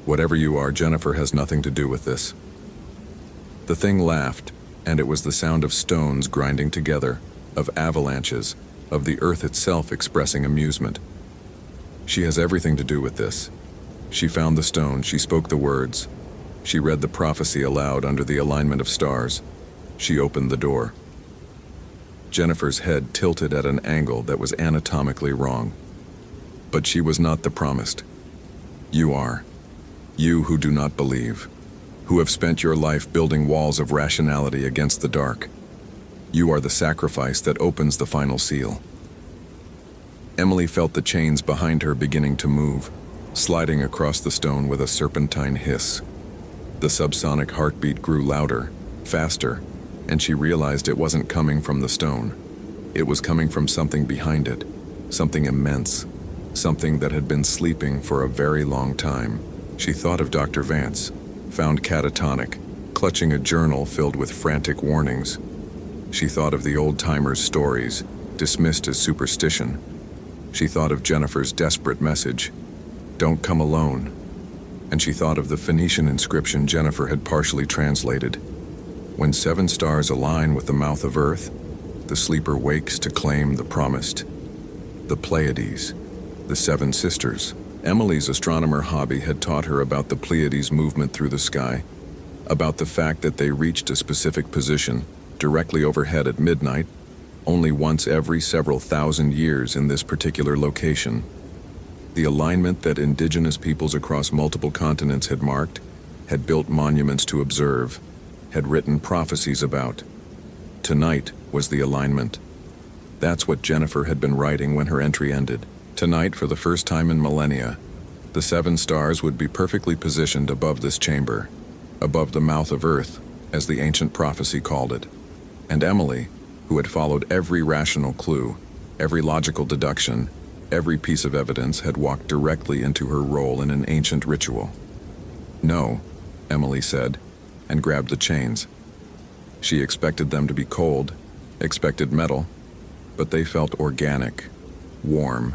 "Whatever you are, Jennifer has nothing to do with this." The thing laughed, and it was the sound of stones grinding together, of avalanches, of the earth itself expressing amusement. "She has everything to do with this. She found the stone, she spoke the words. She read the prophecy aloud under the alignment of stars. She opened the door." Jennifer's head tilted at an angle that was anatomically wrong. "But she was not the promised. You are. You who do not believe, who have spent your life building walls of rationality against the dark. You are the sacrifice that opens the final seal." Emily felt the chains behind her beginning to move, sliding across the stone with a serpentine hiss. The subsonic heartbeat grew louder, faster, and she realized it wasn't coming from the stone. It was coming from something behind it, something immense, something that had been sleeping for a very long time. She thought of Dr. Vance, found catatonic, clutching a journal filled with frantic warnings. She thought of the old-timers' stories, dismissed as superstition. She thought of Jennifer's desperate message, "Don't come alone." And she thought of the Phoenician inscription Jennifer had partially translated. "When 7 stars align with the mouth of earth, the sleeper wakes to claim the promised." The Pleiades, the 7 sisters. Emily's astronomer hobby had taught her about the Pleiades' movement through the sky, about the fact that they reached a specific position, directly overhead at midnight, only once every several thousand years in this particular location. The alignment that indigenous peoples across multiple continents had marked, had built monuments to observe, had written prophecies about. Tonight was the alignment. That's what Jennifer had been writing when her entry ended. Tonight, for the first time in millennia, the 7 stars would be perfectly positioned above this chamber, above the mouth of earth, as the ancient prophecy called it. And Emily, who had followed every rational clue, every logical deduction, every piece of evidence, had walked directly into her role in an ancient ritual. "No," Emily said, and grabbed the chains. She expected them to be cold, expected metal, but they felt organic, warm,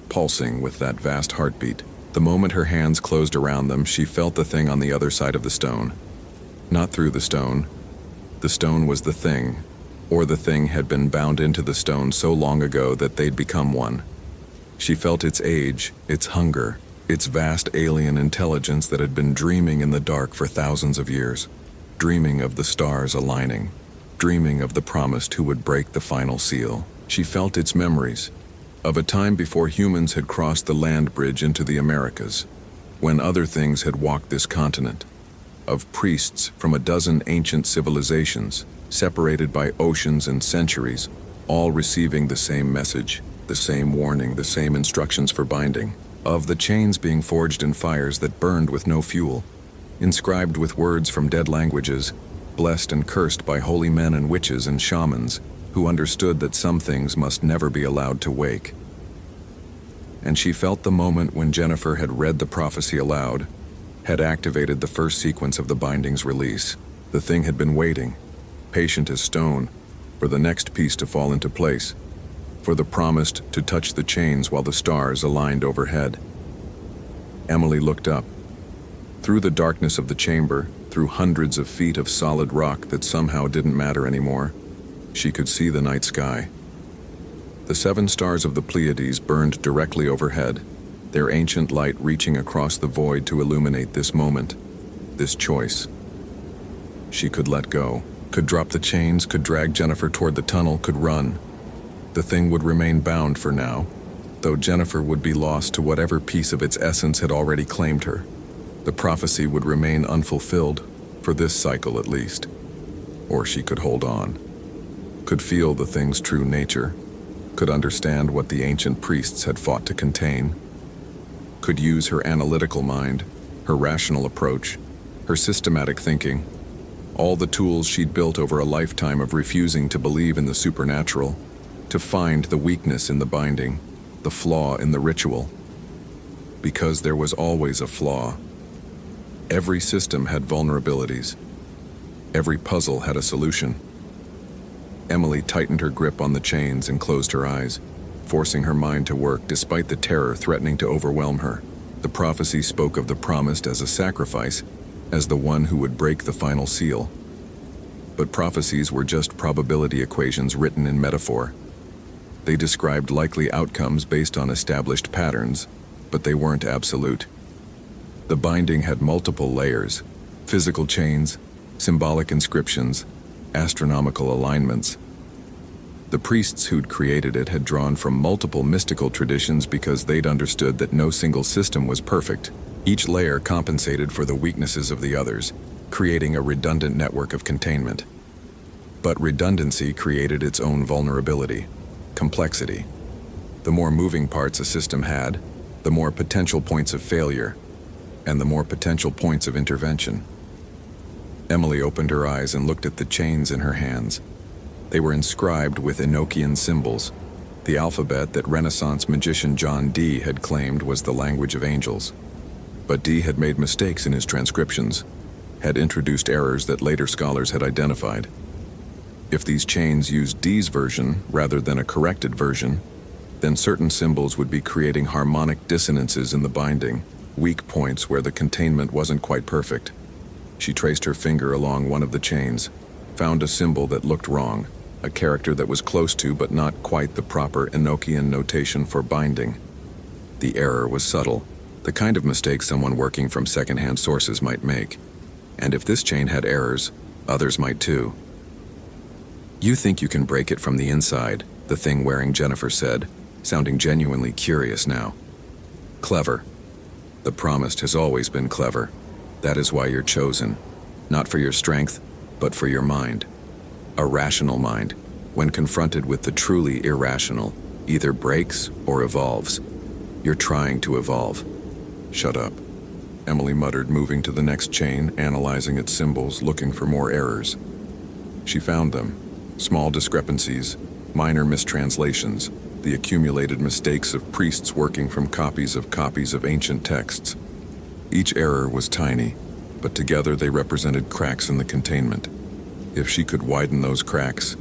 pulsing with that vast heartbeat. The moment her hands closed around them, she felt the thing on the other side of the stone. Not through the stone. The stone was the thing, or the thing had been bound into the stone so long ago that they'd become one. She felt its age, its hunger, its vast alien intelligence that had been dreaming in the dark for thousands of years, dreaming of the stars aligning, dreaming of the promised who would break the final seal. She felt its memories, of a time before humans had crossed the land bridge into the Americas, when other things had walked this continent, of priests from a dozen ancient civilizations, separated by oceans and centuries, all receiving the same message, the same warning, the same instructions for binding, of the chains being forged in fires that burned with no fuel, inscribed with words from dead languages, blessed and cursed by holy men and witches and shamans, who understood that some things must never be allowed to wake. And she felt the moment when Jennifer had read the prophecy aloud, had activated the first sequence of the binding's release. The thing had been waiting, patient as stone, for the next piece to fall into place, for the promised to touch the chains while the stars aligned overhead. Emily looked up. Through the darkness of the chamber, through hundreds of feet of solid rock that somehow didn't matter anymore, she could see the night sky. The 7 stars of the Pleiades burned directly overhead, their ancient light reaching across the void to illuminate this moment, this choice. She could let go, could drop the chains, could drag Jennifer toward the tunnel, could run. The thing would remain bound for now, though Jennifer would be lost to whatever piece of its essence had already claimed her. The prophecy would remain unfulfilled, for this cycle at least. Or she could hold on, could feel the thing's true nature, could understand what the ancient priests had fought to contain, could use her analytical mind, her rational approach, her systematic thinking, all the tools she'd built over a lifetime of refusing to believe in the supernatural, to find the weakness in the binding, the flaw in the ritual. Because there was always a flaw. Every system had vulnerabilities. Every puzzle had a solution. Emily tightened her grip on the chains and closed her eyes, forcing her mind to work despite the terror threatening to overwhelm her. The prophecy spoke of the promised as a sacrifice, as the one who would break the final seal. But prophecies were just probability equations written in metaphor. They described likely outcomes based on established patterns, but they weren't absolute. The binding had multiple layers, physical chains, symbolic inscriptions, astronomical alignments. The priests who'd created it had drawn from multiple mystical traditions because they'd understood that no single system was perfect. Each layer compensated for the weaknesses of the others, creating a redundant network of containment. But redundancy created its own vulnerability, complexity. The more moving parts a system had, the more potential points of failure, and the more potential points of intervention. Emily opened her eyes and looked at the chains in her hands. They were inscribed with Enochian symbols, the alphabet that Renaissance magician John Dee had claimed was the language of angels. But Dee had made mistakes in his transcriptions, had introduced errors that later scholars had identified. If these chains used Dee's version rather than a corrected version, then certain symbols would be creating harmonic dissonances in the binding, weak points where the containment wasn't quite perfect. She traced her finger along one of the chains, found a symbol that looked wrong, a character that was close to but not quite the proper Enochian notation for binding. The error was subtle, the kind of mistake someone working from secondhand sources might make. And if this chain had errors, others might too. "You think you can break it from the inside," the thing wearing Jennifer said, sounding genuinely curious now. "Clever. The promised has always been clever. That is why you're chosen, not for your strength, but for your mind. A rational mind, when confronted with the truly irrational, either breaks or evolves. You're trying to evolve." "Shut up," Emily muttered, moving to the next chain, analyzing its symbols, looking for more errors. She found them. Small discrepancies, minor mistranslations, the accumulated mistakes of priests working from copies of ancient texts. Each error was tiny, but together they represented cracks in the containment. If she could widen those cracks,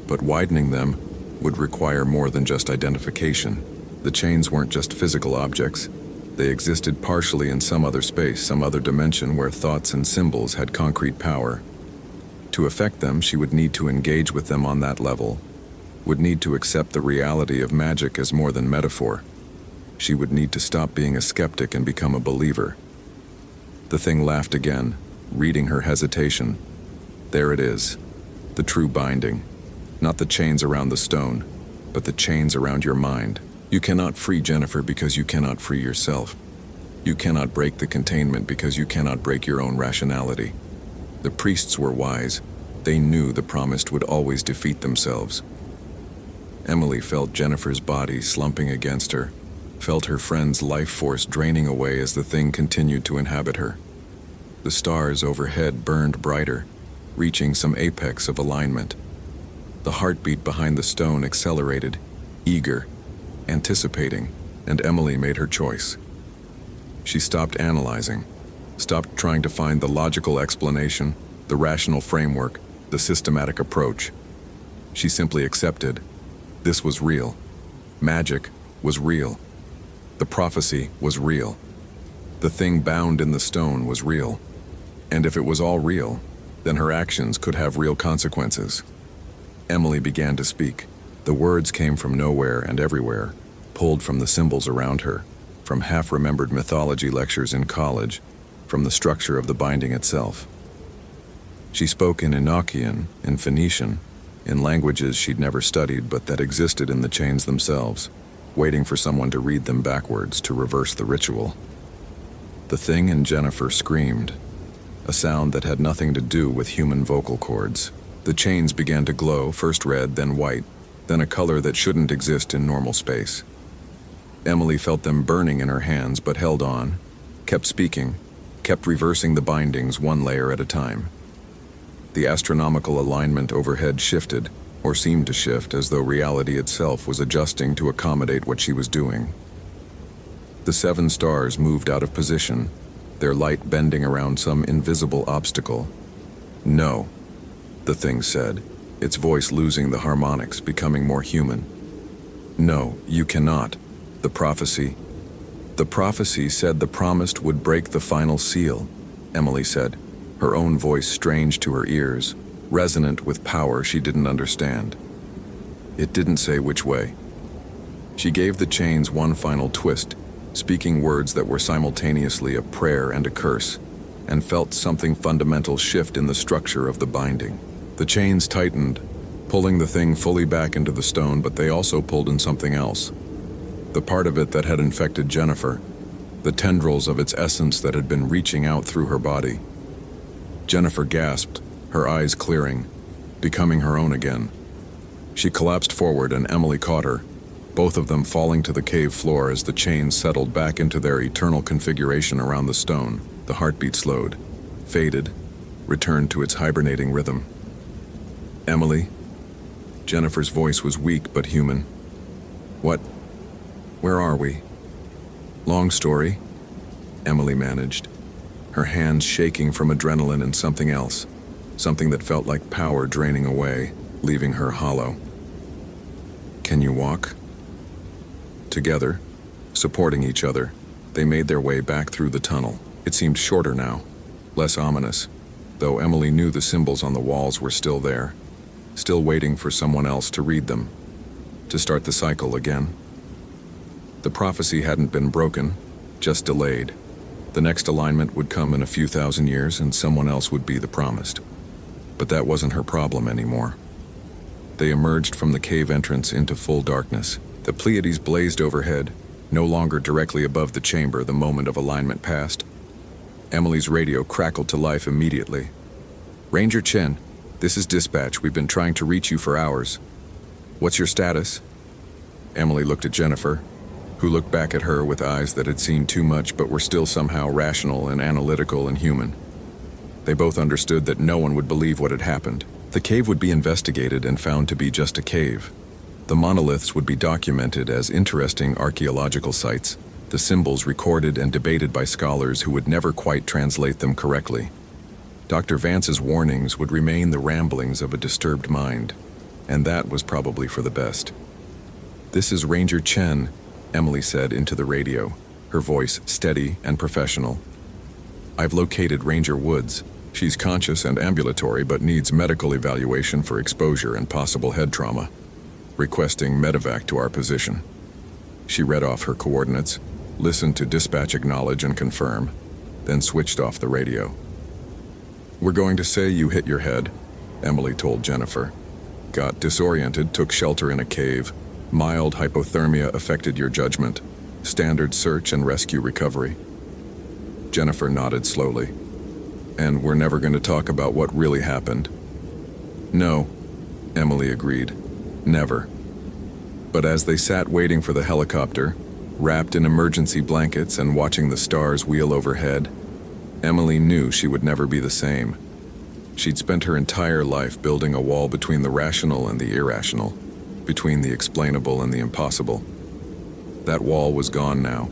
but widening them would require more than just identification. The chains weren't just physical objects, They existed partially in some other space, some other dimension where thoughts and symbols had concrete power. To affect them, she would need to engage with them on that level, would need to accept the reality of magic as more than metaphor. She would need to stop being a skeptic and become a believer. The thing laughed again, reading her hesitation. There it is, the true binding. Not the chains around the stone, but the chains around your mind. You cannot free Jennifer because you cannot free yourself. You cannot break the containment because you cannot break your own rationality. The priests were wise. They knew the promised would always defeat themselves. Emily felt Jennifer's body slumping against her, felt her friend's life force draining away as the thing continued to inhabit her. The stars overhead burned brighter, reaching some apex of alignment. The heartbeat behind the stone accelerated, eager, anticipating, and Emily made her choice. She stopped analyzing, stopped trying to find the logical explanation, the rational framework, the systematic approach. She simply accepted. This was real. Magic was real. The prophecy was real. The thing bound in the stone was real. And if it was all real, then her actions could have real consequences. Emily began to speak. The words came from nowhere and everywhere, pulled from the symbols around her, from half-remembered mythology lectures in college, from the structure of the binding itself. She spoke in Enochian, in Phoenician, in languages she'd never studied but that existed in the chains themselves, waiting for someone to read them backwards to reverse the ritual. The thing in Jennifer screamed, a sound that had nothing to do with human vocal cords. The chains began to glow, first red, then white, then a color that shouldn't exist in normal space. Emily felt them burning in her hands but held on, kept speaking, kept reversing the bindings one layer at a time. The astronomical alignment overhead shifted, or seemed to shift, as though reality itself was adjusting to accommodate what she was doing. The 7 stars moved out of position, their light bending around some invisible obstacle. "No," the thing said, its voice losing the harmonics, becoming more human. "No, you cannot. The prophecy said the promised would break the final seal," Emily said, her own voice strange to her ears, resonant with power she didn't understand. It didn't say which way. She gave the chains one final twist, speaking words that were simultaneously a prayer and a curse, and felt something fundamental shift in the structure of the binding. The chains tightened, pulling the thing fully back into the stone, but they also pulled in something else. The part of it that had infected Jennifer, the tendrils of its essence that had been reaching out through her body. Jennifer gasped, her eyes clearing, becoming her own again. She collapsed forward and Emily caught her, both of them falling to the cave floor as the chains settled back into their eternal configuration around the stone. The heartbeat slowed, faded, returned to its hibernating rhythm. "Emily?" Jennifer's voice was weak but human. "What? Where are we?" "Long story," Emily managed, her hands shaking from adrenaline and something else, something that felt like power draining away, leaving her hollow. "Can you walk?" Together, supporting each other, they made their way back through the tunnel. It seemed shorter now, less ominous, though Emily knew the symbols on the walls were still there, still waiting for someone else to read them, to start the cycle again. The prophecy hadn't been broken, just delayed. The next alignment would come in a few thousand years and someone else would be the promised. But that wasn't her problem anymore. They emerged from the cave entrance into full darkness. The Pleiades blazed overhead, no longer directly above the chamber the moment of alignment passed. Emily's radio crackled to life immediately. "Ranger Chen, this is dispatch. We've been trying to reach you for hours. What's your status?" Emily looked at Jennifer, who looked back at her with eyes that had seen too much but were still somehow rational and analytical and human. They both understood that no one would believe what had happened. The cave would be investigated and found to be just a cave. The monoliths would be documented as interesting archaeological sites, the symbols recorded and debated by scholars who would never quite translate them correctly. Dr. Vance's warnings would remain the ramblings of a disturbed mind, and that was probably for the best. "This is Ranger Chen," Emily said into the radio, her voice steady and professional. "I've located Ranger Woods. She's conscious and ambulatory but needs medical evaluation for exposure and possible head trauma. Requesting medevac to our position." She read off her coordinates, listened to dispatch acknowledge and confirm, then switched off the radio. "We're going to say you hit your head," Emily told Jennifer. "Got disoriented, took shelter in a cave. Mild hypothermia affected your judgment. Standard search and rescue recovery." Jennifer nodded slowly. "And we're never going to talk about what really happened?" "No," Emily agreed. "Never." But as they sat waiting for the helicopter, wrapped in emergency blankets and watching the stars wheel overhead, Emily knew she would never be the same. She'd spent her entire life building a wall between the rational and the irrational, between the explainable and the impossible. That wall was gone now,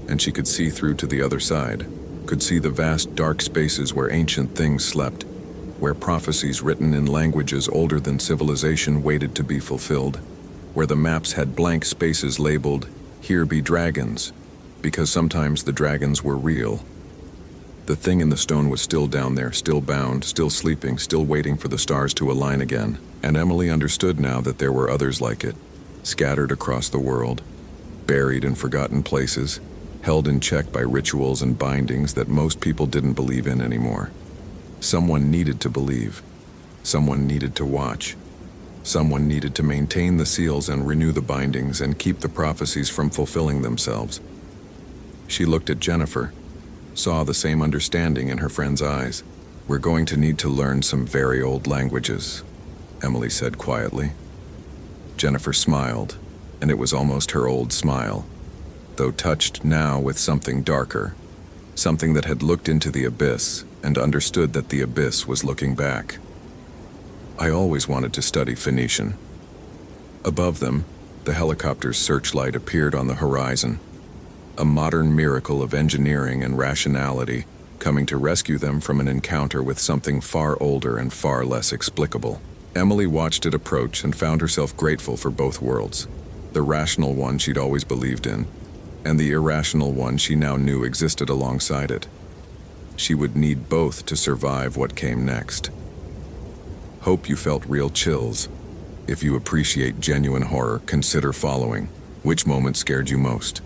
and she could see through to the other side, could see the vast dark spaces where ancient things slept, where prophecies written in languages older than civilization waited to be fulfilled, where the maps had blank spaces labeled, "Here be dragons," because sometimes the dragons were real. The thing in the stone was still down there, still bound, still sleeping, still waiting for the stars to align again, and Emily understood now that there were others like it, scattered across the world, buried in forgotten places, held in check by rituals and bindings that most people didn't believe in anymore. Someone needed to believe. Someone needed to watch. Someone needed to maintain the seals and renew the bindings and keep the prophecies from fulfilling themselves. She looked at Jennifer, saw the same understanding in her friend's eyes. "We're going to need to learn some very old languages," Emily said quietly. Jennifer smiled, and it was almost her old smile, though touched now with something darker, something that had looked into the abyss and understood that the abyss was looking back. "I always wanted to study Phoenician." Above them, the helicopter's searchlight appeared on the horizon, a modern miracle of engineering and rationality coming to rescue them from an encounter with something far older and far less explicable. Emily watched it approach and found herself grateful for both worlds, the rational one she'd always believed in, and the irrational one she now knew existed alongside it. She would need both to survive what came next. Hope you felt real chills. If you appreciate genuine horror, consider following. Which moment scared you most?